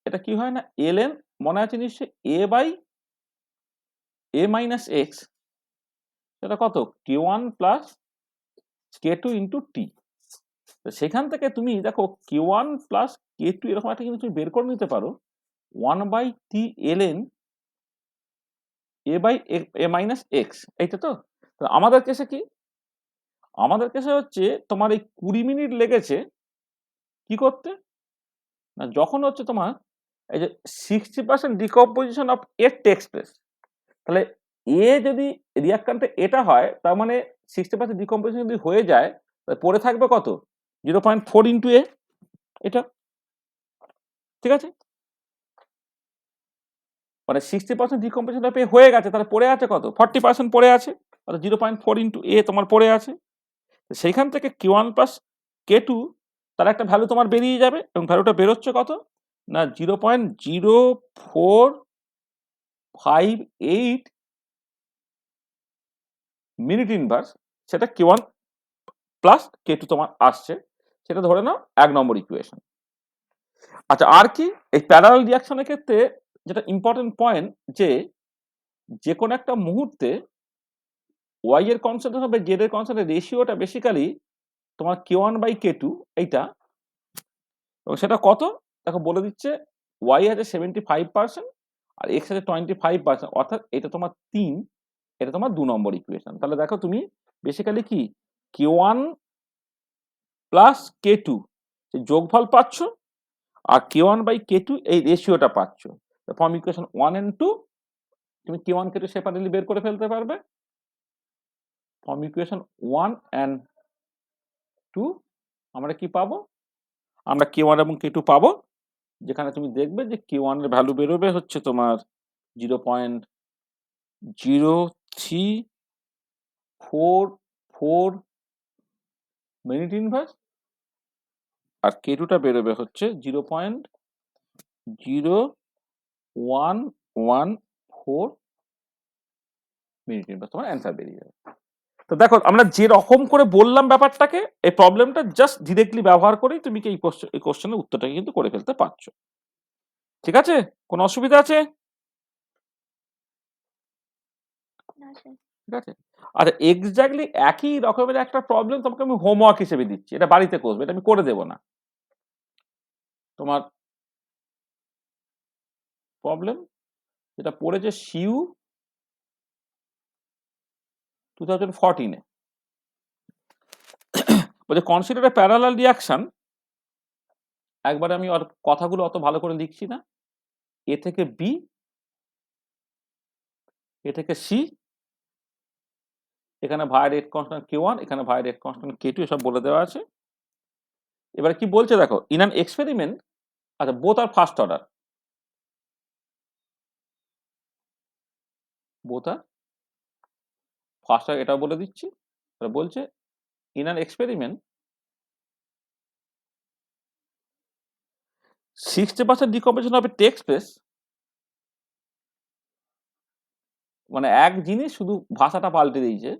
এটা কি হয় না, ln মনে আছে নিশ্চয়ই a by a minus x, সেটা কত Q1 plus K2 into T. সেখান থেকে তুমি দেখো Q1 প্লাস K2 এরকম একটা কিন্তু তুমি বের করে নিতে পারো 1/t ln a by a minus x. এইটা তো আমাদের কেসে কি, আমাদের কেসে হচ্ছে তোমার এই 20 মিনিট লেগেছে কি করতে না, যখন হচ্ছে তোমার এই যে 60% decomposition of A takes place. তাহলে এ যদি রিয়াক্ট্যান্টে এটা হয়, তার মানে 60% ডিকম্পোজিশন যদি হয়ে যায়, পড়ে থাকবে কত 0.4 ইন্টু এ, এটা ঠিক আছে। মানে 60% ডিকম্পোজিশন অফ এ হয়ে গেছে, তাহলে পড়ে আছে কত 40% পড়ে আছে, তাহলে 0.4 ইন্টু এ তোমার পড়ে আছে। সেইখান থেকে Q1 প্লাস K2 তার একটা ভ্যালু তোমার বেরিয়ে যাবে, এবং ভ্যালুটা বেরোচ্ছে কত না 0.0458 মিনিট ইনভার্স, সেটা Q1 প্লাস K2 তোমার আসছে, সেটা ধরে নাও 1 নম্বর ইকুয়েশন। আচ্ছা, আর কি এই প্যারালাল রিঅ্যাকশনের ক্ষেত্রে যেটা ইম্পর্টেন্ট পয়েন্ট, যে কোনো একটা মুহূর্তে y এর কনস্ট্যান্ট হবে z এর কনস্ট্যান্টের রেশিওটা বেসিক্যালি তোমার k1/k2 এইটা, এবং সেটা কত দেখো বলে দিচ্ছে। y আছে 75% আর x আছে 25%, অর্থাৎ এটা তোমার 3, এটা তোমার 2 নম্বর ইকুয়েশন। তাহলে দেখো তুমি বেসিক্যালি কি k1 প্লাস k2 যোগফল পাচ্ছ, আর k1/k2 এই রেশিওটা পাচ্ছ। ফর্ম ইকুয়েশন 1 and 2 তুমি k1 k2 সেপারেটলি বের করে ফেলতে পারবে। ফর্ম ইকুয়েশন 1 and 2 আমরা কি পাবো, আমরা k1 এবং k2 পাবো, যেখানে তুমি দেখবে যে k1 এর ভ্যালু বেরোবে হচ্ছে তোমার 0.0344 মিনিট ইনভার্স, আর k2 টা বেরোবে হচ্ছে 0.0114 মিনিট ইনভার্স, তোমার অ্যান্সার বেরিয়ে যাবে। তো দেখো আমরা যে রকম করে বললাম ব্যাপারটাকে, এই প্রবলেমটা জাস্ট ডিরেক্টলি ব্যবহার করেই তুমি কি এই কোশ্চেনের উত্তরটাকে কিন্তু করে ফেলতে পারছো। ঠিক আছে, কোনো অসুবিধা আছে? না স্যার। ঠিক আছে, আচ্ছা এক্স্যাক্টলি একই রকমের একটা প্রবলেম তোমাকে আমি হোমওয়ার্ক হিসেবে দিচ্ছি, এটা বাড়িতে করবে, এটা আমি করে দেবো না। তোমার প্রবলেম যেটা পড়েছে সিউ 2014-এ, বলছে কনসিডার এ প্যারালাল রিঅ্যাকশন। একবারে আমি ওর কথাগুলো অত ভালো করে লিখছি না, এ থেকে বি, এ থেকে সি, এখানে ভাই রেট কনস্ট্যান্ট k1, এখানে ভাই রেট কনস্ট্যান্ট k2, এসব বলে দেওয়া আছে। এবার কি বলছে দেখো, ইন অ্যান এক্সপেরিমেন্ট, আচ্ছা বোথ আর ফার্স্ট অর্ডার, বোথ আর ফার্স্ট অর্ডার, এটাও বলে দিচ্ছি। বলছে in an experiment 60% decomposition of A text space, মানে এক জিনিস শুধু ভাষাটা পাল্টে দিয়েছে।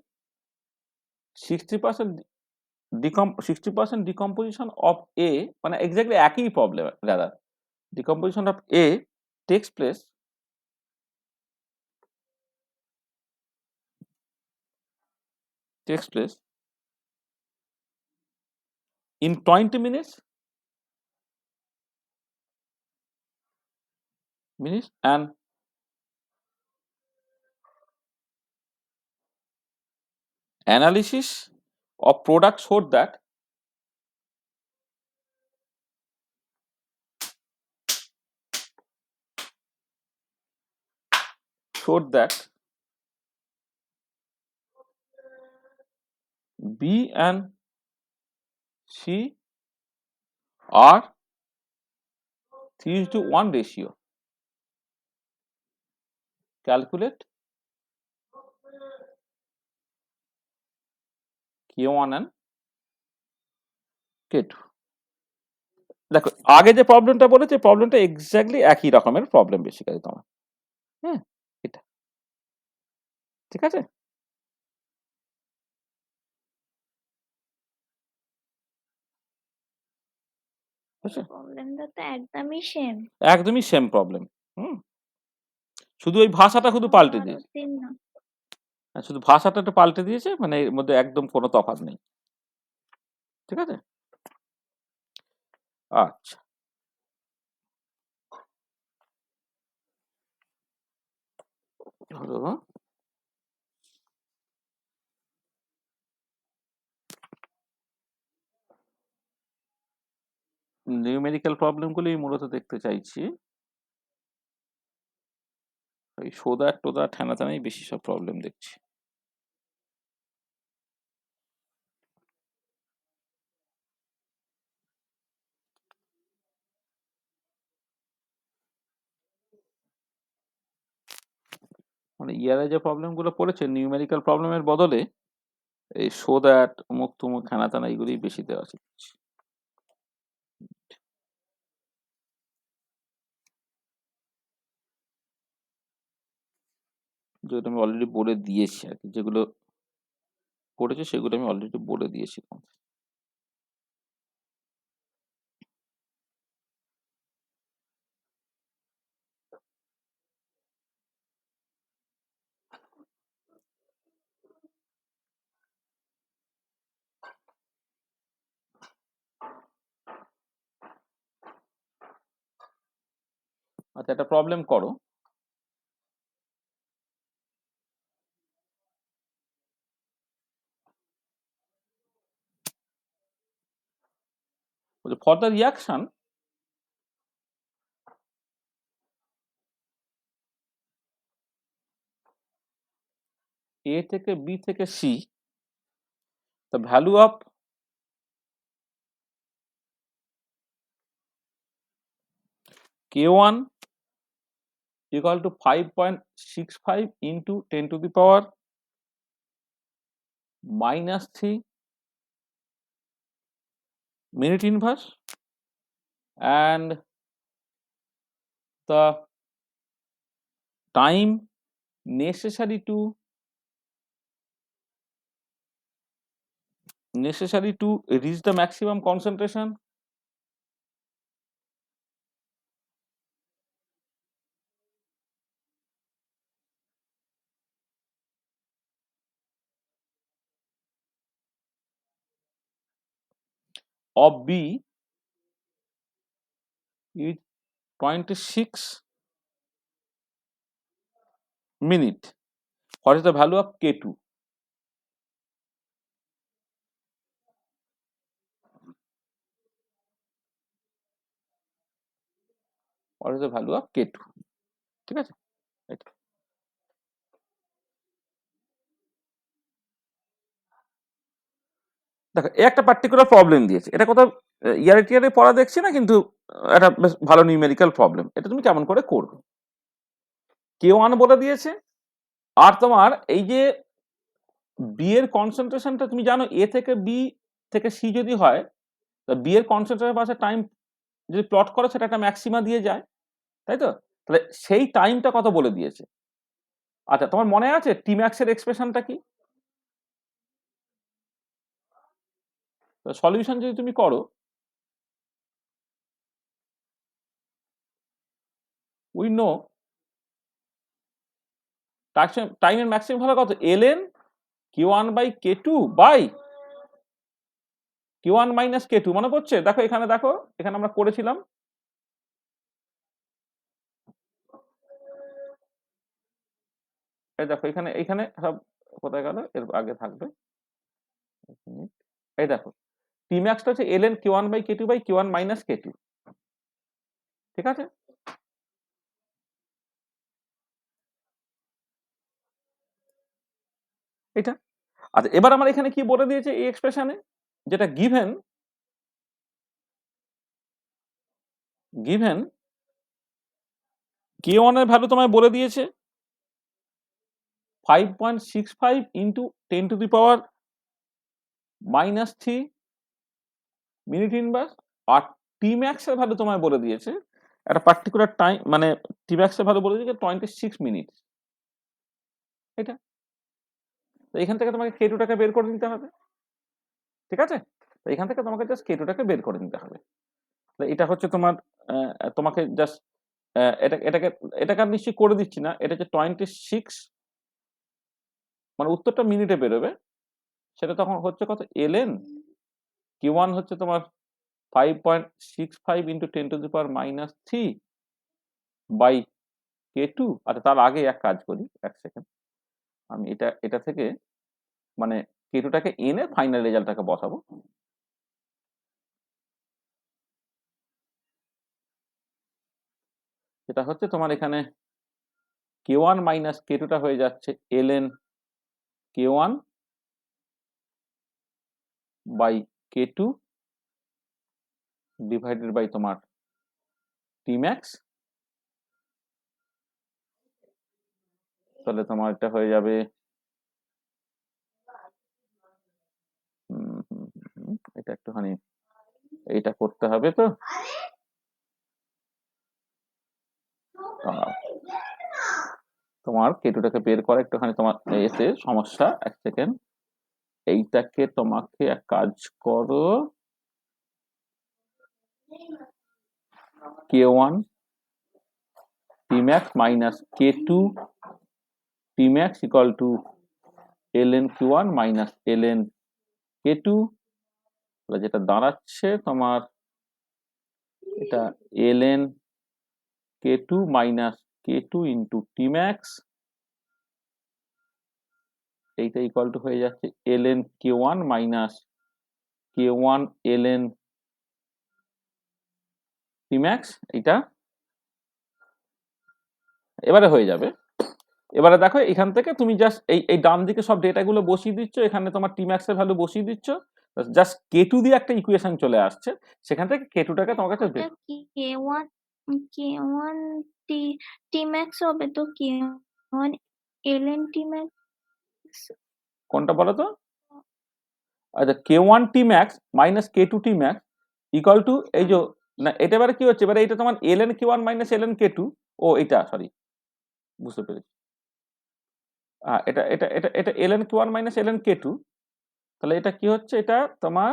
60% ডিকম্পোজিশন অফ এ, মানে এক্স্যাক্টলি একই প্রবলেম দাদা। Decomposition of A takes place in 20 minutes and analysis of products showed that B and C are 3:1 ratio. Calculate K1 and K2. দেখো আগে যে প্রবলেমটা বলেছে, প্রবলেমটা এক্স্যাক্টলি একই রকমের প্রবলেম বেসিক্যালি তোমার। হ্যাঁ, এটা ঠিক আছে। প্রবলেমটা তো একদমই সেম। একদমই সেম প্রবলেম। শুধু ওই ভাষাটা শুধু পাল্টে দিয়েছে, শুধু ভাষাটা একটু পাল্টে দিয়েছে, মানে এর মধ্যে একদম কোনো তফাৎ নেই। ঠিক আছে, আচ্ছা ধরো নিউমেরিক্যাল প্রবলেমগুলি মূলত দেখতে চাইছি। ওই সোদা টোদা ঠেনাটানাই বেশি সব প্রবলেম দেখছি। মানে ইয়ারে যে প্রবলেমগুলো পড়েছে নিউমেরিক্যাল প্রবলেমের বদলে এই শো দ্যাট অমুক তুমুক হেনাতেনা এইগুলোই বেশি দেওয়া আছে। যেগুলো আমি অলরেডি বলে দিয়েছি আর কি, যেগুলো পড়েছে সেগুলো আমি অলরেডি বলে দিয়েছি তোমাকে। আচ্ছা, একটা প্রবলেম করো। ফর দ্য রিয়াকশন এ থেকে বি থেকে C, the value of K1 equal to 5.65 into 10 to the power minus 3 minute inverse, and the time necessary to reach the maximum concentration of B is 26 minute. What is the value of K2? What is the value of K2? ঠিক আছে, এটা দেখো, এ একটা পার্টিকুলার প্রবলেম দিয়েছে। এটা কোথাও ইয়ারে টিয়ারে পড়া দেখছি না, কিন্তু একটা বেশ ভালো নিউমেরিক্যাল প্রবলেম। এটা তুমি কেমন করে করবে? K1 বলে দিয়েছে, আর তোমার এই যে বি এর কনসেন্ট্রেশনটা তুমি জানো, এ থেকে বি থেকে সি যদি হয়, তা বি এর কনসেন্ট্রেশনের পাশে টাইম যদি প্লট করো, সেটা একটা ম্যাক্সিমা দিয়ে যায়, তাই তো? তাহলে সেই টাইমটা কত বলে দিয়েছে। আচ্ছা, তোমার মনে আছে টি ম্যাক্স এর এক্সপ্রেশনটা কি? সলিউশন যদি তুমি করো, উই নো টাইমের ম্যাক্সিমাম হলো কত, ln Q1 by K2 by Q1 minus K2। মনে পড়ছে? দেখো এখানে, দেখো এখানে আমরা করেছিলাম। এই দেখো এখানে, এখানে সব কোথায় গেল, এর আগে থাকবে। এই দেখো, টি ম্যাক্সটা হচ্ছে ln Q1 by K2 by Q1 minus K2, ঠিক আছে? এটা আচ্ছা, এবার আমার এখানে কি বলে দিয়েছে এই এক্সপ্রেশনে, যেটা গিভেন K1 এর ভ্যালু তোমায় বলে দিয়েছে 5.65 into 10 to the power minus 3 minute inverse, আর টি ম্যাক্স এর ভ্যালু তোমায় বলে দিয়েছে একটা পার্টিকুলার টাইম, মানে টি ম্যাক্স এর ভ্যালু বলে দিয়েছে 26 মিনিট। এটা তো এখান থেকে তোমাকে K2 টাকে বের করে নিতে হবে, ঠিক আছে? তো এখান থেকে তোমাকে জাস্ট K2 টাকে বের করে নিতে হবে। তো এটা হচ্ছে তোমার, তোমাকে জাস্ট এটাকে এটাকে আমি নিশ্চয়ই করে দিচ্ছি না। এটা হচ্ছে 26, মানে উত্তরটা মিনিটে বেরোবে। সেটা তখন হচ্ছে কত, ln Q1 হচ্ছে তোমার 5.65 into 10 to the power minus 3 by K2। আচ্ছা, তার আগে এক কাজ করি, এক সেকেন্ড, আমি এটা থেকে মানে K2 টাকে এনে ফাইনাল রেজাল্টটাকে বসাবো। যেটা হচ্ছে তোমার এখানে K1 মাইনাস K2 টা হয়ে যাচ্ছে ln K1 by K2 divided by তোমার টি ম্যাক্স। তাহলে তোমার এটা হয়ে যাবে এটা একটুখানি এইটা করতে হবে তো, তোমার K2 টাকে বের করা একটুখানি তোমার এতে সমস্যা। এক সেকেন্ড, এইটাকে তোমাকে এক কাজ করো, K1 Tmax minus K2 Tmax equal to ln Q1 minus ln K2, যেটা দাঁড়াচ্ছে তোমার এটা ln K2 minus K2 into Tmax, এইটা ইকুয়াল টু হয়ে যাচ্ছে ln K1 minus K1 ln Tmax, এইটা এবারে হয়ে যাবে। এবারে দেখো এখান থেকে তুমি জাস্ট এই ডান দিকে সব ডেটাগুলো বসিয়ে দিচ্ছ, এখানে তোমার Tmax এর ভ্যালু বসিয়ে দিচ্ছ, জাস্ট K2 দিয়ে একটা ইকুয়েশন চলে আসছে, সেখান থেকে K2 টাকে তোমার কাছে ওটা কি K1 K1 T Tmax হবে তো K1 ln Tmax কোনটা বলো তো? আচ্ছা, K1 Tmax minus K2 Tmax equal to এই যে, না এটা এবারে কি হচ্ছে, এবারে এটা তোমার ln K1 minus ln K2, ও এটা সরি, বুঝতে পেরেছি। এটা এটা এটা এটা ln K1 minus ln K2, তাহলে এটা কি হচ্ছে, এটা তোমার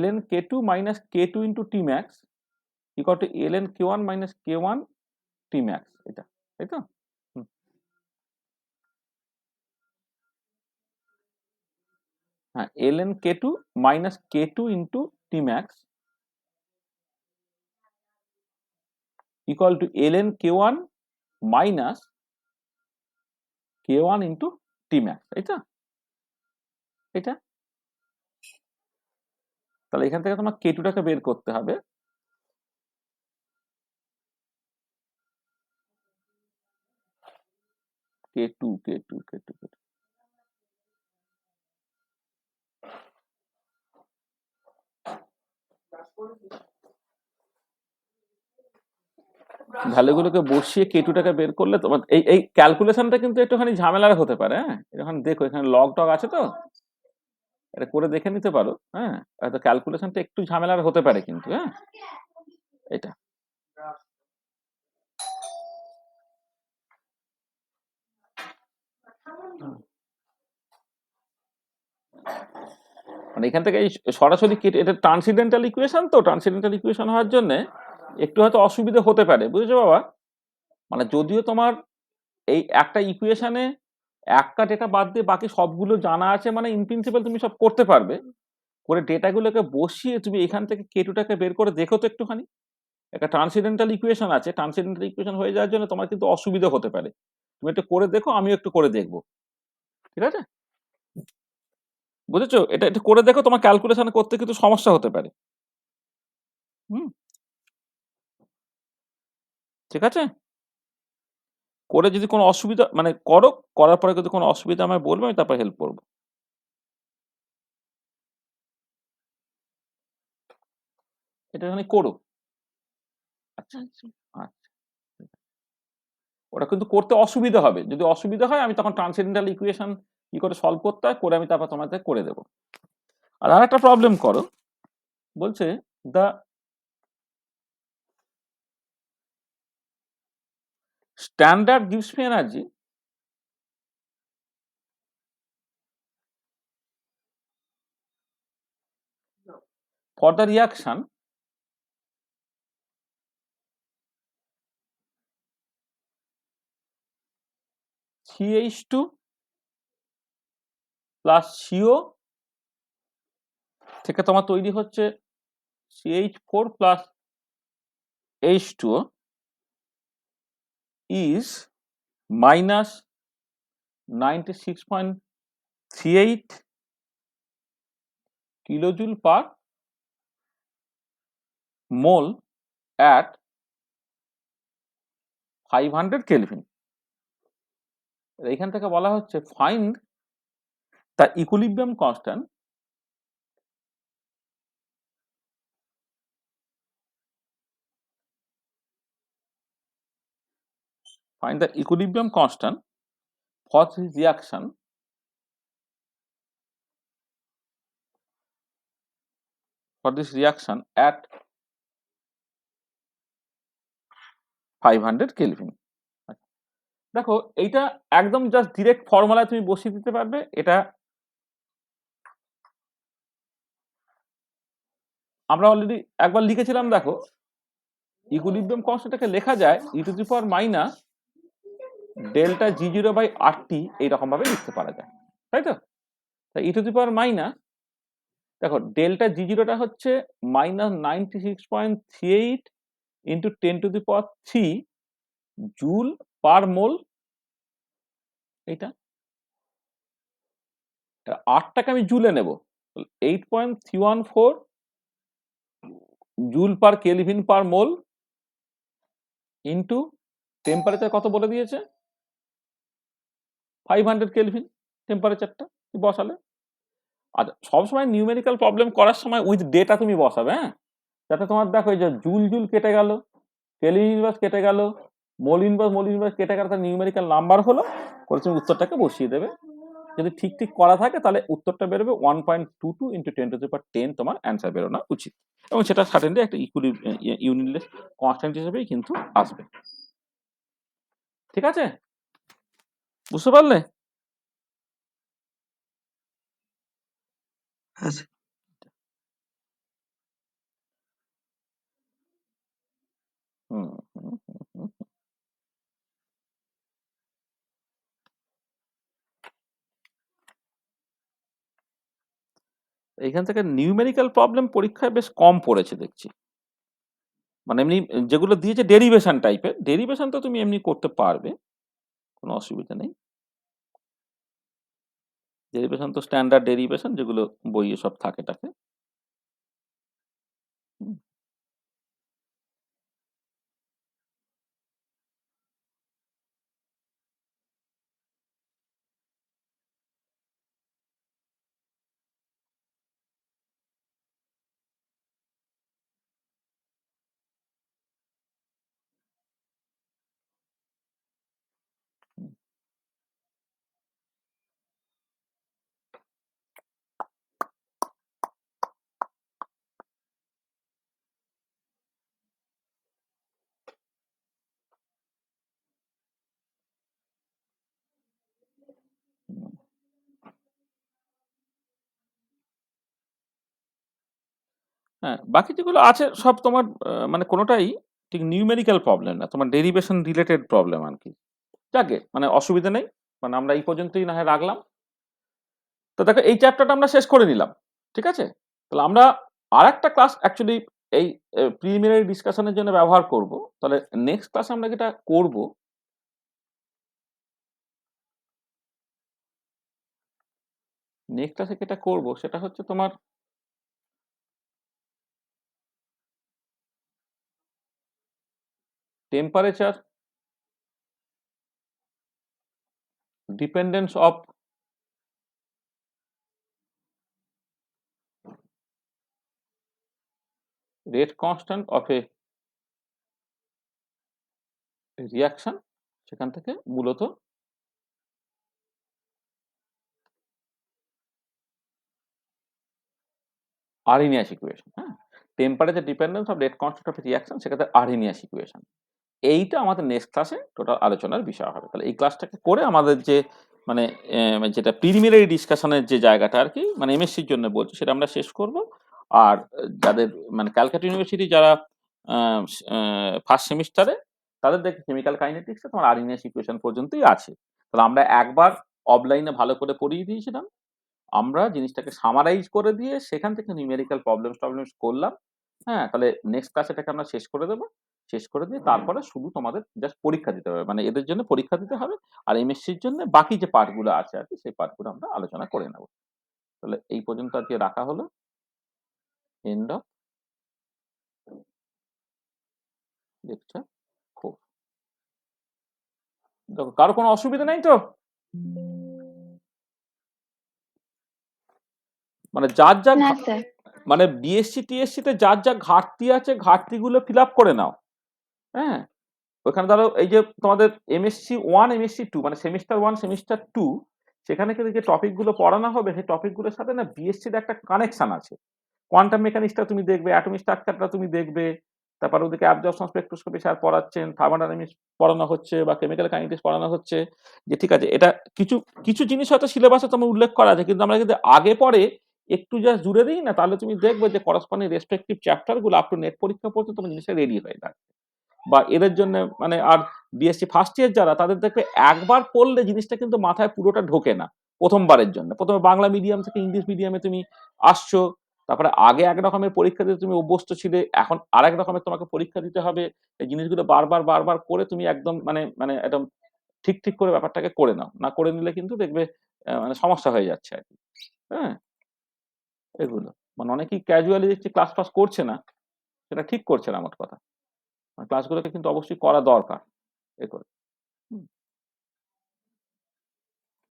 ln K2 minus K2 into Tmax equal to ln K1 minus K1 Tmax, এটা তাই তো? হুম। হ্যাঁ, ln K2 minus K2 into Tmax equal to ln K1 minus K1 into Tmax, তাই তো? এটা তাহলে এখান থেকে তোমার K2 টাকে বের করতে হবে। K2 K2 K2 K2 ভ্যালুগুলোকে বসিয়ে K2 টাকে বের করলে তোমার এই ক্যালকুলেশনটা কিন্তু একটুখানি ঝামেলার হতে পারে। হ্যাঁ, এখন দেখো এখানে লগ টগ আছে তো, এটা করে দেখে নিতে পারো। হ্যাঁ, হয়তো ক্যালকুলেশনটা একটু ঝামেলার হতে পারে কিন্তু। হ্যাঁ, এটা মানে এখান থেকে এই সরাসরি কেটে, এটা ট্রান্সিডেন্টাল ইকুয়েশন, তো ট্রান্সিডেন্টাল ইকুয়েশন হওয়ার জন্য একটু হয়তো অসুবিধা হতে পারে, বুঝেছো বাবা? মানে যদিও তোমার এই একটা ইকুয়েশনে একটা ডেটা বাদ দিয়ে বাকি সবগুলো জানা আছে, মানে ইন প্রিন্সিপাল তুমি সব করতে পারবে, করে ডেটাগুলোকে বসিয়ে তুমি এখান থেকে K2টাকে বের করে দেখো তো একটুখানি। একটা ট্রান্সিডেন্টাল ইকুয়েশন আছে, ট্রান্সিডেন্টাল ইকুয়েশন হয়ে যাওয়ার জন্য তোমার কিন্তু অসুবিধা হতে পারে। তুমি একটু করে দেখো, আমিও একটু করে দেখবো, ঠিক আছে? বুঝেছো? এটা একটু করে দেখো, তোমার ক্যালকুলেশন করতে কিন্তু সমস্যা হতে পারে। হুম, ঠিক আছে? করে যদি কোনো অসুবিধা, মানে করো, করার পরে যদি কোনো অসুবিধা আমায় বলবে, আমি তারপর হেল্প করবো। এটা এখানে করো। আচ্ছা আচ্ছা আচ্ছা, ওটা কিন্তু করতে অসুবিধা হবে, যদি অসুবিধা হয় আমি তখন ট্রান্সেন্ডেন্টাল ইকুয়েশন কি করে সলভ করতে হয় করে আমি তারপর তোমাদের করে দেবো। আর আরেকটা প্রবলেম করো, বলছে the standard gives me energy for the reaction CH2 plus CO থেকে তোমার তৈরি হচ্ছে CH4 plus H2O is minus 96.38 kilojoule per mole at 500 Kelvin। এইখান থেকে বলা হচ্ছে find the equilibrium constant find the equilibrium constant for this reaction at 500 Kelvin। দেখো এইটা একদম জাস্ট ডিরেক্ট ফর্মুলায় তুমি বসিয়ে দিতে পারবে। এটা আমরা অলরেডি একবার লিখেছিলাম। দেখো ইকুইলিব্রিয়াম কনস্ট্যান্টটাকে লেখা যায় e⁻⁻ ডেল্টা G0/RT এইরকম ভাবে লিখতে পারা যায়, তাই তো? তাই e⁻⁻ দেখো ডেল্টা জি জিরোটা হচ্ছে -96.38 ইন্টু 10⁻³ জুল পার মোল। এইটা আটটাকে আমি জুলে নেব, 8.314 জুল পার কেলভিন পার মোল ইন্টু টেম্পারেচার কত বলে দিয়েছে, 500 কেলভিন টেম্পারেচারটা বসালে। আর সবসময় নিউমেরিক্যাল প্রবলেম করার সময় উইথ ডেটা তুমি বসাবে, হ্যাঁ, যাতে তোমার দেখো এই যে জুল জুল কেটে গেল, কেলভিন ইনভার্স কেটে গেল, মোল ইনভার্স কেটে গেল, তার নিউমেরিক্যাল নাম্বার হলো করে তুমি উত্তরটাকে বসিয়ে দেবে। যদি ঠিক ঠিক করা থাকে তাহলে উত্তরটা বেরোবে 1.22 ইন্টু 10⁻10 তোমার অ্যান্সার বেরোনো উচিত, এবং সেটা সার্টেনলি একটা ইউনিটলেস কনস্ট্যান্ট হিসেবেই কিন্তু আসবে। ঠিক আছে, বুঝতে পারলে? হ্যাঁ স্যার। হুম হুম হুম হুম। এইখান থেকে নিউমেরিক্যাল প্রবলেম পরীক্ষায় বেশ কম পড়েছে দেখছি। মানে এমনি যেগুলো দিয়েছে ডেরিভেশন টাইপের, ডেরিভেশন তো তুমি এমনি করতে পারবে, কোনো অসুবিধা নেই। ডেরিভেশন তো স্ট্যান্ডার্ড ডেরিভেশন যেগুলো বইয়ে সব থাকে টাকে। হুম। হ্যাঁ, বাকি যেগুলো আছে সব তোমার মানে কোনোটাই ঠিক নিউমেরিক্যাল প্রবলেম না, তোমার ডেরিভেশন রিলেটেড প্রবলেম আর কি। যাকে মানে অসুবিধা নেই, মানে আমরা এই পর্যন্তই না হয় রাখলাম। তো দেখো এই চ্যাপ্টারটা আমরা শেষ করে নিলাম, ঠিক আছে? তাহলে আমরা আর একটা ক্লাস অ্যাকচুয়ালি এই প্রিলিমিনারি ডিসকাশনের জন্য ব্যবহার করব। তাহলে নেক্সট ক্লাসে আমরা যেটা করব, নেক্সট ক্লাসে যেটা করব সেটা হচ্ছে তোমার temperature dependence of rate constant of a reaction, সেখান থেকে মূলত আর্হিনিয়াস ইকুয়েশন। হ্যাঁ, temperature dependence of rate constant of reaction, সেক্ষেত্রে আর্হিনিয়াস ইকুয়েশন। এইটা আমাদের নেক্সট ক্লাসে টোটাল আলোচনার বিষয় হবে। তাহলে এই ক্লাসটাকে করে আমাদের যে মানে যেটা প্রিলিমিনারি ডিসকাশনের যে জায়গাটা আর কি, মানে এমএসসির জন্য বলছি, সেটা আমরা শেষ করব। আর যাদের মানে ক্যালকাটা ইউনিভার্সিটি যারা ফার্স্ট সেমিস্টারে, তাদের দেখে কেমিক্যাল কাইনেটিক্সে তোমার আর্হিনিয়াস ইকুয়েশন পর্যন্তই আছে। তাহলে আমরা একবার অফলাইনে ভালো করে পড়িয়ে দিয়েছিলাম, আমরা জিনিসটাকে সামারাইজ করে দিয়ে সেখান থেকে নিউমেরিক্যাল প্রবলেমস করলাম। হ্যাঁ, তাহলে নেক্সট ক্লাস এটাকে আমরা শেষ করে দেবো। শেষ করে দিয়ে তারপরে শুধু তোমাদের জাস্ট পরীক্ষা দিতে হবে, মানে এদের জন্য পরীক্ষা দিতে হবে। আর এমএসসির জন্য বাকি যে পার্টগুলো আছে আর কি, সেই পার্টগুলো আমরা আলোচনা করে নেব। তাহলে এই পর্যন্ত আজকে রাখা হলো। End of lecture 4। দেখো কারো কোনো অসুবিধা নেই তো? মানে যার যা না স্যার। মানে বিএসসি টিএসসি তে যার যা ঘাটতি আছে ঘাটতিগুলো ফিল আপ করে নাও। হ্যাঁ, ওখানে ধরো এই যে তোমাদের এমএসসি 1 এমএসসি 2 মানে সেমিস্টার 1 সেমিস্টার 2, সেখানে কিন্তু যে টপিকগুলো পড়ানো হবে সেই টপিকগুলোর সাথে না বিএসসির একটা কানেকশন আছে। কোয়ান্টাম মেকানিক্সটা তুমি দেখবে, অ্যাটমিক স্ট্রাকচারটা তুমি দেখবে, তারপর ওদিকে অ্যাবজর্পশন স্পেকট্রোস্কপি স্যার পড়াচ্ছেন, থার্মোডাইনামিক্স পড়ানো হচ্ছে বা কেমিক্যাল কাইনেটিক্স পড়ানো হচ্ছে। যে ঠিক আছে, এটা কিছু কিছু জিনিস হয়তো সিলেবাসে তোমার উল্লেখ করা আছে, কিন্তু আমরা যদি আগে পরে একটু জাস্ট জুড়ে দিই না, তাহলে তুমি দেখবে যে করসপন্ডিং রেসপেক্টিভ চ্যাপ্টারগুলো আপ টু নেট পরীক্ষা পর্যন্ত তোমার জিনিসটা রেডি হয়ে থাকে। বা এদের জন্য মানে আর বিএসসি ফার্স্ট ইয়ার যারা, তাদের দেখবে একবার পড়লে জিনিসটা কিন্তু মাথায় পুরোটা ঢোকে না প্রথমবারের জন্য। প্রথমে বাংলা মিডিয়াম থেকে ইংলিশ মিডিয়ামে তুমি আসছো, তারপরে আগে এক রকমের পরীক্ষা দিতে তুমি অভ্যস্ত ছিলে, এখন আরেক রকমের তোমাকে পরীক্ষা দিতে হবে। এই জিনিসগুলো বারবার করে তুমি একদম মানে একদম ঠিক করে ব্যাপারটাকে করে নাও। না করে নিলে কিন্তু দেখবে মানে সমস্যা হয়ে যাচ্ছে আরকি। হ্যাঁ? এগুলো। মানে অনেকেই ক্যাজুয়ালি দেখছি ক্লাস করছে না। সেটা ঠিক করছে না মোট কথা। ক্লাসগুলোকে কিন্তু অবশ্যই করা দরকার। এ করে।